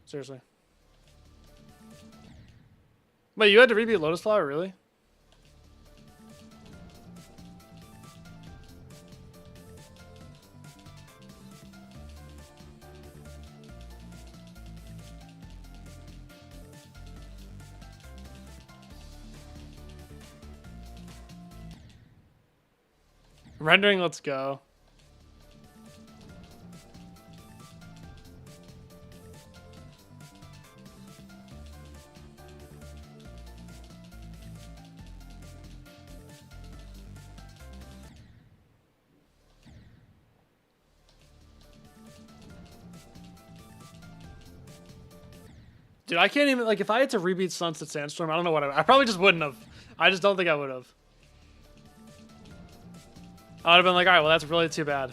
Seriously. Wait, you had to rebeat Lotus Flower, really? Rendering, let's go. Dude, I can't even, like, if I had to rebeat Sunset Sandstorm, I don't know what I probably just wouldn't have. I just don't think I would have. I would have been like, alright, well, that's really too bad.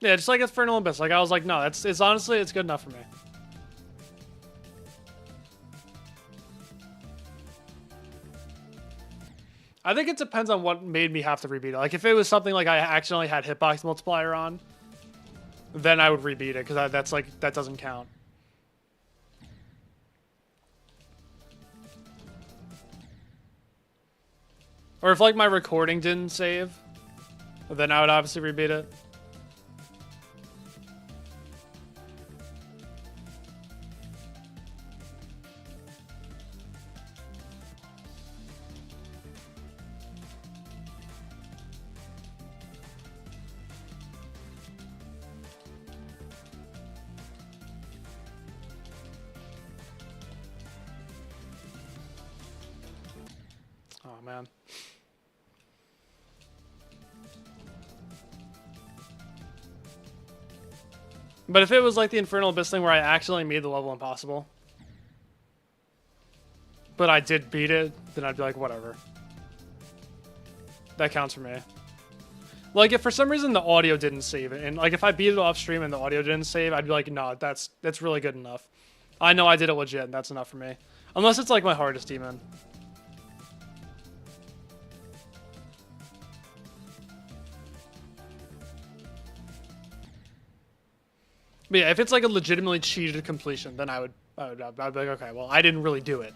Yeah, just like Infernal Abyss. Like, I was like, no, it's honestly, it's good enough for me. I think it depends on what made me have to rebeat it. Like, if it was something like I accidentally had hitbox multiplier on, then I would rebeat it, because that's like, that doesn't count. Or if, like, my recording didn't save, then I would obviously rebeat it. Oh, man. But if it was like the Infernal Abyss thing where I accidentally made the level impossible, but I did beat it, then I'd be like, whatever. That counts for me. Like, if for some reason the audio didn't save it, and like if I beat it off stream and the audio didn't save, I'd be like, no, that's really good enough. I know I did it legit, and that's enough for me. Unless it's like my hardest demon. But yeah, if it's like a legitimately cheated completion, then I'd be like, okay, well, I didn't really do it.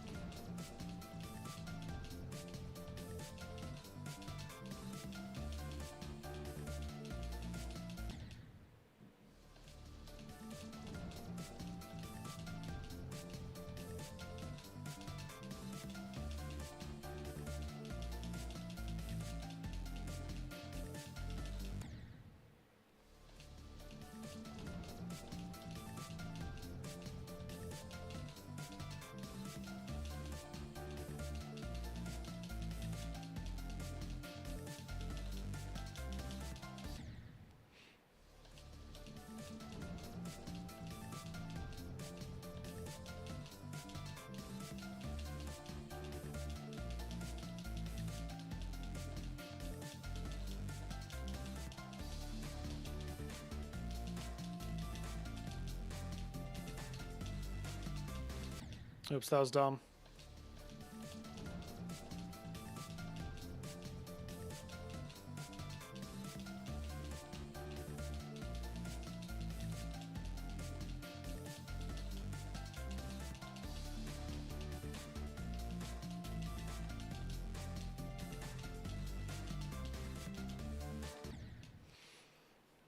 Oops, that was dumb.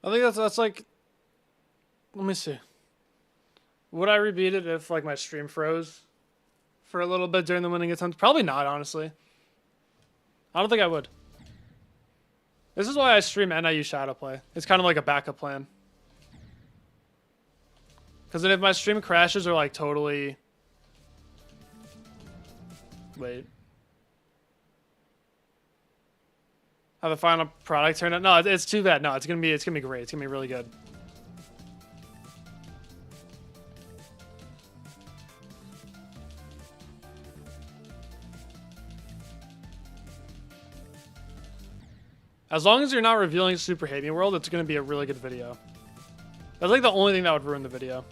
I think that's like, let me see. Would I rebeat it if like my stream froze for a little bit during the winning attempt? Probably not, honestly. I don't think I would. This is why I stream and I use Shadowplay. It's kind of like a backup plan. Because then if my stream crashes or like totally... Wait. How the final product turned out? No, it's too bad. No, it's gonna be great. It's gonna be really good. As long as you're not revealing Super Hate Me World, it's gonna be a really good video. That's like the only thing that would ruin the video.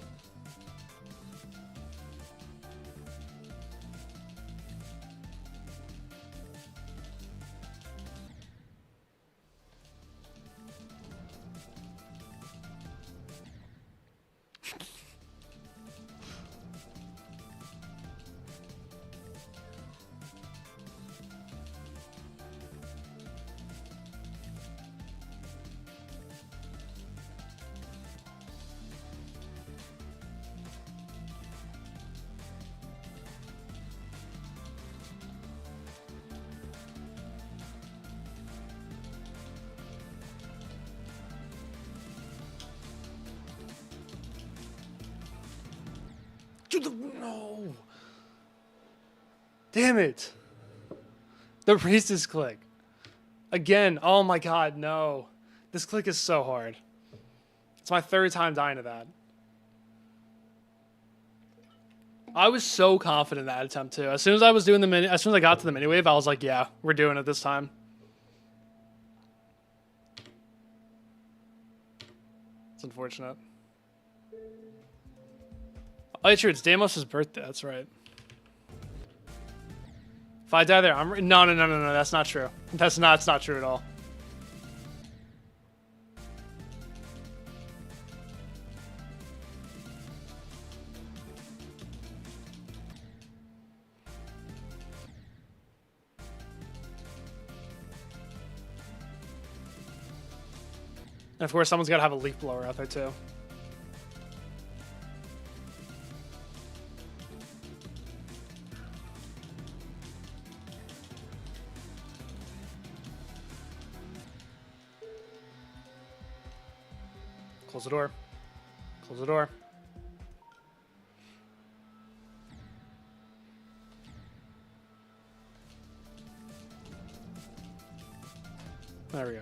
No. Damn it. The racist click. Again. Oh my god, no. This click is so hard. It's my third time dying to that. I was so confident in that attempt too. As soon as I was doing the as soon as I got to the mini wave, I was like, yeah, we're doing it this time. It's unfortunate. Oh, yeah, true. It's Deimos' birthday. That's right. If I die there, I'm... No. That's not true. That's not true at all. And of course, someone's got to have a leaf blower out there, too. Close the door. Close the door. There we go.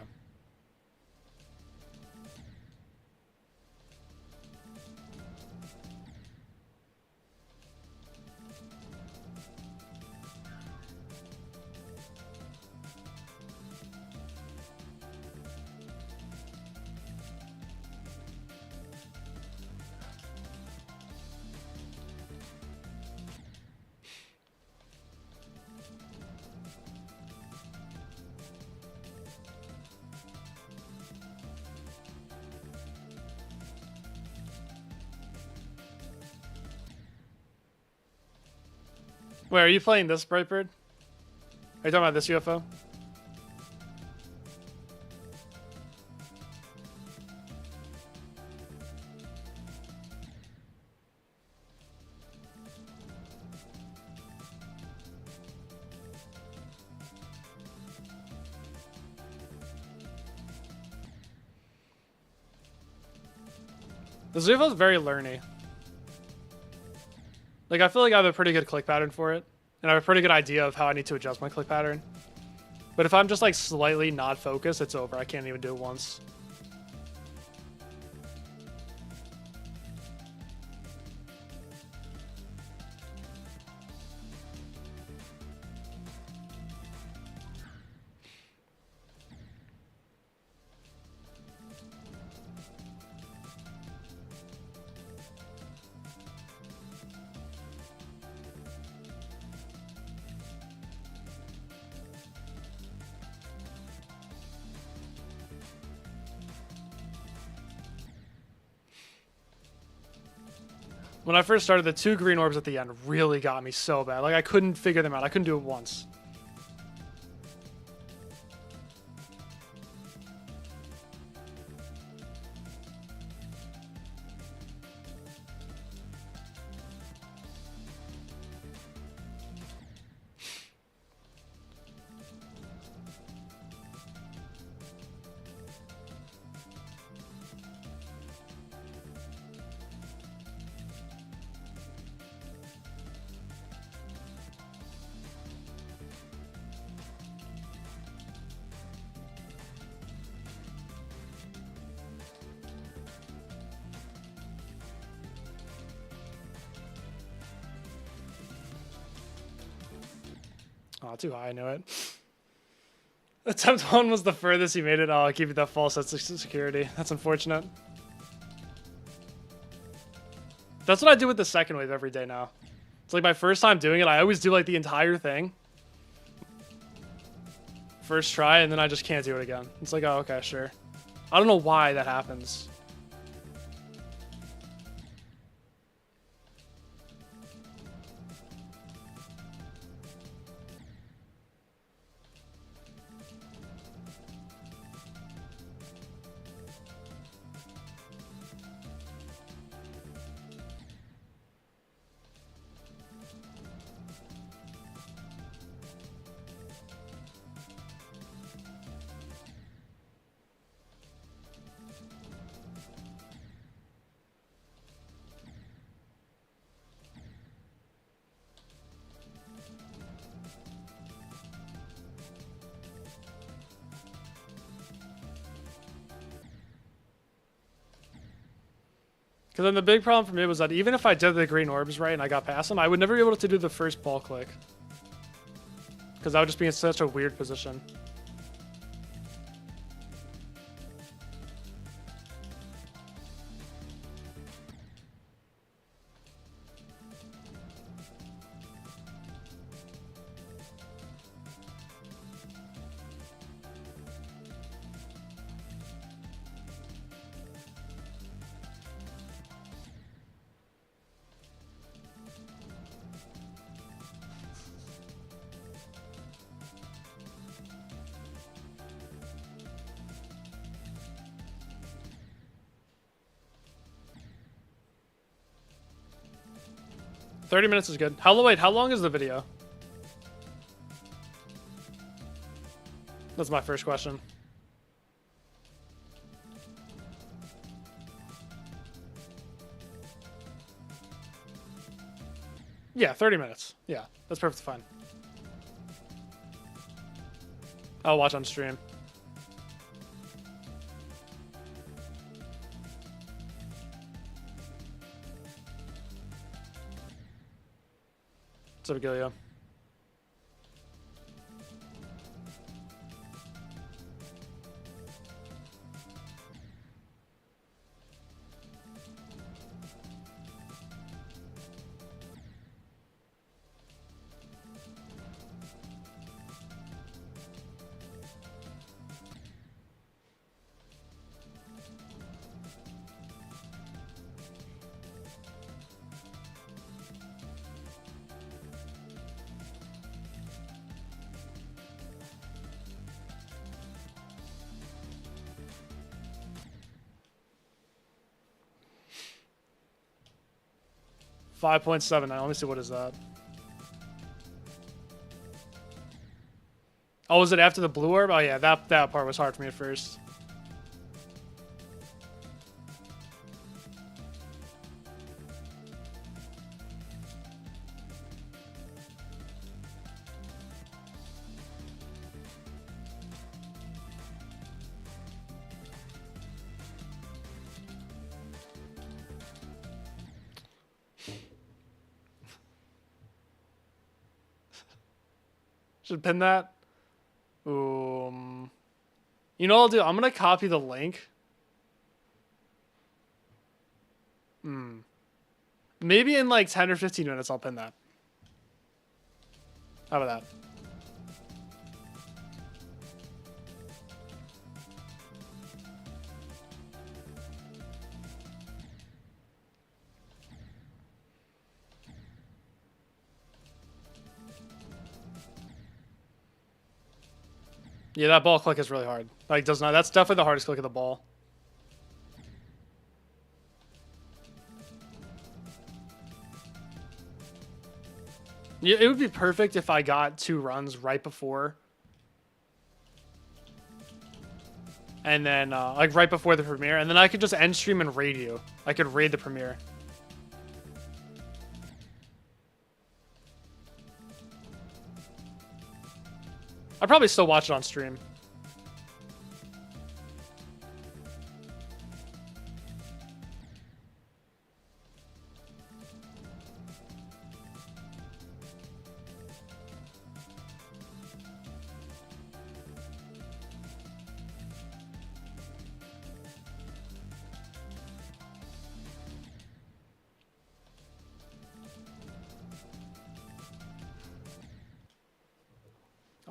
Wait, are you playing this, Brightbird? Are you talking about this UFO? This UFO is very learny. Like, I feel like I have a pretty good click pattern for it. And I have a pretty good idea of how I need to adjust my click pattern. But if I'm just, like, slightly not focused, it's over. I can't even do it once. When I first started, the 2 green orbs at the end really got me so bad. Like, I couldn't figure them out. I couldn't do it once. Oh, too high, I knew it. Attempt 1 was the furthest you made it. Oh, I keep it that false sense of security. That's unfortunate. That's what I do with the second wave every day now. It's like my first time doing it, I always do like the entire thing. First try, and then I just can't do it again. It's like, oh, okay, sure. I don't know why that happens. Because then the big problem for me was that even if I did the green orbs right and I got past them, I would never be able to do the first ball click. Because I would just be in such a weird position. "30 minutes is good." Wait, how long is the video? That's my first question. Yeah, 30 minutes. Yeah, that's perfectly fine. I'll watch on stream. What's up, Gilio? $5.79. Let me see, what is that? Oh, was it after the blue orb? Oh yeah, that part was hard for me at first. Should pin that. You know what I'll do? I'm gonna copy the link. Maybe in like 10 or 15 minutes I'll pin that. How about that? Yeah, that ball click is really hard. Like, does not. That's definitely the hardest click of the ball. Yeah, it would be perfect if I got 2 runs right before. And then, like, right before the premiere. And then I could just end stream and raid you. I could raid the premiere. I'd probably still watch it on stream.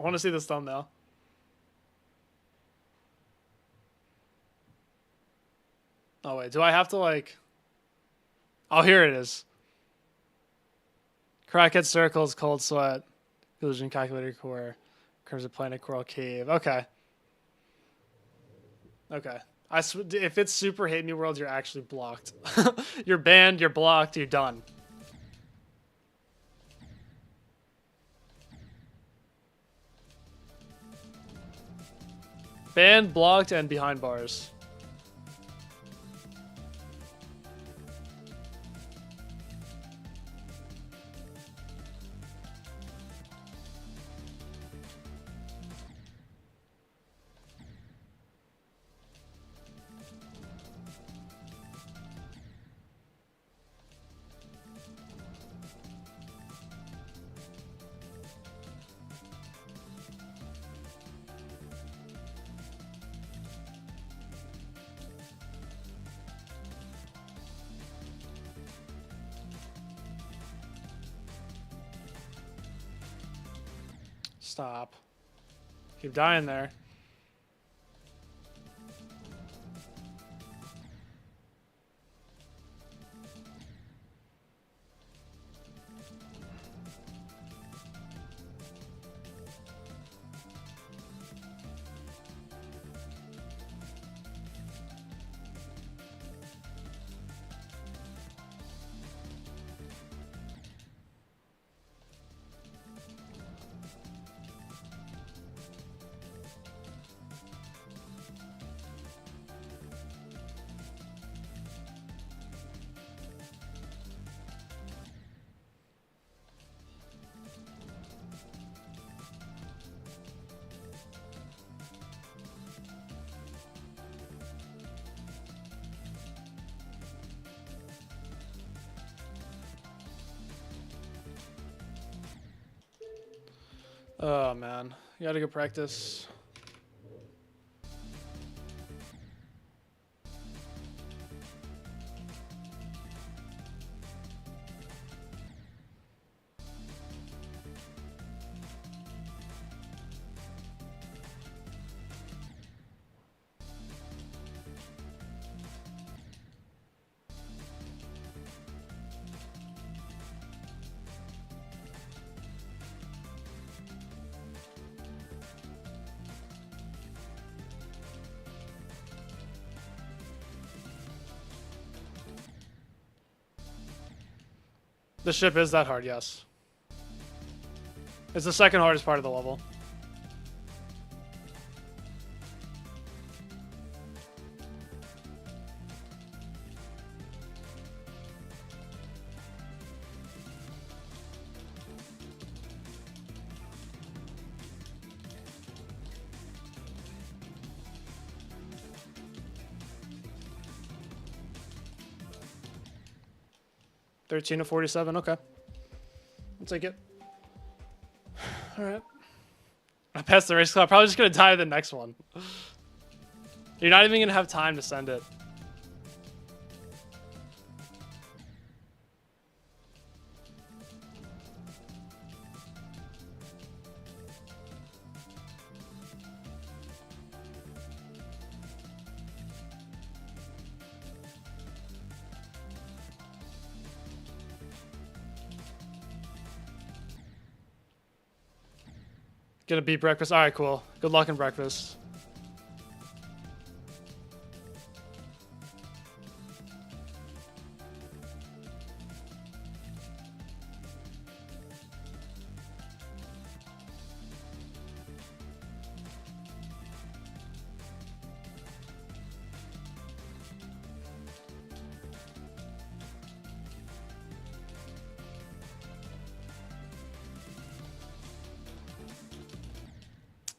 I want to see this thumbnail. Oh wait, do I have to like? Oh, here it is. Crackhead circles, cold sweat, illusion calculator core, Crimson Planet Coral Cave. Okay. Okay. If it's Super Hate Me World, you're actually blocked. You're banned, you're blocked, you're done. Banned, blocked, and behind bars. Stop. Keep dying there. Oh man, you gotta go practice. The ship is that hard, yes. It's the second hardest part of the level. $13 to $47, okay. I'll take it. Alright. I passed the race, I'm probably just gonna die the next one. You're not even gonna have time to send it. Gonna beat breakfast. Alright, cool. Good luck in breakfast.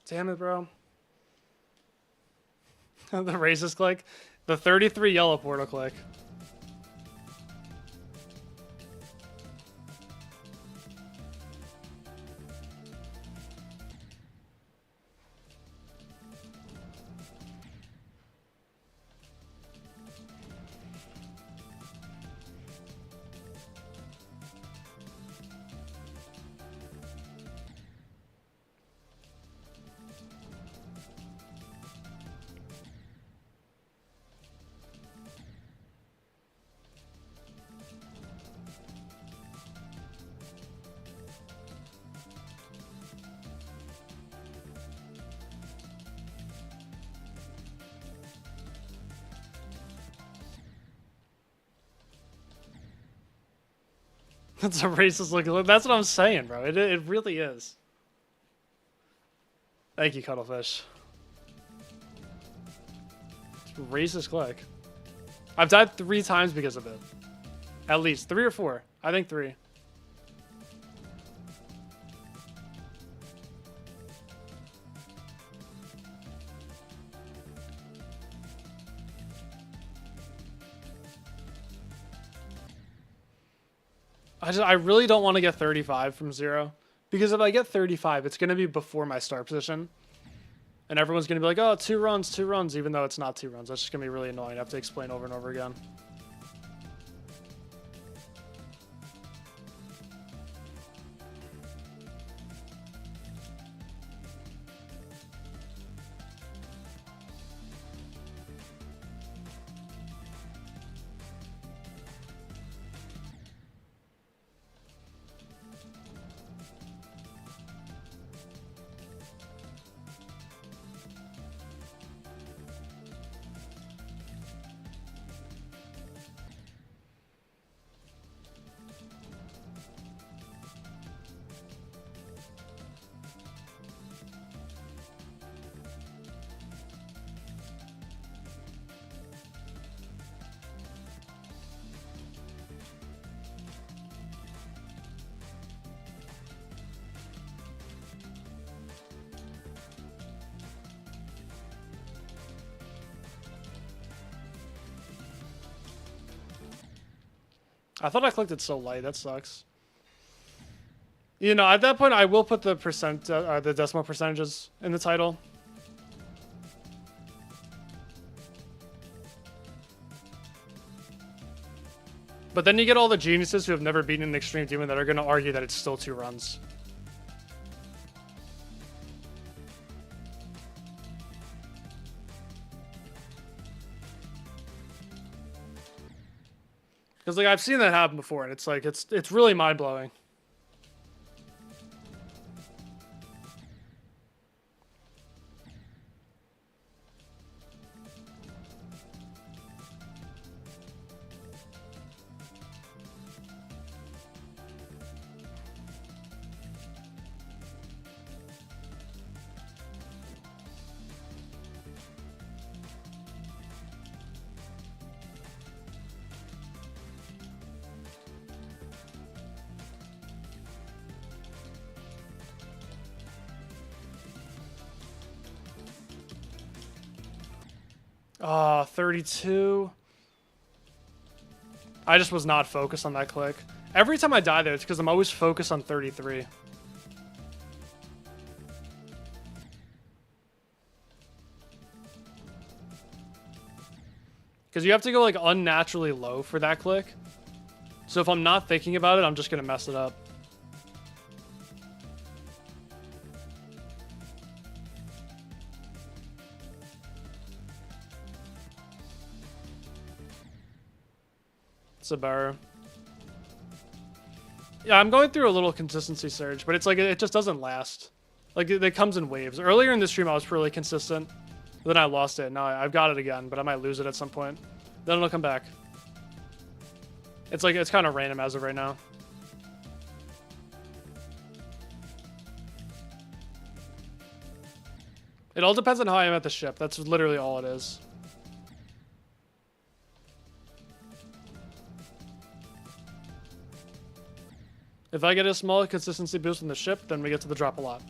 Damn it, bro. The racist click. The 33 yellow portal click. That's a racist looking look. That's what I'm saying, bro. It really is. Thank you, Cuttlefish. It's a racist click. I've died 3 times because of it. At least 3 or 4. I think 3. I really don't want to get 35 from 0. Because if I get 35, it's going to be before my start position. And everyone's going to be like, oh, 2 runs, even though it's not 2 runs. That's just going to be really annoying. I have to explain over and over again. I thought I clicked it so light. That sucks. You know, at that point, I will put the the decimal percentages in the title. But then you get all the geniuses who have never beaten an Extreme Demon that are going to argue that it's still 2 runs. Because like I've seen that happen before, and it's like it's really mind blowing. Ah, 32. I just was not focused on that click. Every time I die there, it's because I'm always focused on 33. Because you have to go like unnaturally low for that click. So if I'm not thinking about it, I'm just going to mess it up. It's a barrier. Yeah, I'm going through a little consistency surge, but it's like it just doesn't last. Like it comes in waves. Earlier in the stream, I was really consistent. Then I lost it. Now I've got it again, but I might lose it at some point. Then it'll come back. It's like it's kind of random as of right now. It all depends on how I am at the ship. That's literally all it is. If I get a small consistency boost in the ship, then we get to the drop a lot.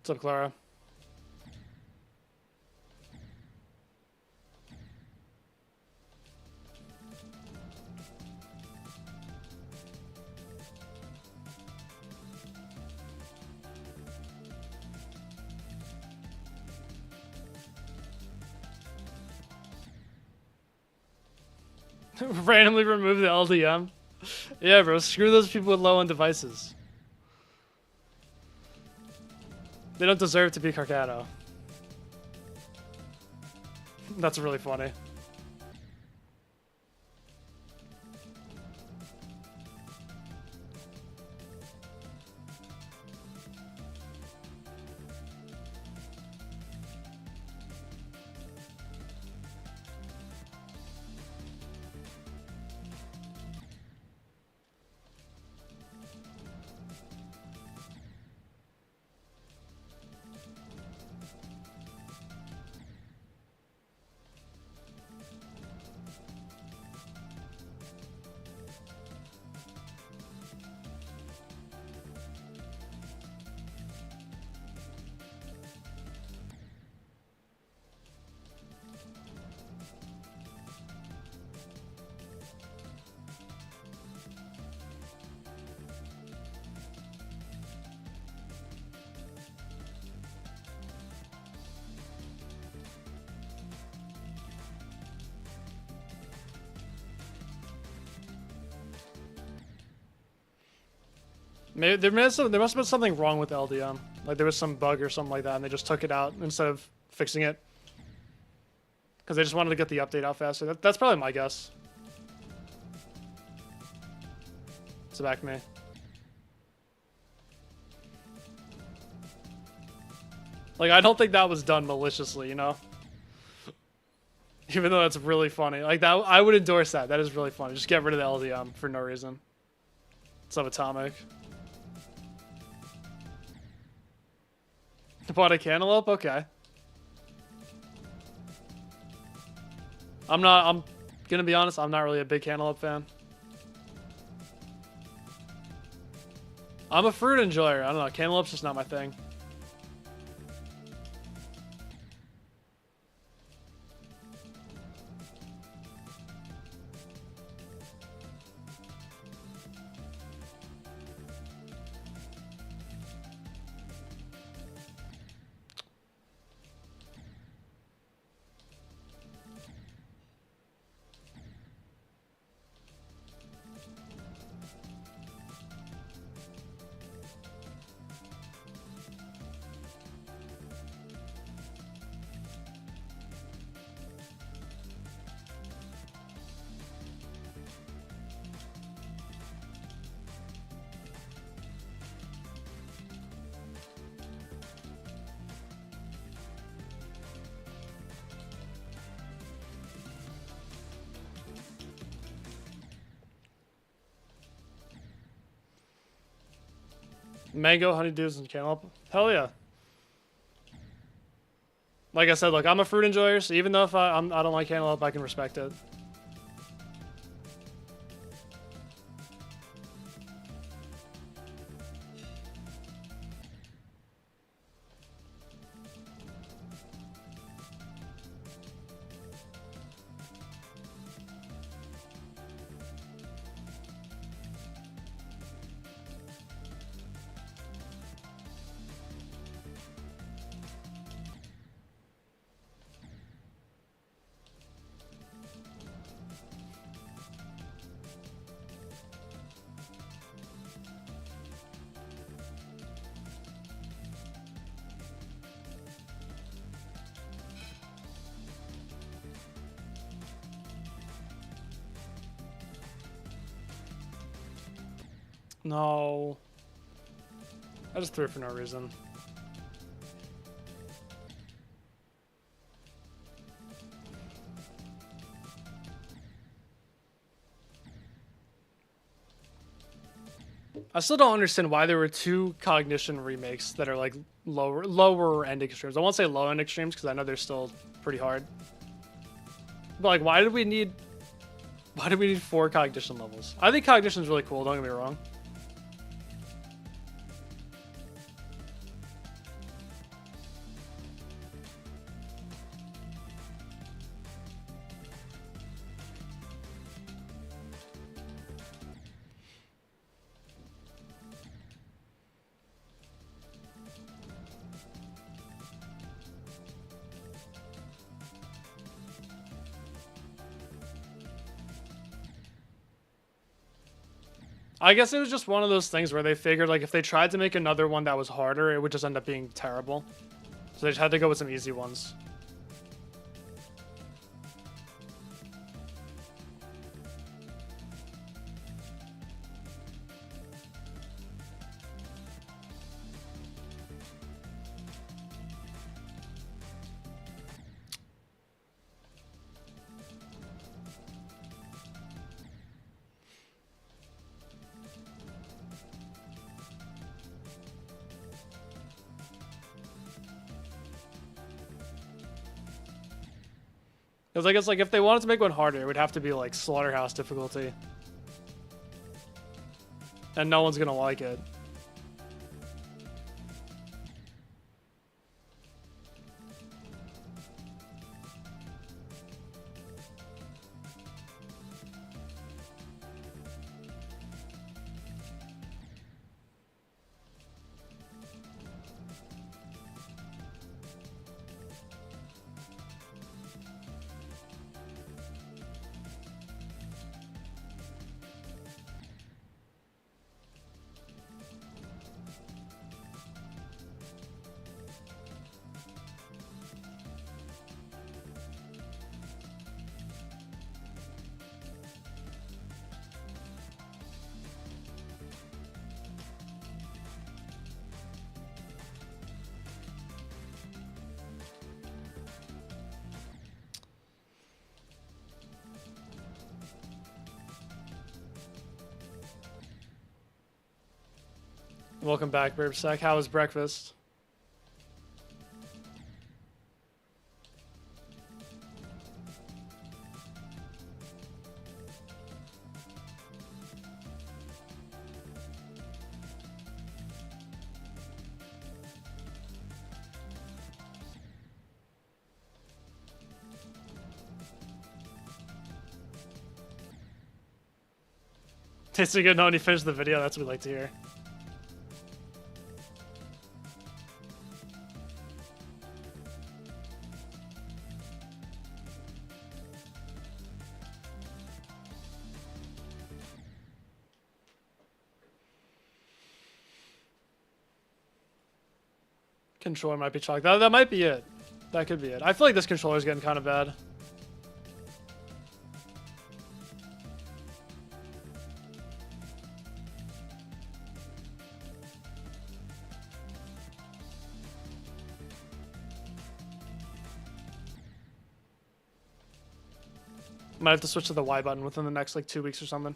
What's up, Clara? Randomly remove the LDM. Yeah, bro. Screw those people with low-end devices. They don't deserve to be Carcado. That's really funny. Maybe there must have been something wrong with LDM. Like there was some bug or something like that, and they just took it out instead of fixing it. Because they just wanted to get the update out faster. That's probably my guess. It's back to me. Like, I don't think that was done maliciously, you know? Even though that's really funny. Like, that, I would endorse that. That is really funny. Just get rid of the LDM for no reason. Subatomic. Bought a cantaloupe? Okay. I'm gonna be honest, I'm not really a big cantaloupe fan. I'm a fruit enjoyer. I don't know, cantaloupe's just not my thing. Mango, honeydews, and cantaloupe. Hell yeah. Like I said, look, I'm a fruit enjoyer, so even though if I don't like cantaloupe, I can respect it. No. I just threw it for no reason. I still don't understand why there were two Cognition remakes that are like lower end extremes. I won't say low end extremes because I know they're still pretty hard. But like, why did we need 4 Cognition levels? I think Cognition's really cool, don't get me wrong. I guess it was just one of those things where they figured like if they tried to make another one that was harder, it would just end up being terrible. So they just had to go with some easy ones. Because I guess like if they wanted to make one harder, it would have to be like slaughterhouse difficulty. And no one's gonna like it. Welcome back, Burbsack. How was breakfast? Tasting good knowing you finished the video. That's what we like to hear. Controller might be chalked. That might be it. That could be it. I feel like this controller's getting kind of bad. Might have to switch to the Y button within the next like 2 weeks or something.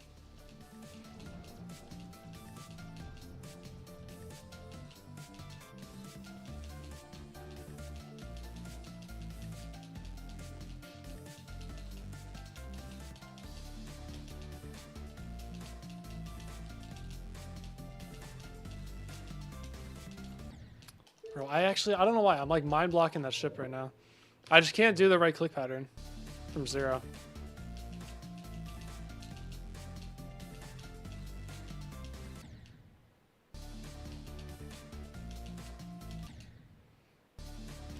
Bro, I don't know why. I'm like mind blocking that ship right now. I just can't do the right click pattern from 0.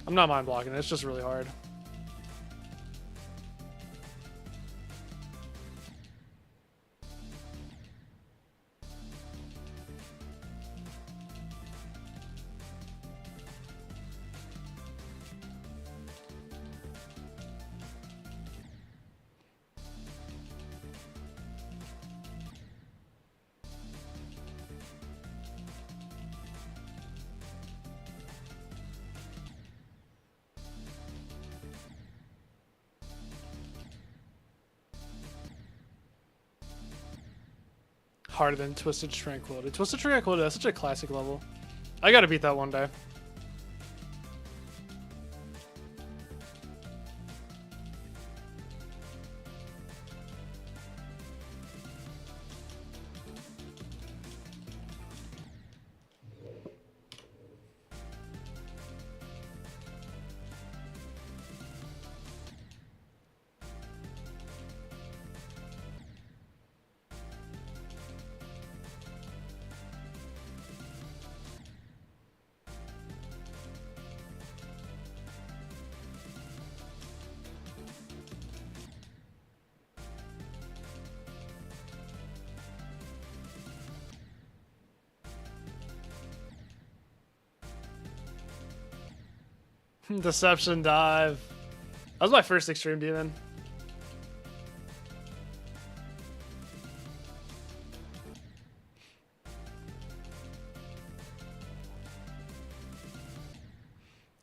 I'm not mind blocking it, it's just really hard. Harder than Twisted Tranquility. Twisted Tranquility, that's such a classic level. I gotta beat that one day. Deception dive. That was my first extreme demon.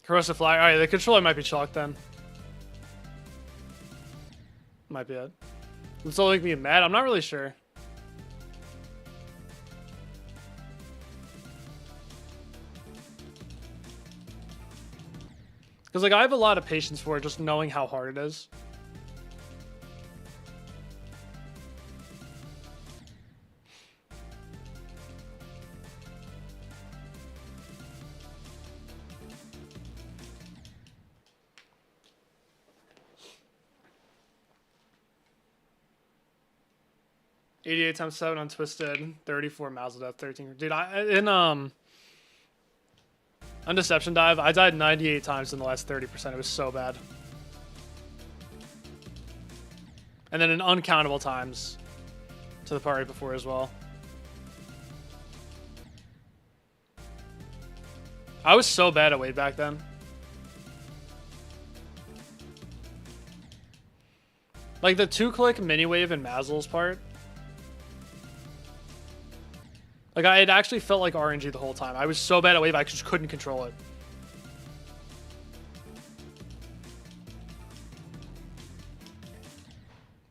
Corrosive fly. Alright, the controller might be chalked then. Might be it. It's all making me mad. I'm not really sure. Because, like, I have a lot of patience for it, just knowing how hard it is. $88 times 7 on Twisted, 34 miles of death, 13. Dude, on Deception Dive, I died 98 times in the last 30%. It was so bad. And then in uncountable times to the party before as well. I was so bad at weight back then. Like the 2-click mini wave in Mazel's part. Like, it actually felt like RNG the whole time. I was so bad at wave, I just couldn't control it.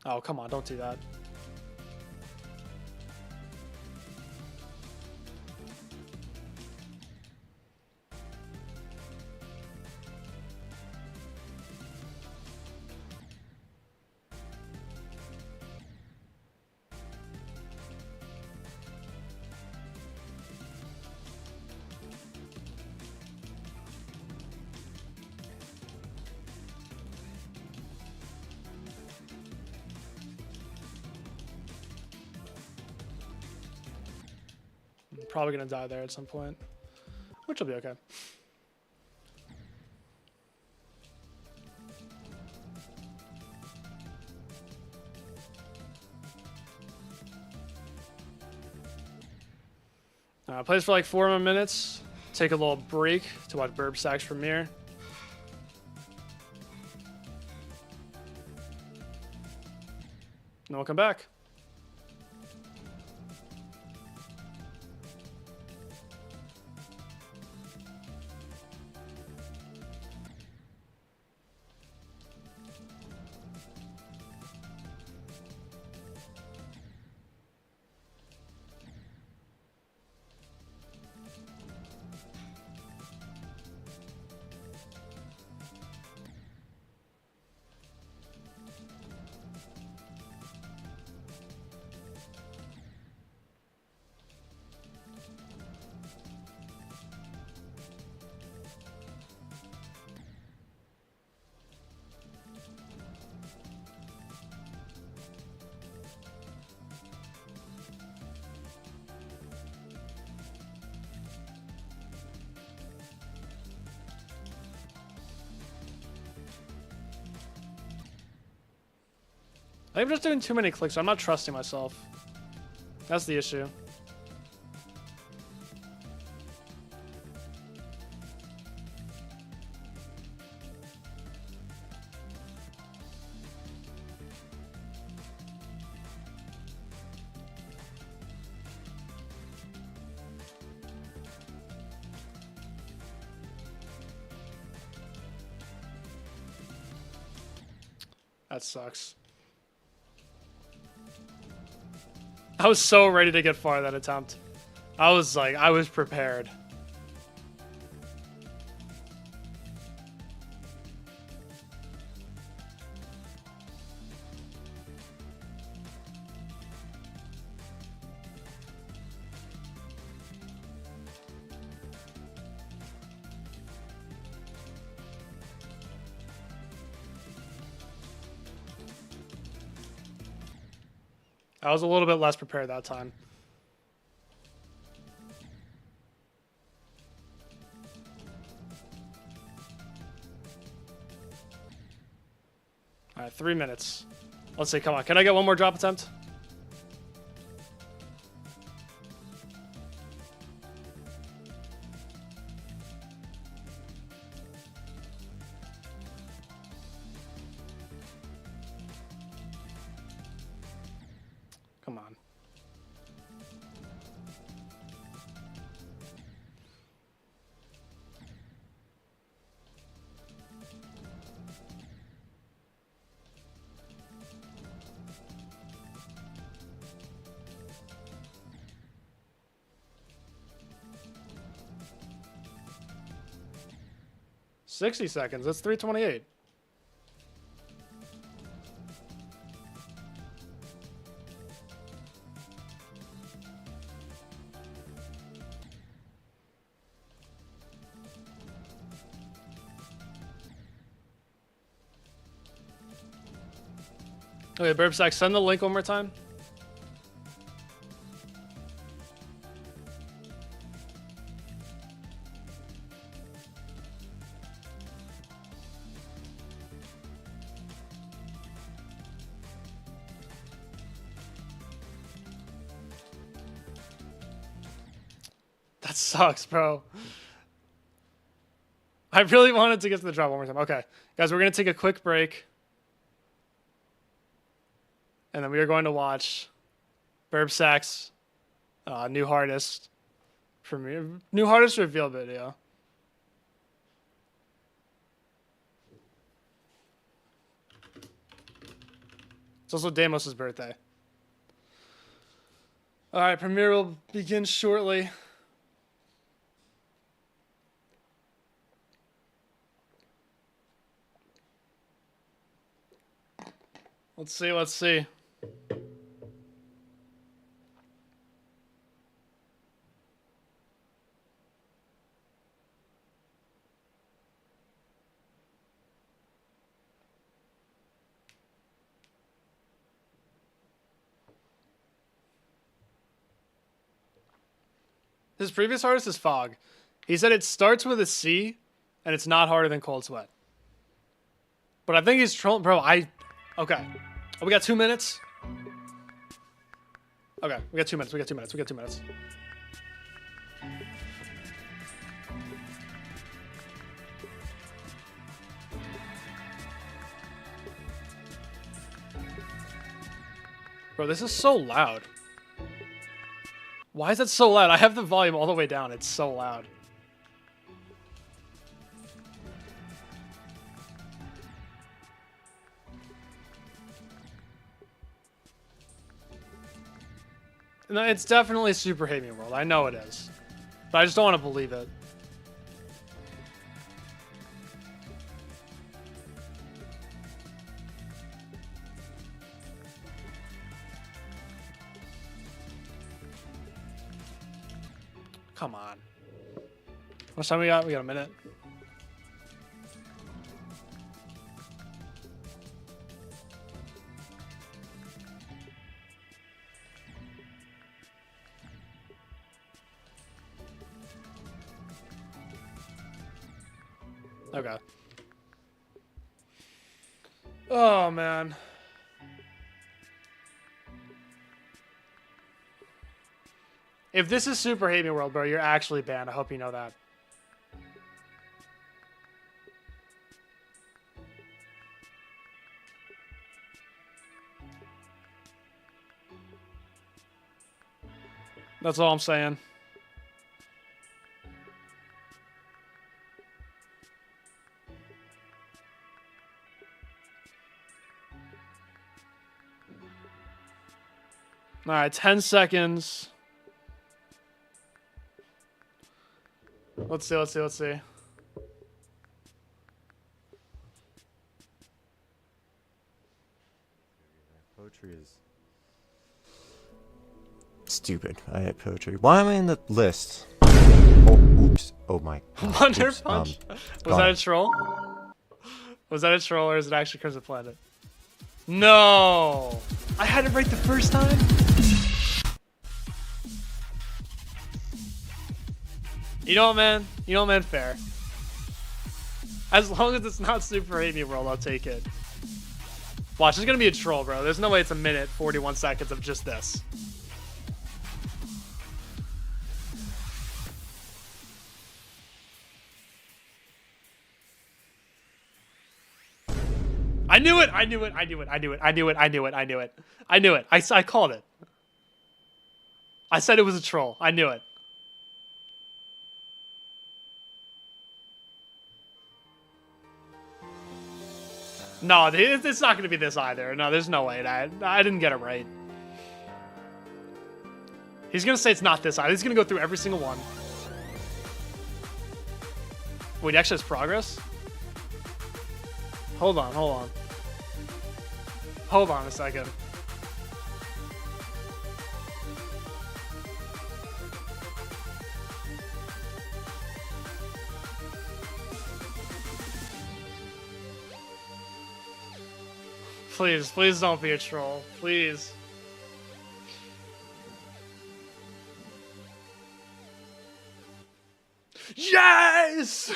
Oh, come on, don't do that. Probably gonna die there at some point, which will be okay. Plays for like 4 more minutes. Take a little break to watch Burb Stacks premiere. Then we'll come back. I think I'm just doing too many clicks. I'm not trusting myself. That's the issue. That sucks. I was so ready to get far that attempt. I was prepared. I was a little bit less prepared that time. All right, 3 minutes. Let's see, come on. Can I get one more drop attempt? 60 seconds. That's 3:28. Okay, Burbsack, send the link one more time. That sucks, bro. I really wanted to get to the drop one more time. Okay, guys, we're going to take a quick break. And then we are going to watch Burbsack's new hardest reveal video. It's also Deimos' birthday. All right, premiere will begin shortly. Let's see, let's see. His previous hardest is Fog. He said it starts with a C, and it's not harder than Cold Sweat. But I think he's trolling, bro. Okay. Oh, we got 2 minutes. Okay, we got 2 minutes. We got 2 minutes. We got 2 minutes. Bro, this is so loud. Why is it so loud? I have the volume all the way down. It's so loud. No, it's definitely Super Hate Me World. I know it is. But I just don't want to believe it. Come on. How much time we got? We got a minute. Okay. Oh, man. If this is Super Hate Me World, bro, you're actually banned. I hope you know that. That's all I'm saying. All right, 10 seconds. Let's see, let's see, let's see. Poetry is stupid. I hate poetry. Why am I in the list? Oh, oops. Oh my God. Wonder Oops. Punch. Was that a troll? Was that a troll or is it actually Crimson Planet? No! I had it right the first time? You know what, man? You know what, man? Fair. As long as it's not Super Hate Me World, I'll take it. Watch, it's gonna be a troll, bro. There's no way it's a minute, 41 seconds of just this. I knew it! I knew it! I knew it! I knew it! I knew it! I knew it! I knew it! I knew it! I called it. I said it was a troll. I knew it. No, it's not going to be this either. No, there's no way. I didn't get it right. He's going to say it's not this either. He's going to go through every single one. Wait, he actually has progress? Hold on, hold on. Hold on a second. Please, please don't be a troll. Please. Yes!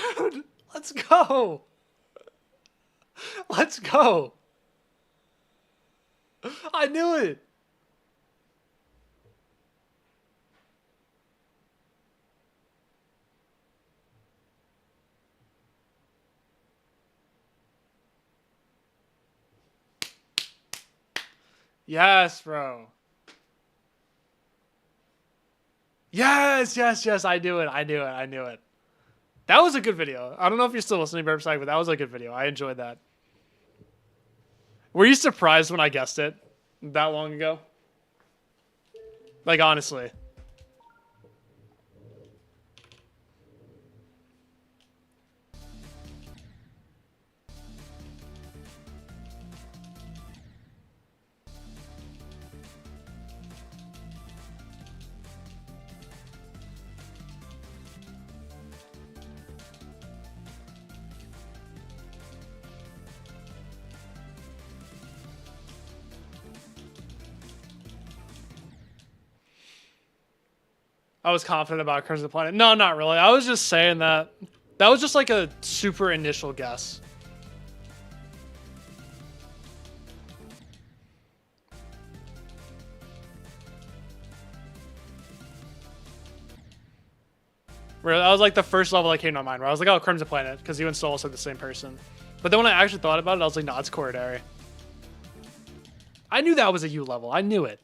Let's go! Let's go! I knew it! Yes, bro. Yes, yes, yes, I knew it, I knew it, I knew it. That was a good video. I don't know if you're still listening, Burpside, but that was a good video. I enjoyed that. Were you surprised when I guessed it that long ago? Like, honestly. I was confident about Crimson Planet. No, not really. I was just saying that. That was just like a super initial guess. Where that was like the first level that came to my mind. Where I was like, oh, Crimson Planet, because you and Soul said the same person. But then when I actually thought about it, I was like, no, it's Corridary. I knew that was a U level. I knew it.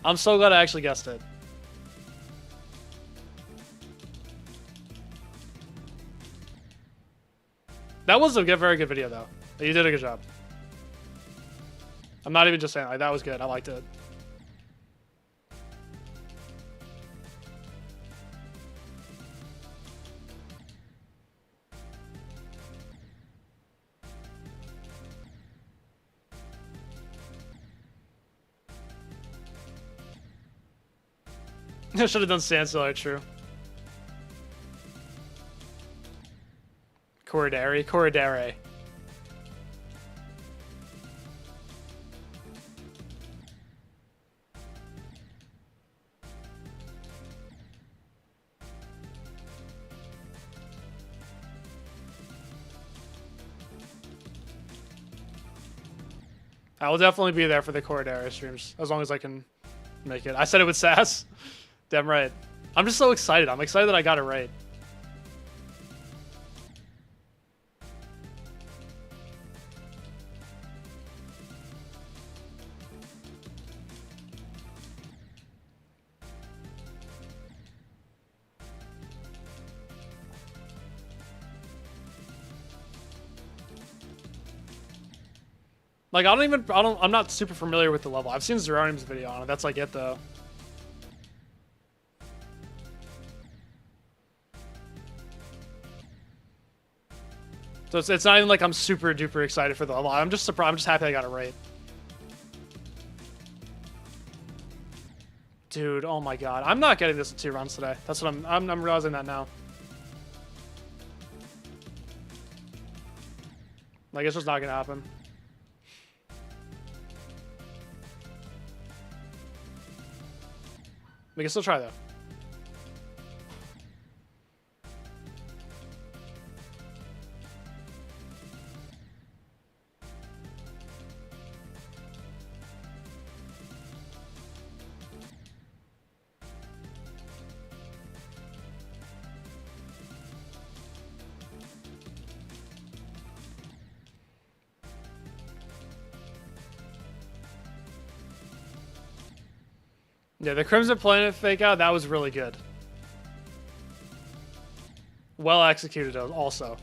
I'm so glad I actually guessed it. That was a very good video, though. You did a good job. I'm not even just saying, like, that was good. I liked it. I should have done Sandstorm, true. Corridary, Corridary. I will definitely be there for the Corridary streams, as long as I can make it. I said it with sass. Damn right. I'm just so excited. I'm excited that I got it right. Like, I'm not super familiar with the level. I've seen Zeronium's video on it. That's like it, though. So it's not even like I'm super duper excited for the level. I'm just surprised. I'm just happy I got it right. Dude, oh my god. I'm not getting this in 2 runs today. That's what I'm realizing that now. Like, it's just not gonna happen. We can still try, though. Yeah, the Crimson Planet fake out, that was really good. Well executed also.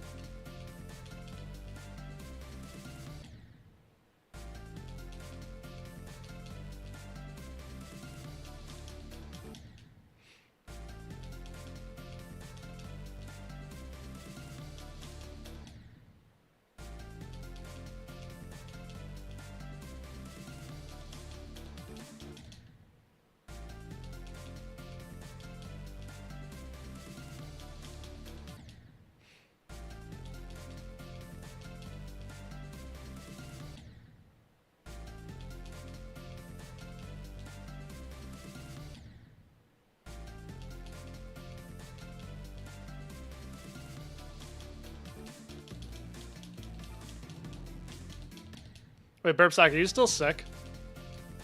Wait, Burpsack, are you still sick?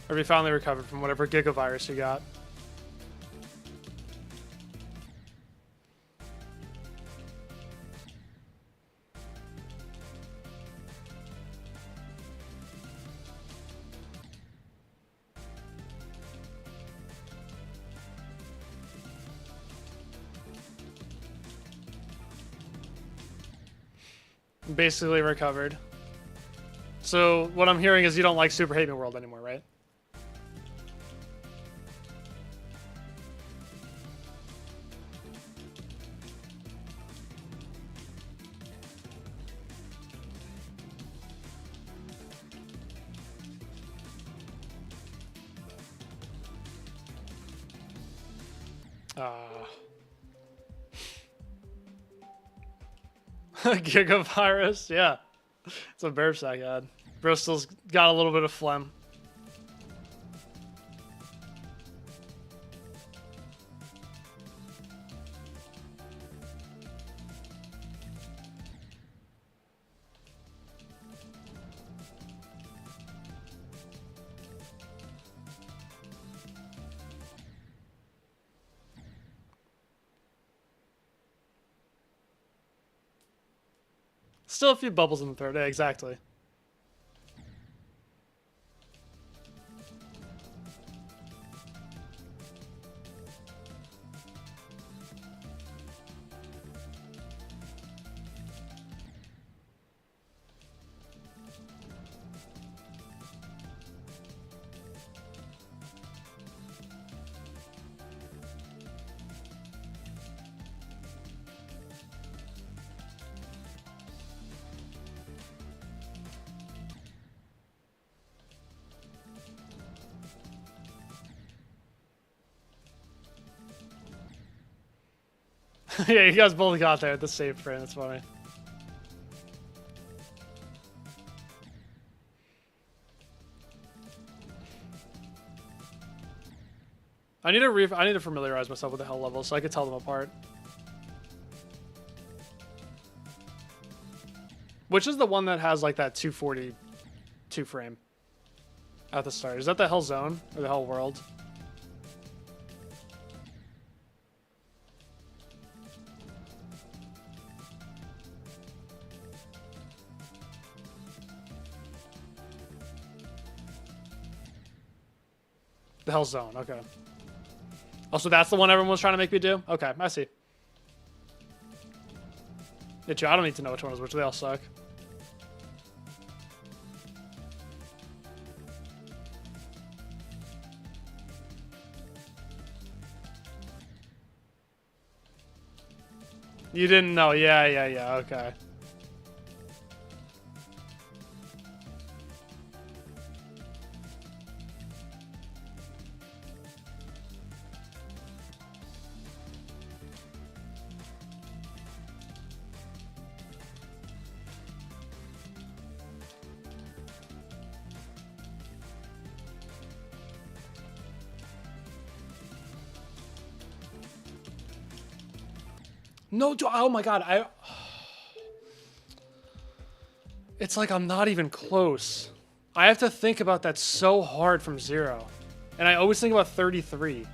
Or have you finally recovered from whatever gigavirus you got? Basically recovered. So what I'm hearing is you don't like Super Hate Me World anymore, right? Gigavirus, yeah. It's a Burpsack had. Bristol's got a little bit of phlegm. Still a few bubbles in the throat. Yeah, exactly. Yeah, you guys both got there at the same frame. That's funny. I need to familiarize myself with the hell levels so I could tell them apart. Which is the one that has like that 242 frame at the start? Is that the hell zone or the hell world? The hell zone, okay. Also, that's the one everyone was trying to make me do? Okay, I see. Yeah, I don't need to know which one is which. They all suck. You didn't know. Yeah, okay. No, oh my god, it's like I'm not even close. I have to think about that so hard from 0. And I always think about 33.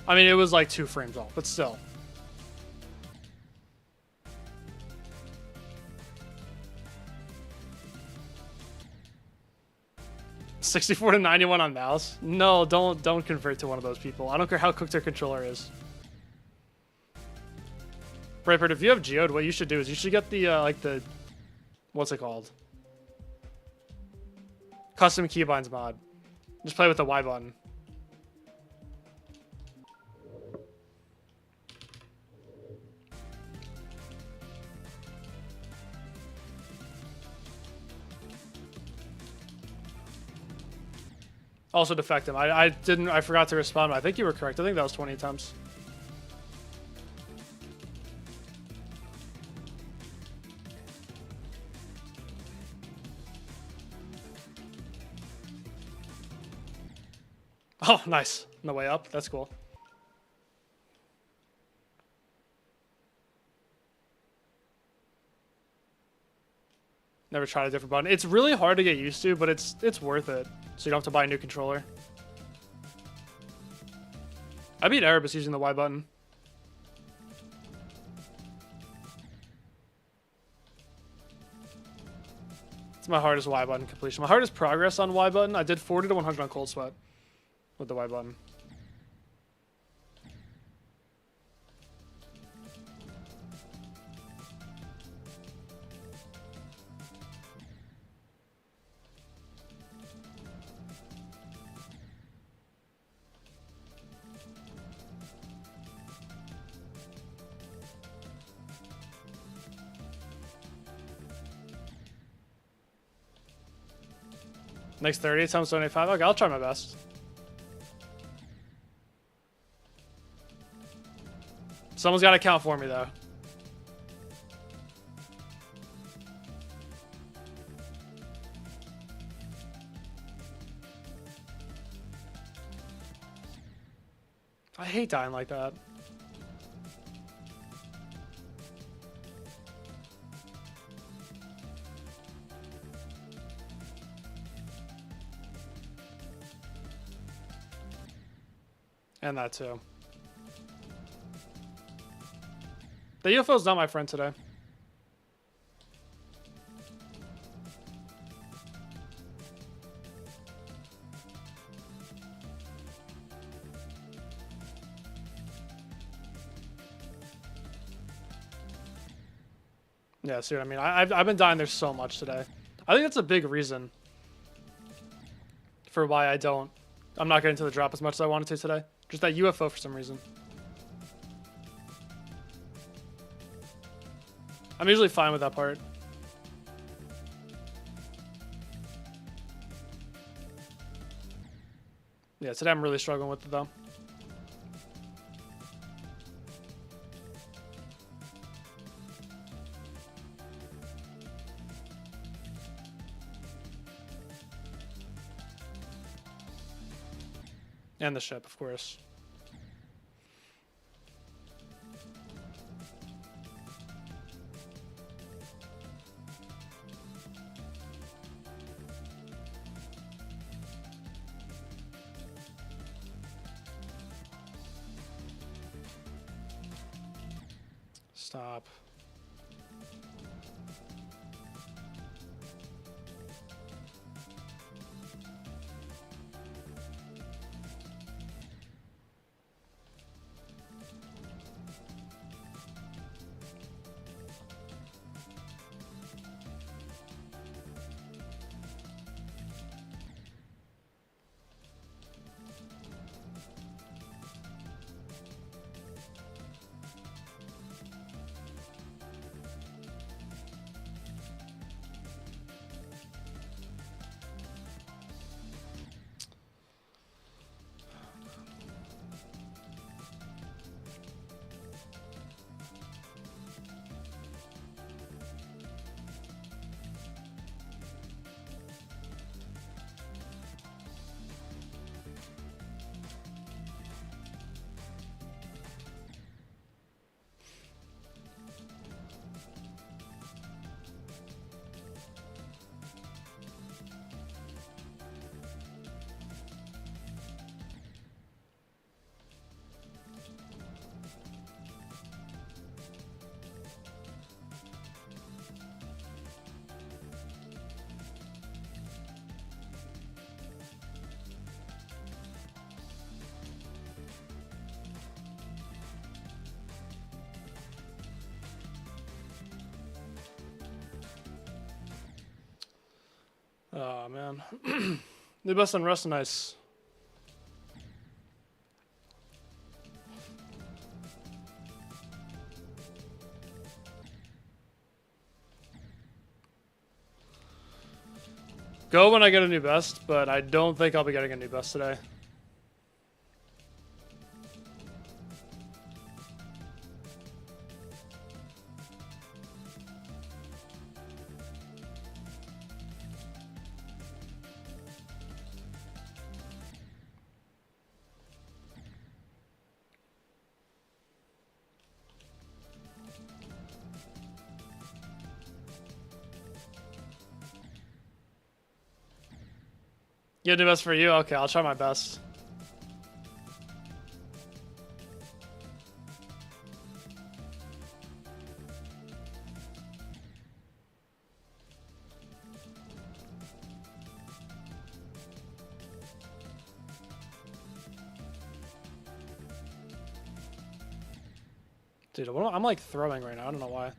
I mean, it was like 2 frames off, but still. $64 to $91 on mouse? No, don't convert to one of those people. I don't care how cooked their controller is. Brightbird, if you have Geode, what you should do is you should get the like the what's it called? Custom keybinds mod. Just play with the Y button. Also defect him. I forgot to respond, but I think you were correct. I think that was 20 attempts. Oh, nice. On the way up. That's cool. Never tried a different button. It's really hard to get used to, but it's worth it. So you don't have to buy a new controller. I beat Erebus using the Y button. It's my hardest Y button completion. My hardest progress on Y button, I did 40 to 100 on Cold Sweat with the Y button. Next 30 times 75. Okay, I'll try my best. Someone's got to count for me, though. I hate dying like that. And that too. The UFO's not my friend today. Yeah, see what I mean? I've been dying there so much today. I think that's a big reason for why I'm not getting to the drop as much as I wanted to today. Just that UFO for some reason. I'm usually fine with that part. Yeah, today I'm really struggling with it though. And the ship, of course. Stop. Oh, man. The best and rest nice. Go when I get a new best, but I don't think I'll be getting a new best today. You do best for you? Okay, I'll try my best. Dude, I'm like throwing right now. I don't know why.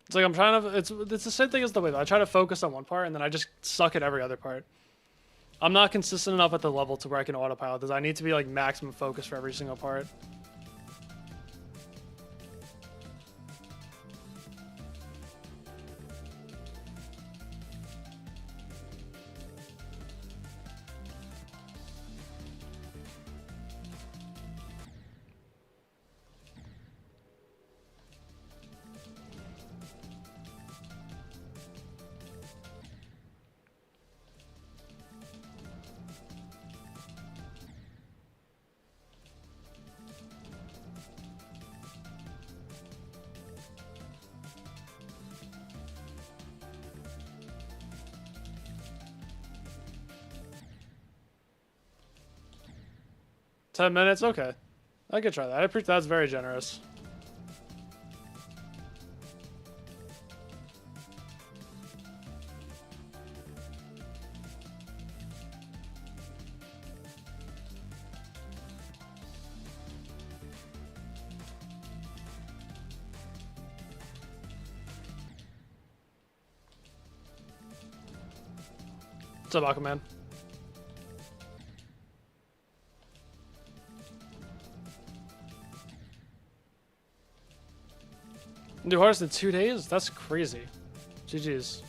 It's like I'm trying to. It's the same thing as the way I try to focus on one part and then I just suck at every other part. I'm not consistent enough at the level to where I can autopilot this. I need to be like maximum focus for every single part. 10 minutes? Okay. I could try that. I appreciate that's very generous. What's up, Aquaman? Do hardest in 2 days? That's crazy. GG's.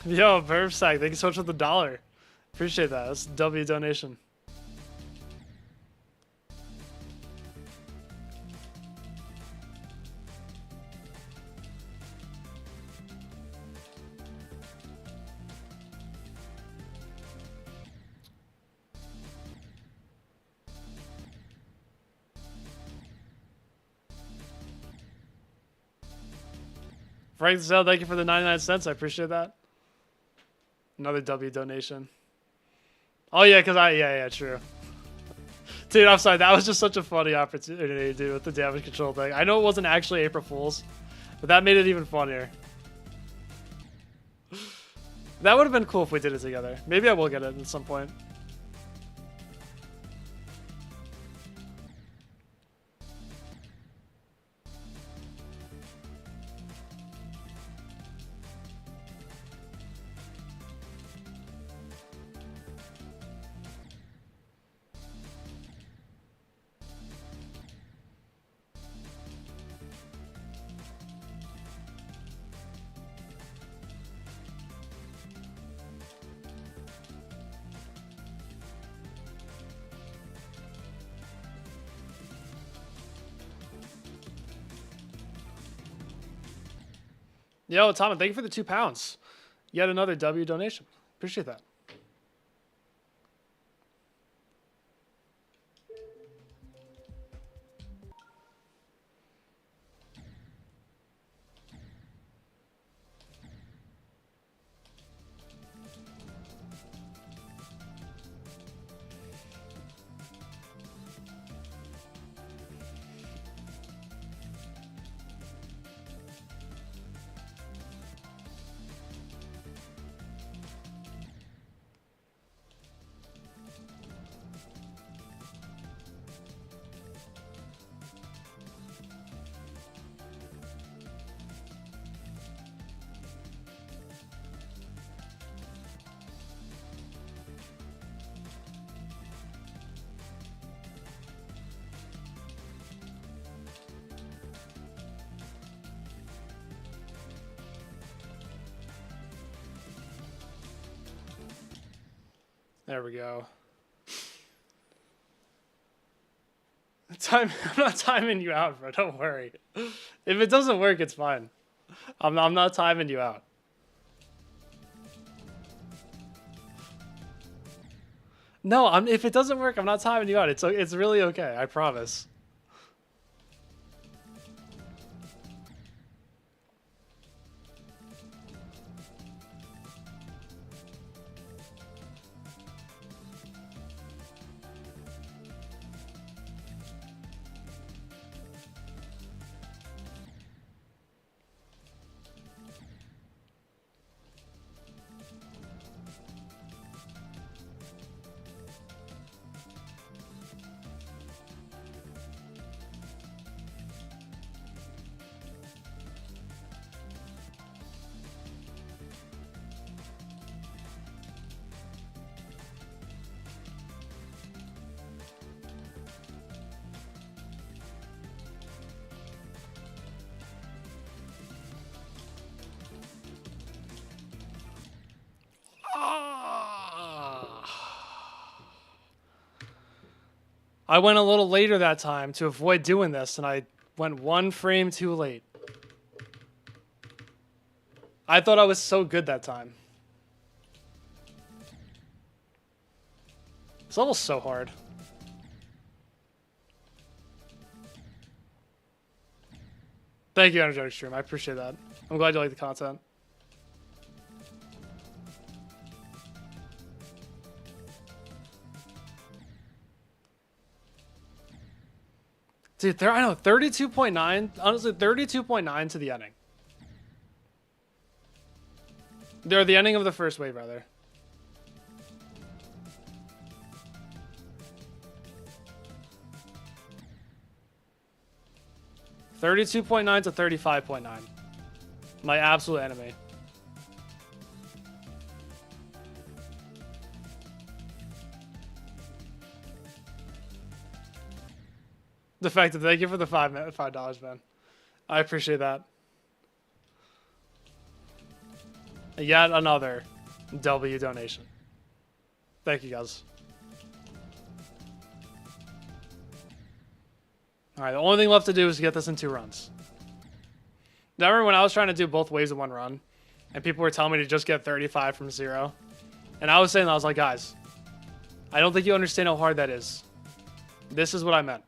Yo, Verbsack, thank you so much for the $1. Appreciate that. That's a W donation. Frank Zell, thank you for the 99 cents. I appreciate that. Another W donation. Oh yeah, yeah, true. Dude, I'm sorry. That was just such a funny opportunity, dude, with the damage control thing. I know it wasn't actually April Fool's, but that made it even funnier. That would have been cool if we did it together. Maybe I will get it at some point. Yo, Tom, thank you for the £2. Yet another W donation. Appreciate that. There we go. I'm not timing you out, bro. Don't worry. If it doesn't work, it's fine. I'm not timing you out. No, if it doesn't work, I'm not timing you out. It's really okay. I promise. I went a little later that time to avoid doing this, and I went 1 frame too late. I thought I was so good that time. This level's so hard. Thank you, Energetic Stream. I appreciate that. I'm glad you like the content. Dude, I know, 32.9, honestly, 32.9 to the ending. They're the ending of the first wave, rather. $32.9 to 35.9. My absolute enemy. Defective, thank you for the $5, man. I appreciate that. Yet another W donation. Thank you, guys. All right, the only thing left to do is get this in 2 runs. Now, remember when I was trying to do both waves in 1 run, and people were telling me to just get 35 from 0? And I was saying, I was like, guys, I don't think you understand how hard that is. This is what I meant.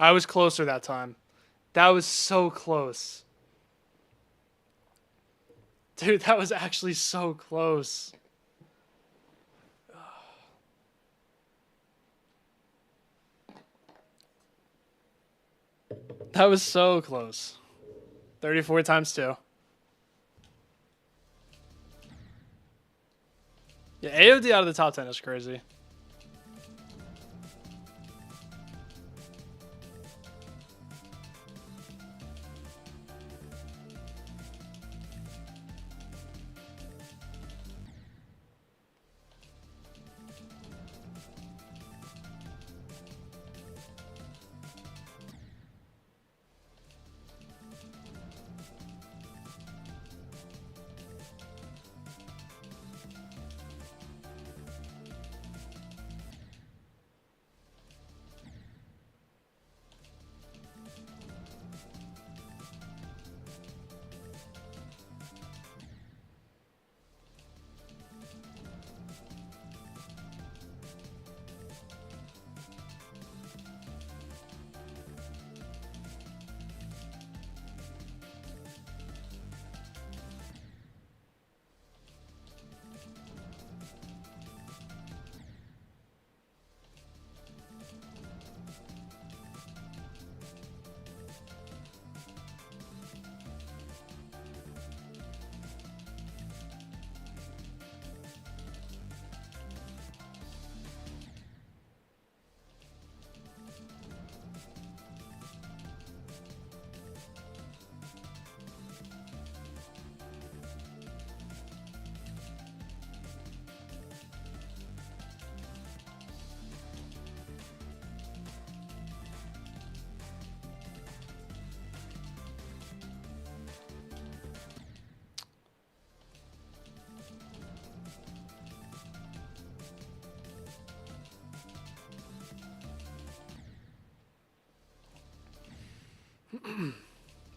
I was closer that time. That was so close. Dude, that was actually so close. That was so close. 34 times 2. Yeah, AOD out of the top 10 is crazy.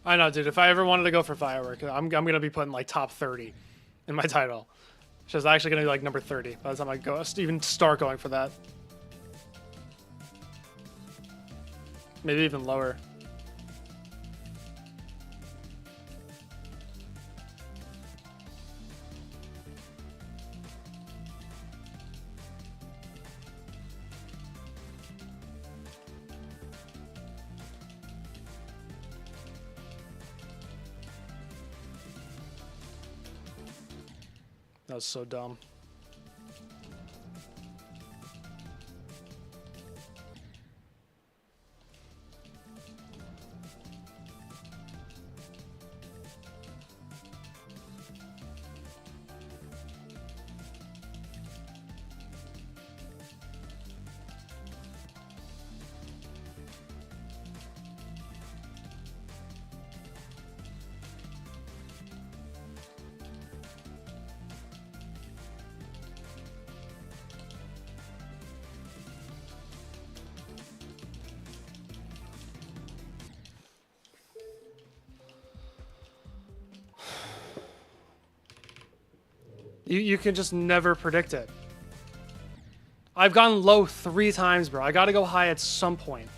I know, dude. If I ever wanted to go for firework, I'm gonna be putting like top 30 in my title. Which is actually gonna be like number 30 by the time I go even start going for that. Maybe even lower. That was so dumb. You can just never predict it. I've gone low 3 times, bro. I gotta go high at some point.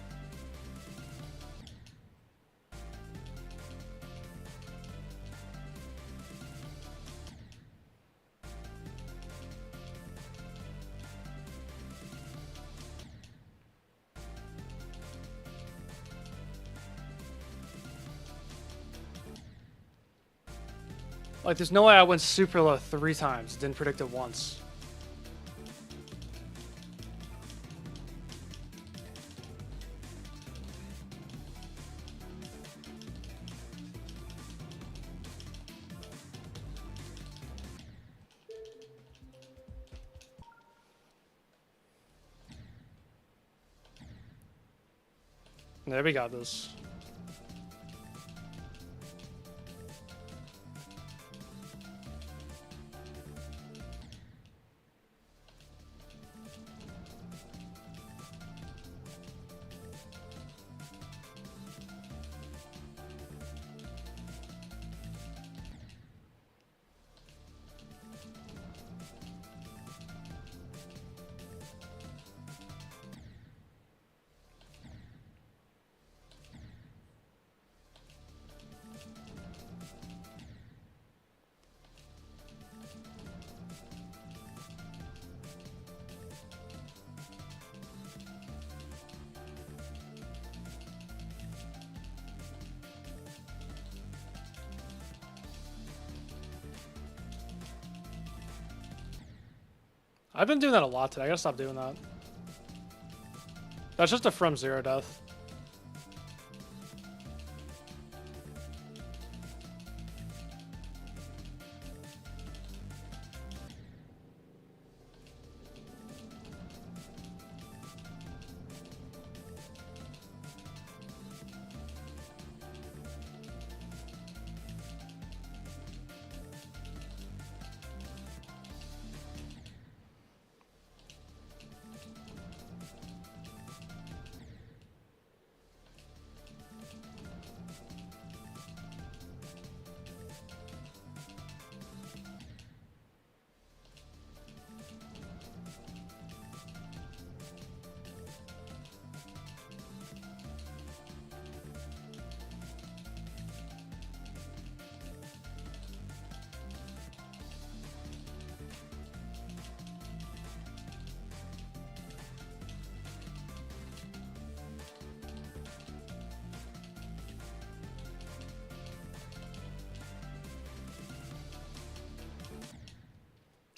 Like, there's no way I went super low 3 times. Didn't predict it once. There, we got this. I've been doing that a lot today. I gotta stop doing that. That's just a from zero death.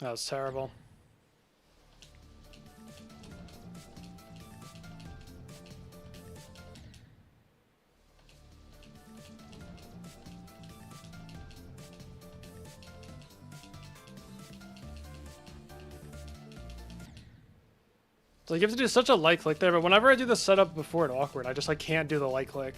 That was terrible. So you have to do such a light click there, but whenever I do the setup before it awkward, I just like can't do the light click.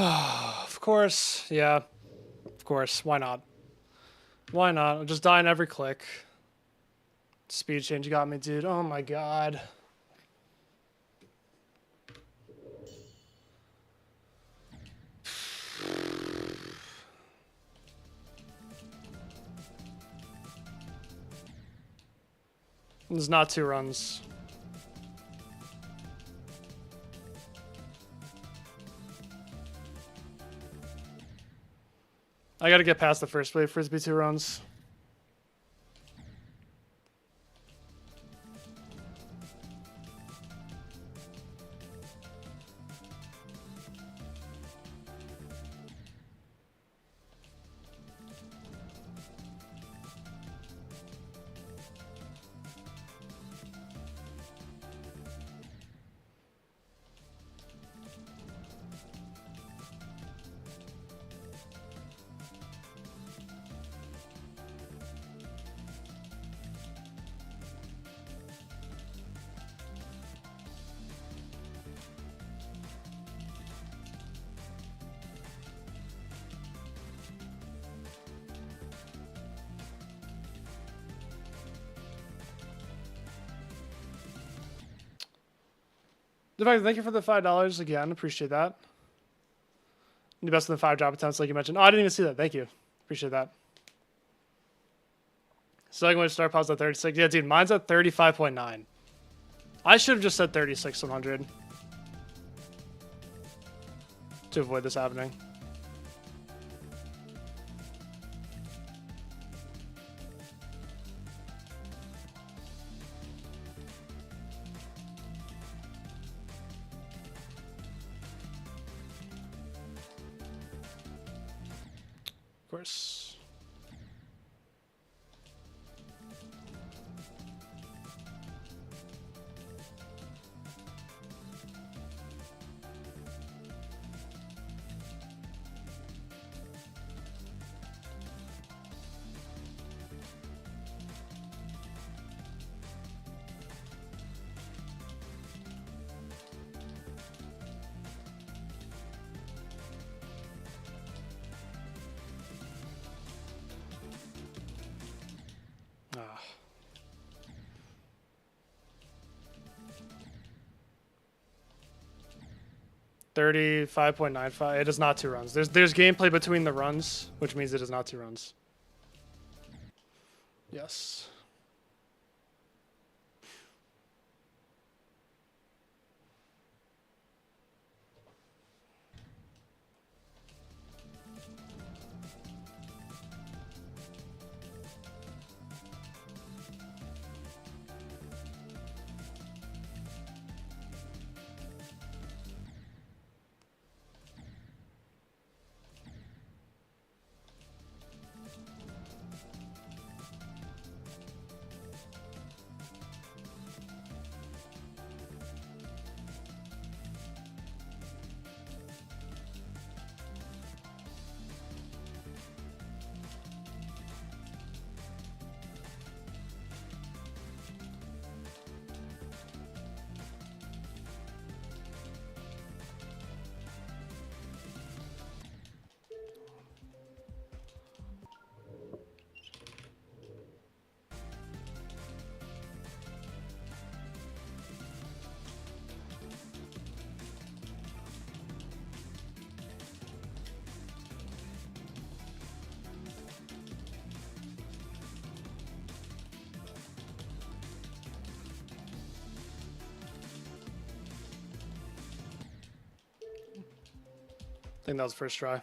Of course, yeah. Of course, why not? Why not? I'll just die in every click. Speed change got me, dude. Oh my god. There's not 2 runs. I gotta get past the first wave frisbee 2 runs. In fact, thank you for the $5 again. Appreciate that. The best of the 5 drop attempts, like you mentioned. Oh, I didn't even see that. Thank you. Appreciate that. So I'm going to start pause at 36. Yeah, dude, mine's at 35.9. I should have just said 36,100 to avoid this happening. Of course. Ah. $35.95. It is not 2 runs. There's gameplay between the runs, which means it is not 2 runs. Yes. I think that was the first try.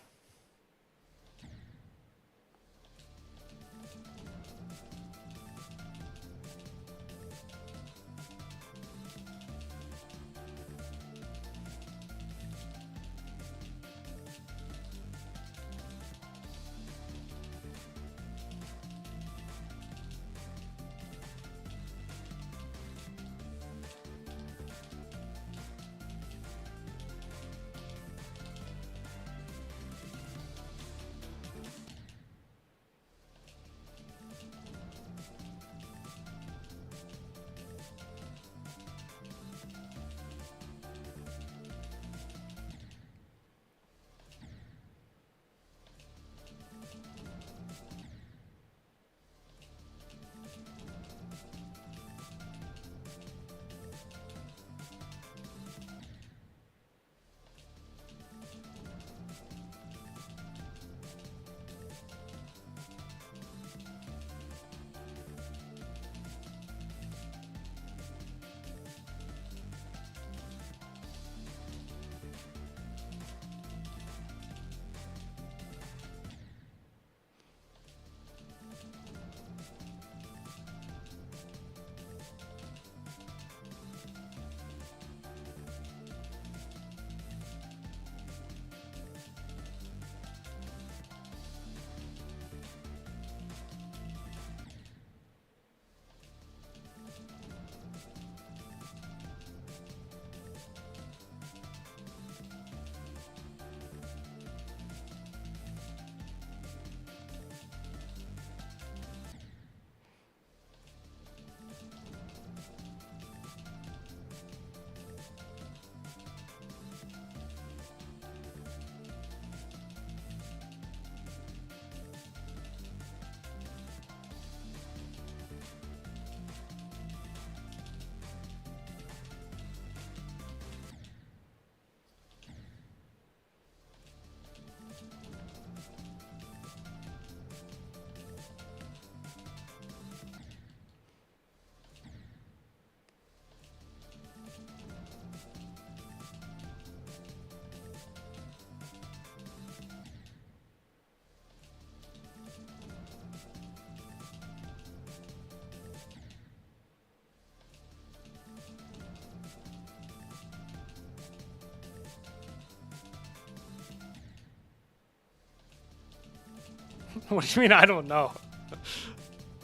What do you mean I don't know?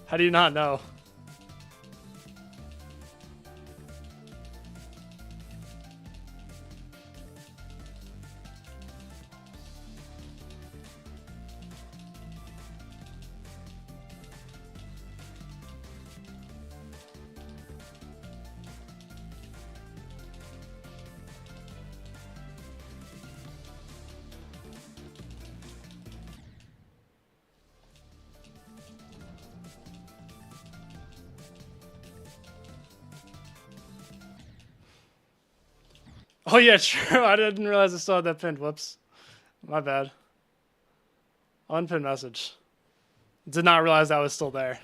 How do you not know? Oh yeah, true. I didn't realize I still had that pinned. Whoops. My bad. Unpinned message. Did not realize that was still there.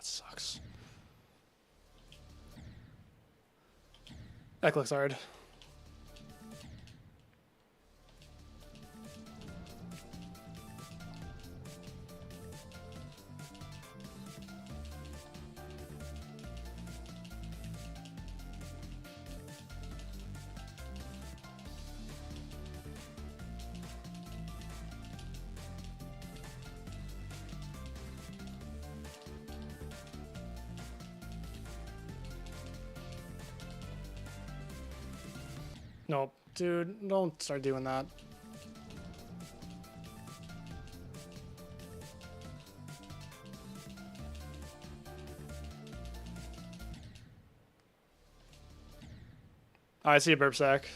Sucks. That looks hard. Nope. Dude, don't start doing that. I see a burp sack.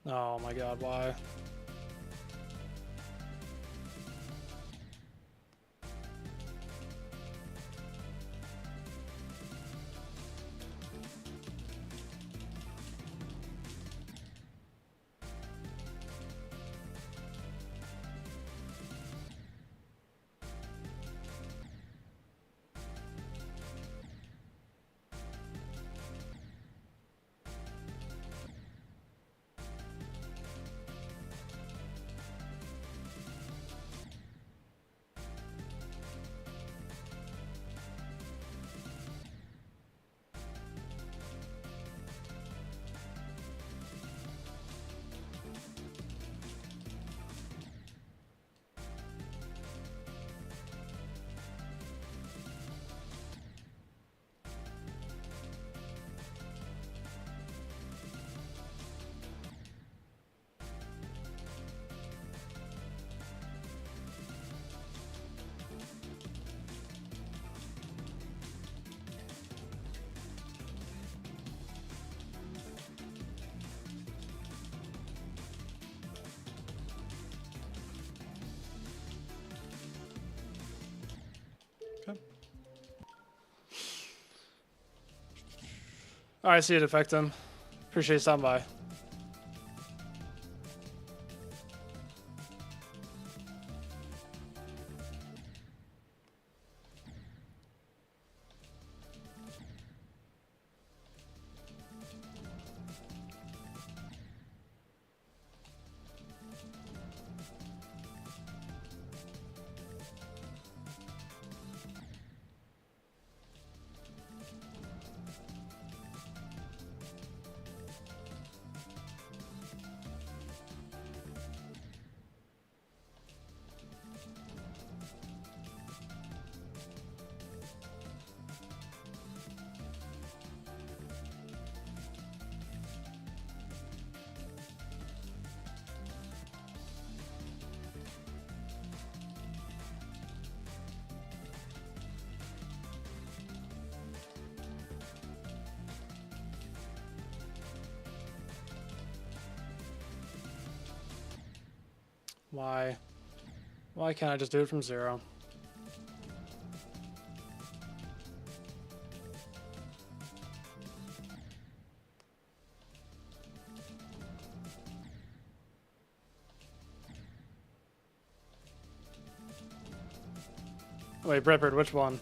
Oh my god, why? Alright, see you, Defectum. Appreciate you stopping by. Why? Why can't I just do it from 0? Wait, Britbird, which one?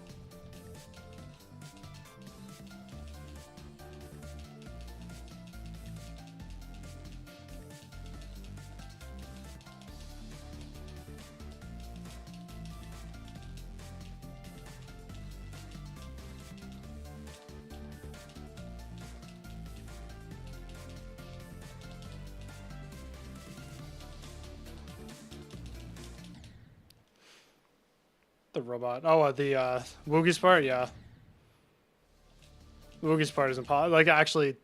The robot. Oh, the Woogie's part? Yeah. Woogie's part is impossible. Like, actually,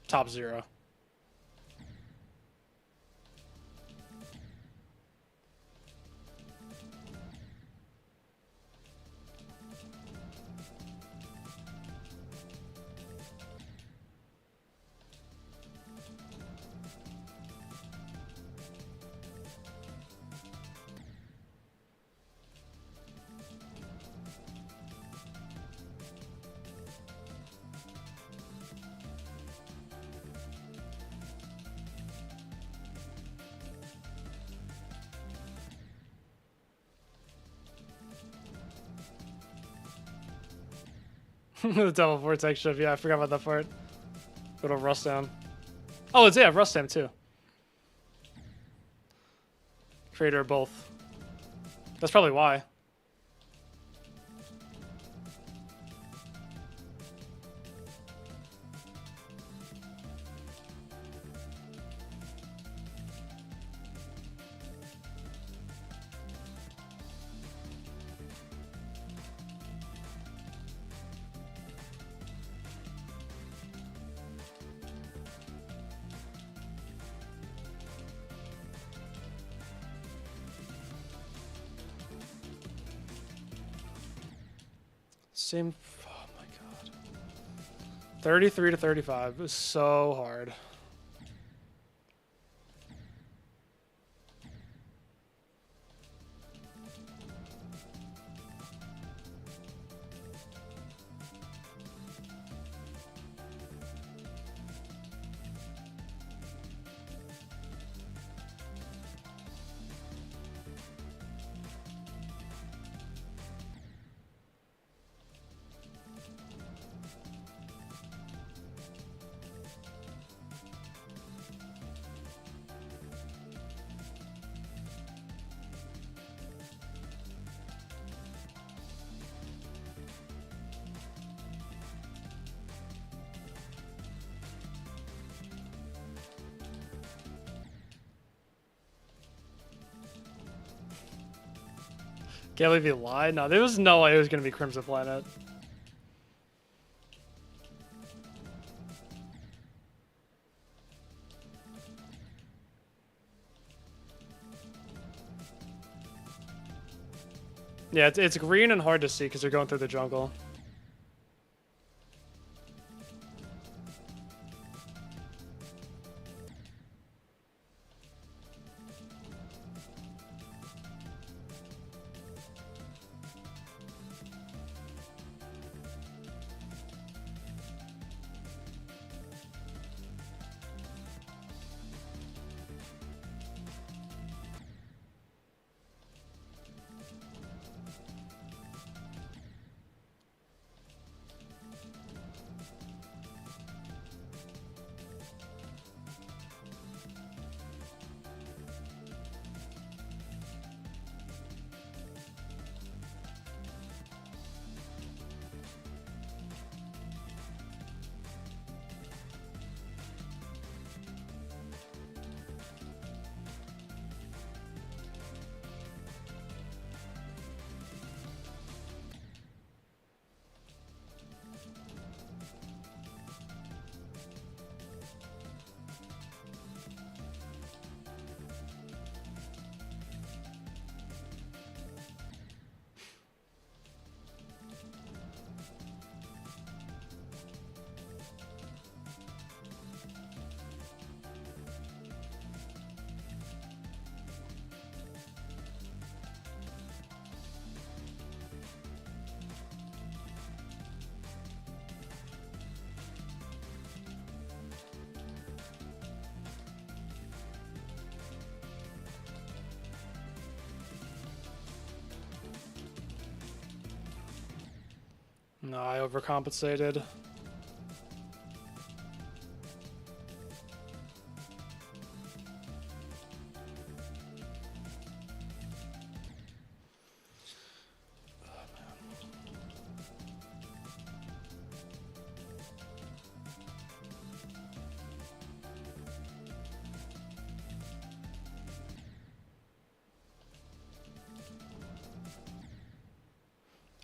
top 0. The double vortex shift. Yeah, I forgot about that part. Go to Rust down. Oh, it's yeah, Rust down too. Creator of both. That's probably why. Same. Oh my god. 33 to 35 is so hard. Can't believe he lied. No, there was no way it was gonna be Crimson Planet. Yeah, it's green and hard to see because they're going through the jungle. No, I overcompensated.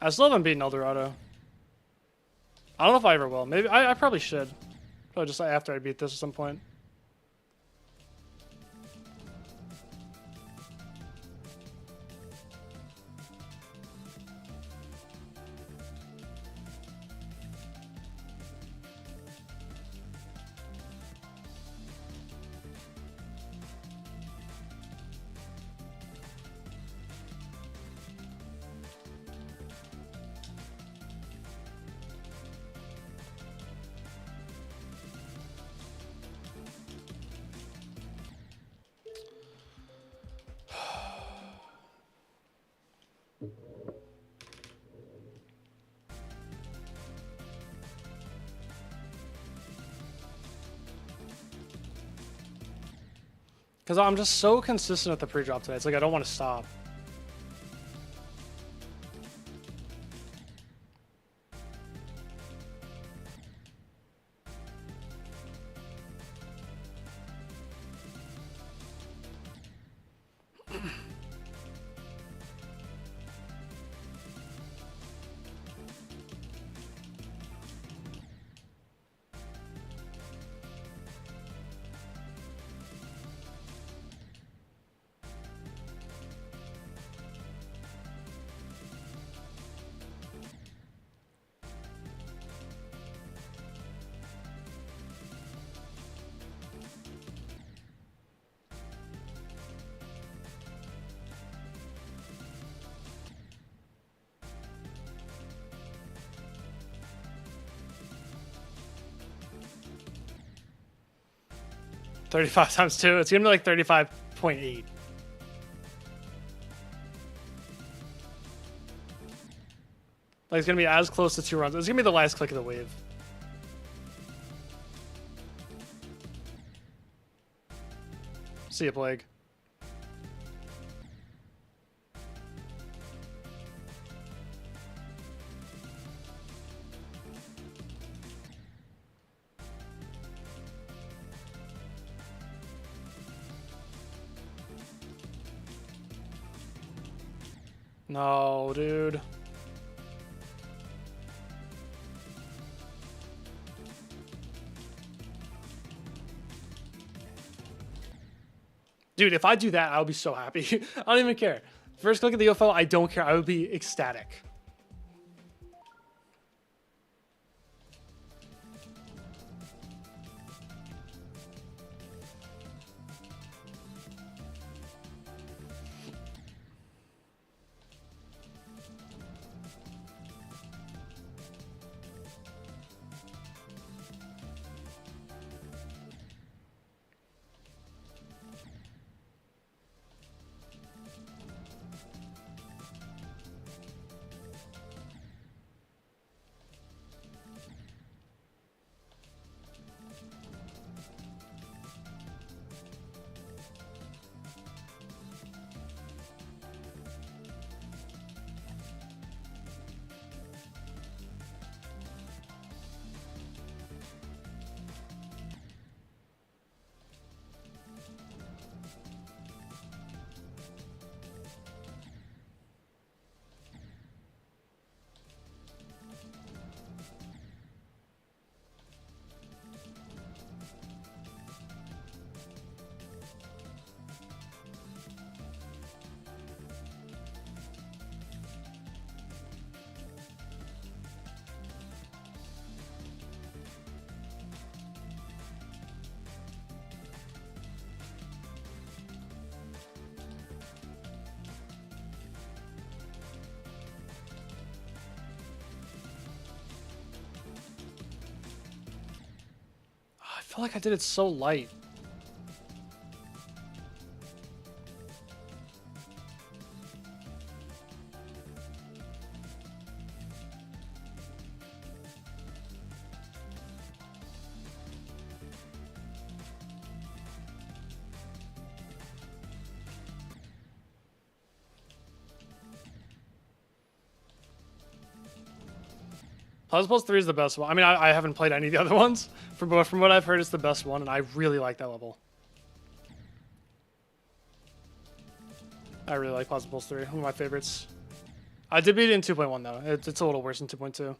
I still haven't beaten Eldorado. I don't know if I ever will. Maybe I probably should. Probably just after I beat this at some point. Because I'm just so consistent at the pre-drop today. It's like I don't want to stop. $35 times 2. It's gonna be like 35.8. Like it's gonna be as close to 2 runs. It's gonna be the last click of the wave. See ya, Plague. No, dude. Dude, if I do that, I'll be so happy. I don't even care. First click at the UFO, I don't care. I would be ecstatic. I feel like I did it so light. Puzzle 3 is the best one. I mean, I haven't played any of the other ones. From what I've heard, it's the best one, and I really like that level. I really like Puzzle 3. One of my favorites. I did beat it in 2.1, though. It's a little worse in 2.2.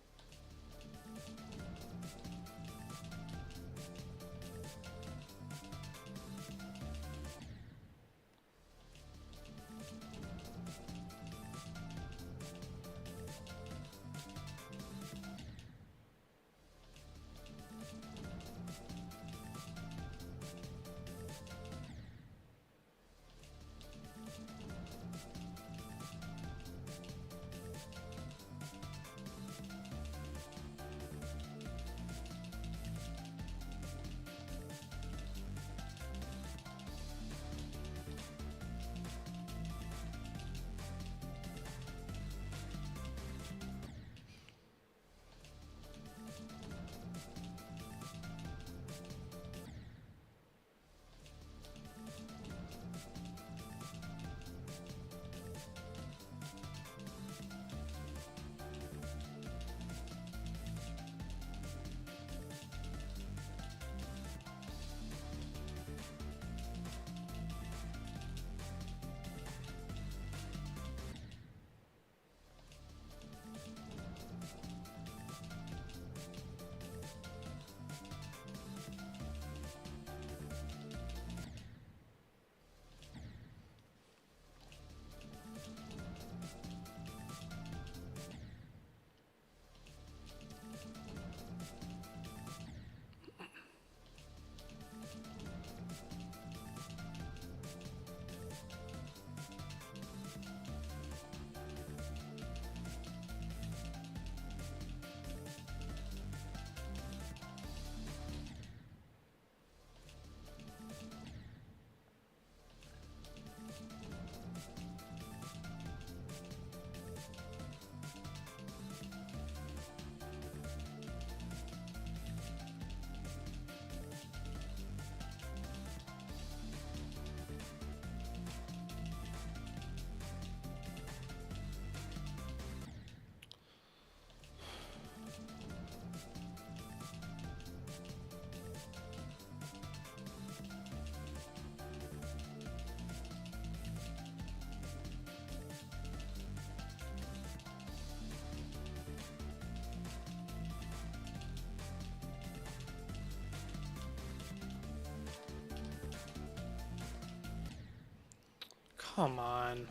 Come on.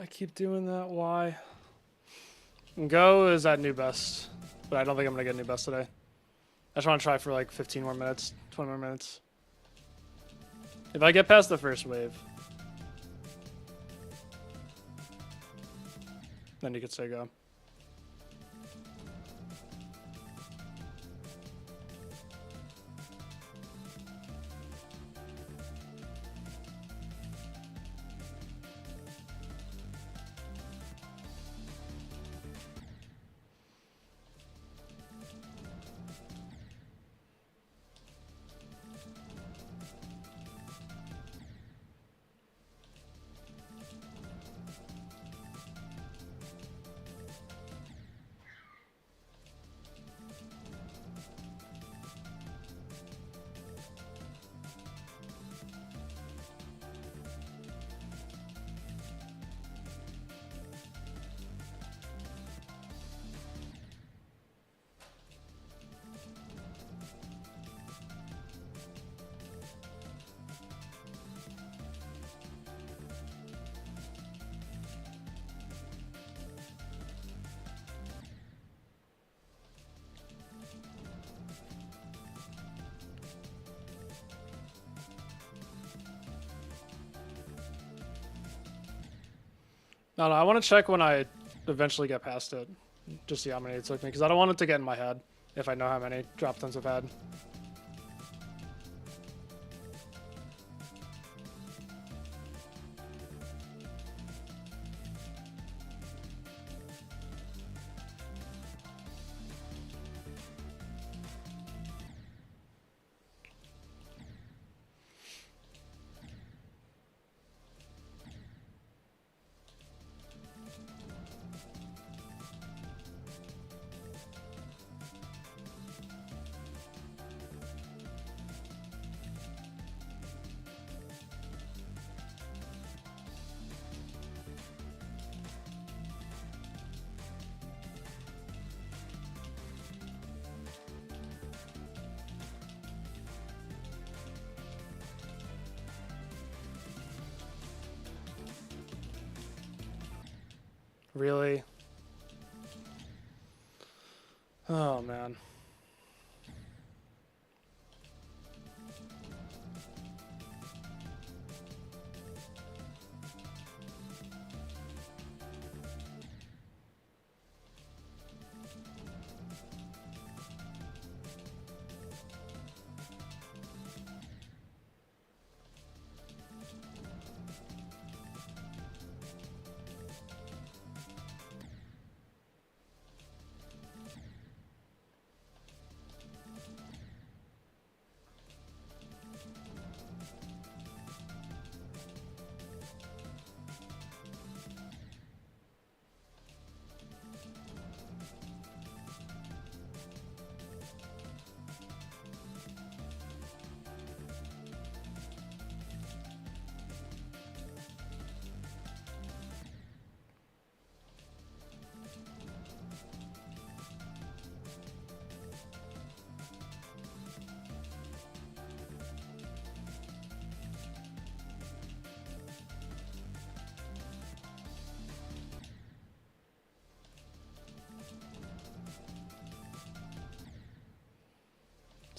I keep doing that. Why? Go is at new best, but I don't think I'm gonna get new best today. I just want to try for like 15 more minutes, 20 more minutes. If I get past the first wave, then you could say go. No, I want to check when I eventually get past it. Just see how many it took me, because I don't want it to get in my head if I know how many drop downs I've had. Really? Oh, man.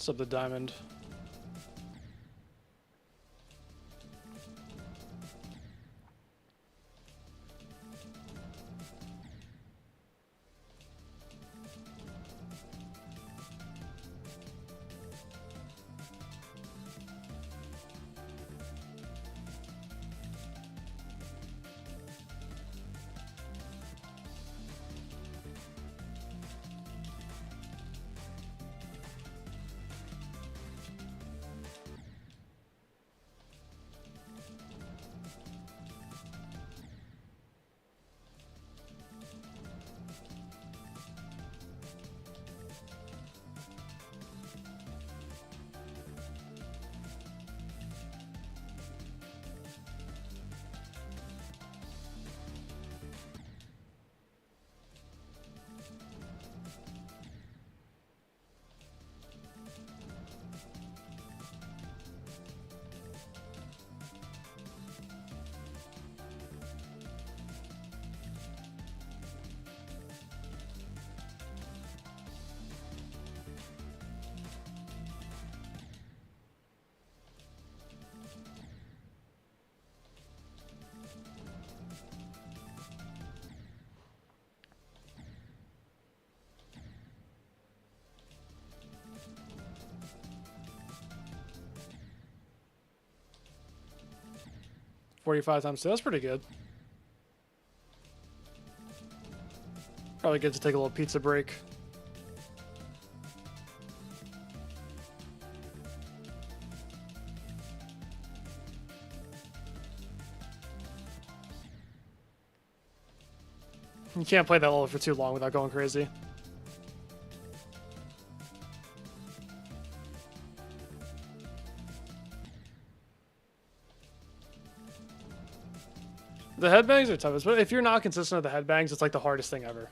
Sub the diamond. $45 times 2. That's pretty good. Probably good to take a little pizza break. You can't play that level for too long without going crazy. The headbangs are toughest, but if you're not consistent with the headbangs, it's like the hardest thing ever.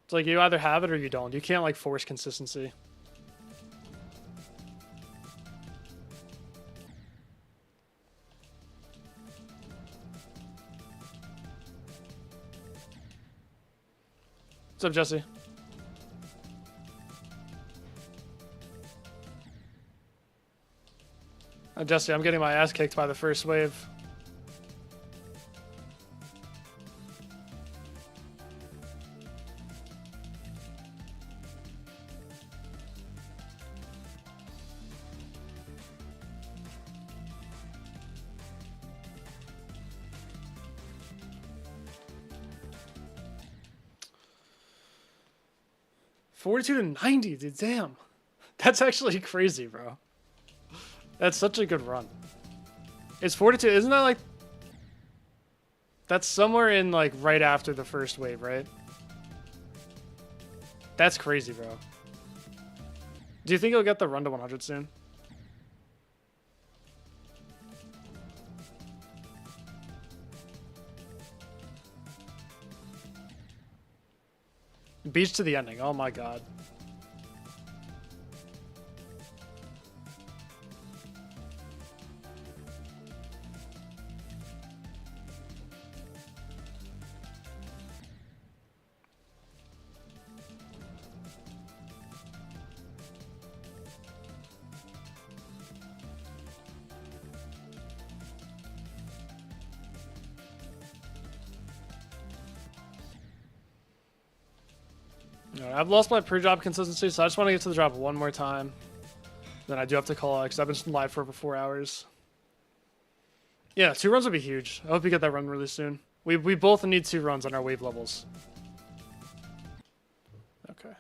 It's like you either have it or you don't. You can't like force consistency. What's up, Jesse? Jesse, I'm getting my ass kicked by the first wave. $42 to $90, dude. Damn. That's actually crazy, bro. That's such a good run. It's 42. Isn't that like... That's somewhere in like right after the first wave, right? That's crazy, bro. Do you think he'll get the run to 100 soon? Beach to the ending. Oh my god. Alright, I've lost my pre-drop consistency, so I just want to get to the drop one more time. Then I do have to call out because I've been live for over 4 hours. Yeah, 2 runs would be huge. I hope you get that run really soon. We both need 2 runs on our wave levels. Okay.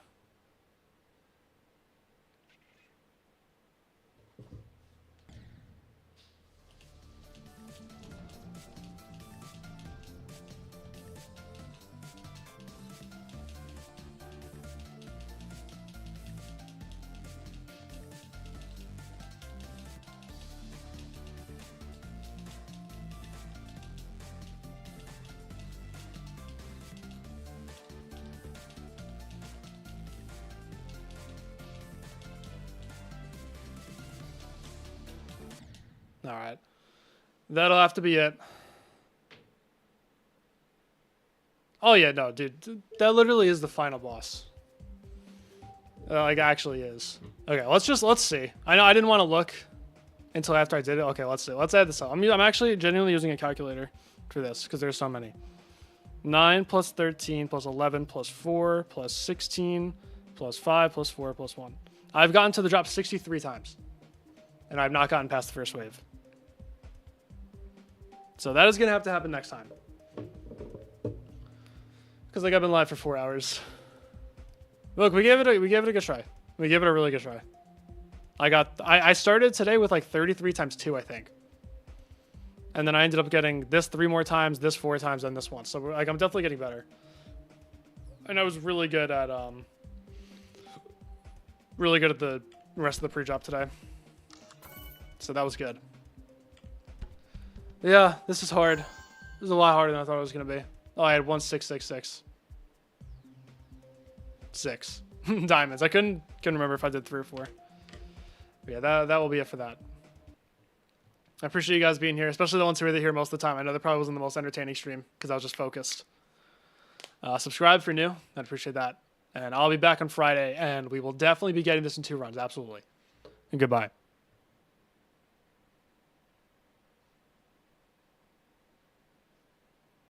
Alright. That'll have to be it. Oh yeah, no, dude. That literally is the final boss. Like actually is. Okay, let's see. I know I didn't want to look until after I did it. Okay, let's see. Let's add this up. I'm actually genuinely using a calculator for this because there's so many. 9 plus 13 plus 11 plus 4 plus 16 plus 5 plus 4 plus 1. I've gotten to the drop 63 times. And I've not gotten past the first wave. So that is going to have to happen next time. Because like I've been live for 4 hours. Look, we gave it a good try. We gave it a really good try. I started today with like 33 times 2, I think. And then I ended up getting this 3 more times, this 4 times, and this once. So like I'm definitely getting better. And I was really good at the rest of the pre-drop today. So that was good. Yeah, this is hard. This is a lot harder than I thought it was gonna be. Oh, I had 1666. 6 diamonds. I couldn't remember if I did 3 or 4. But yeah, that will be it for that. I appreciate you guys being here, especially the ones who were here most of the time. I know that probably wasn't the most entertaining stream because I was just focused. Subscribe if you're new. I'd appreciate that. And I'll be back on Friday, and we will definitely be getting this in 2 runs. Absolutely. And goodbye.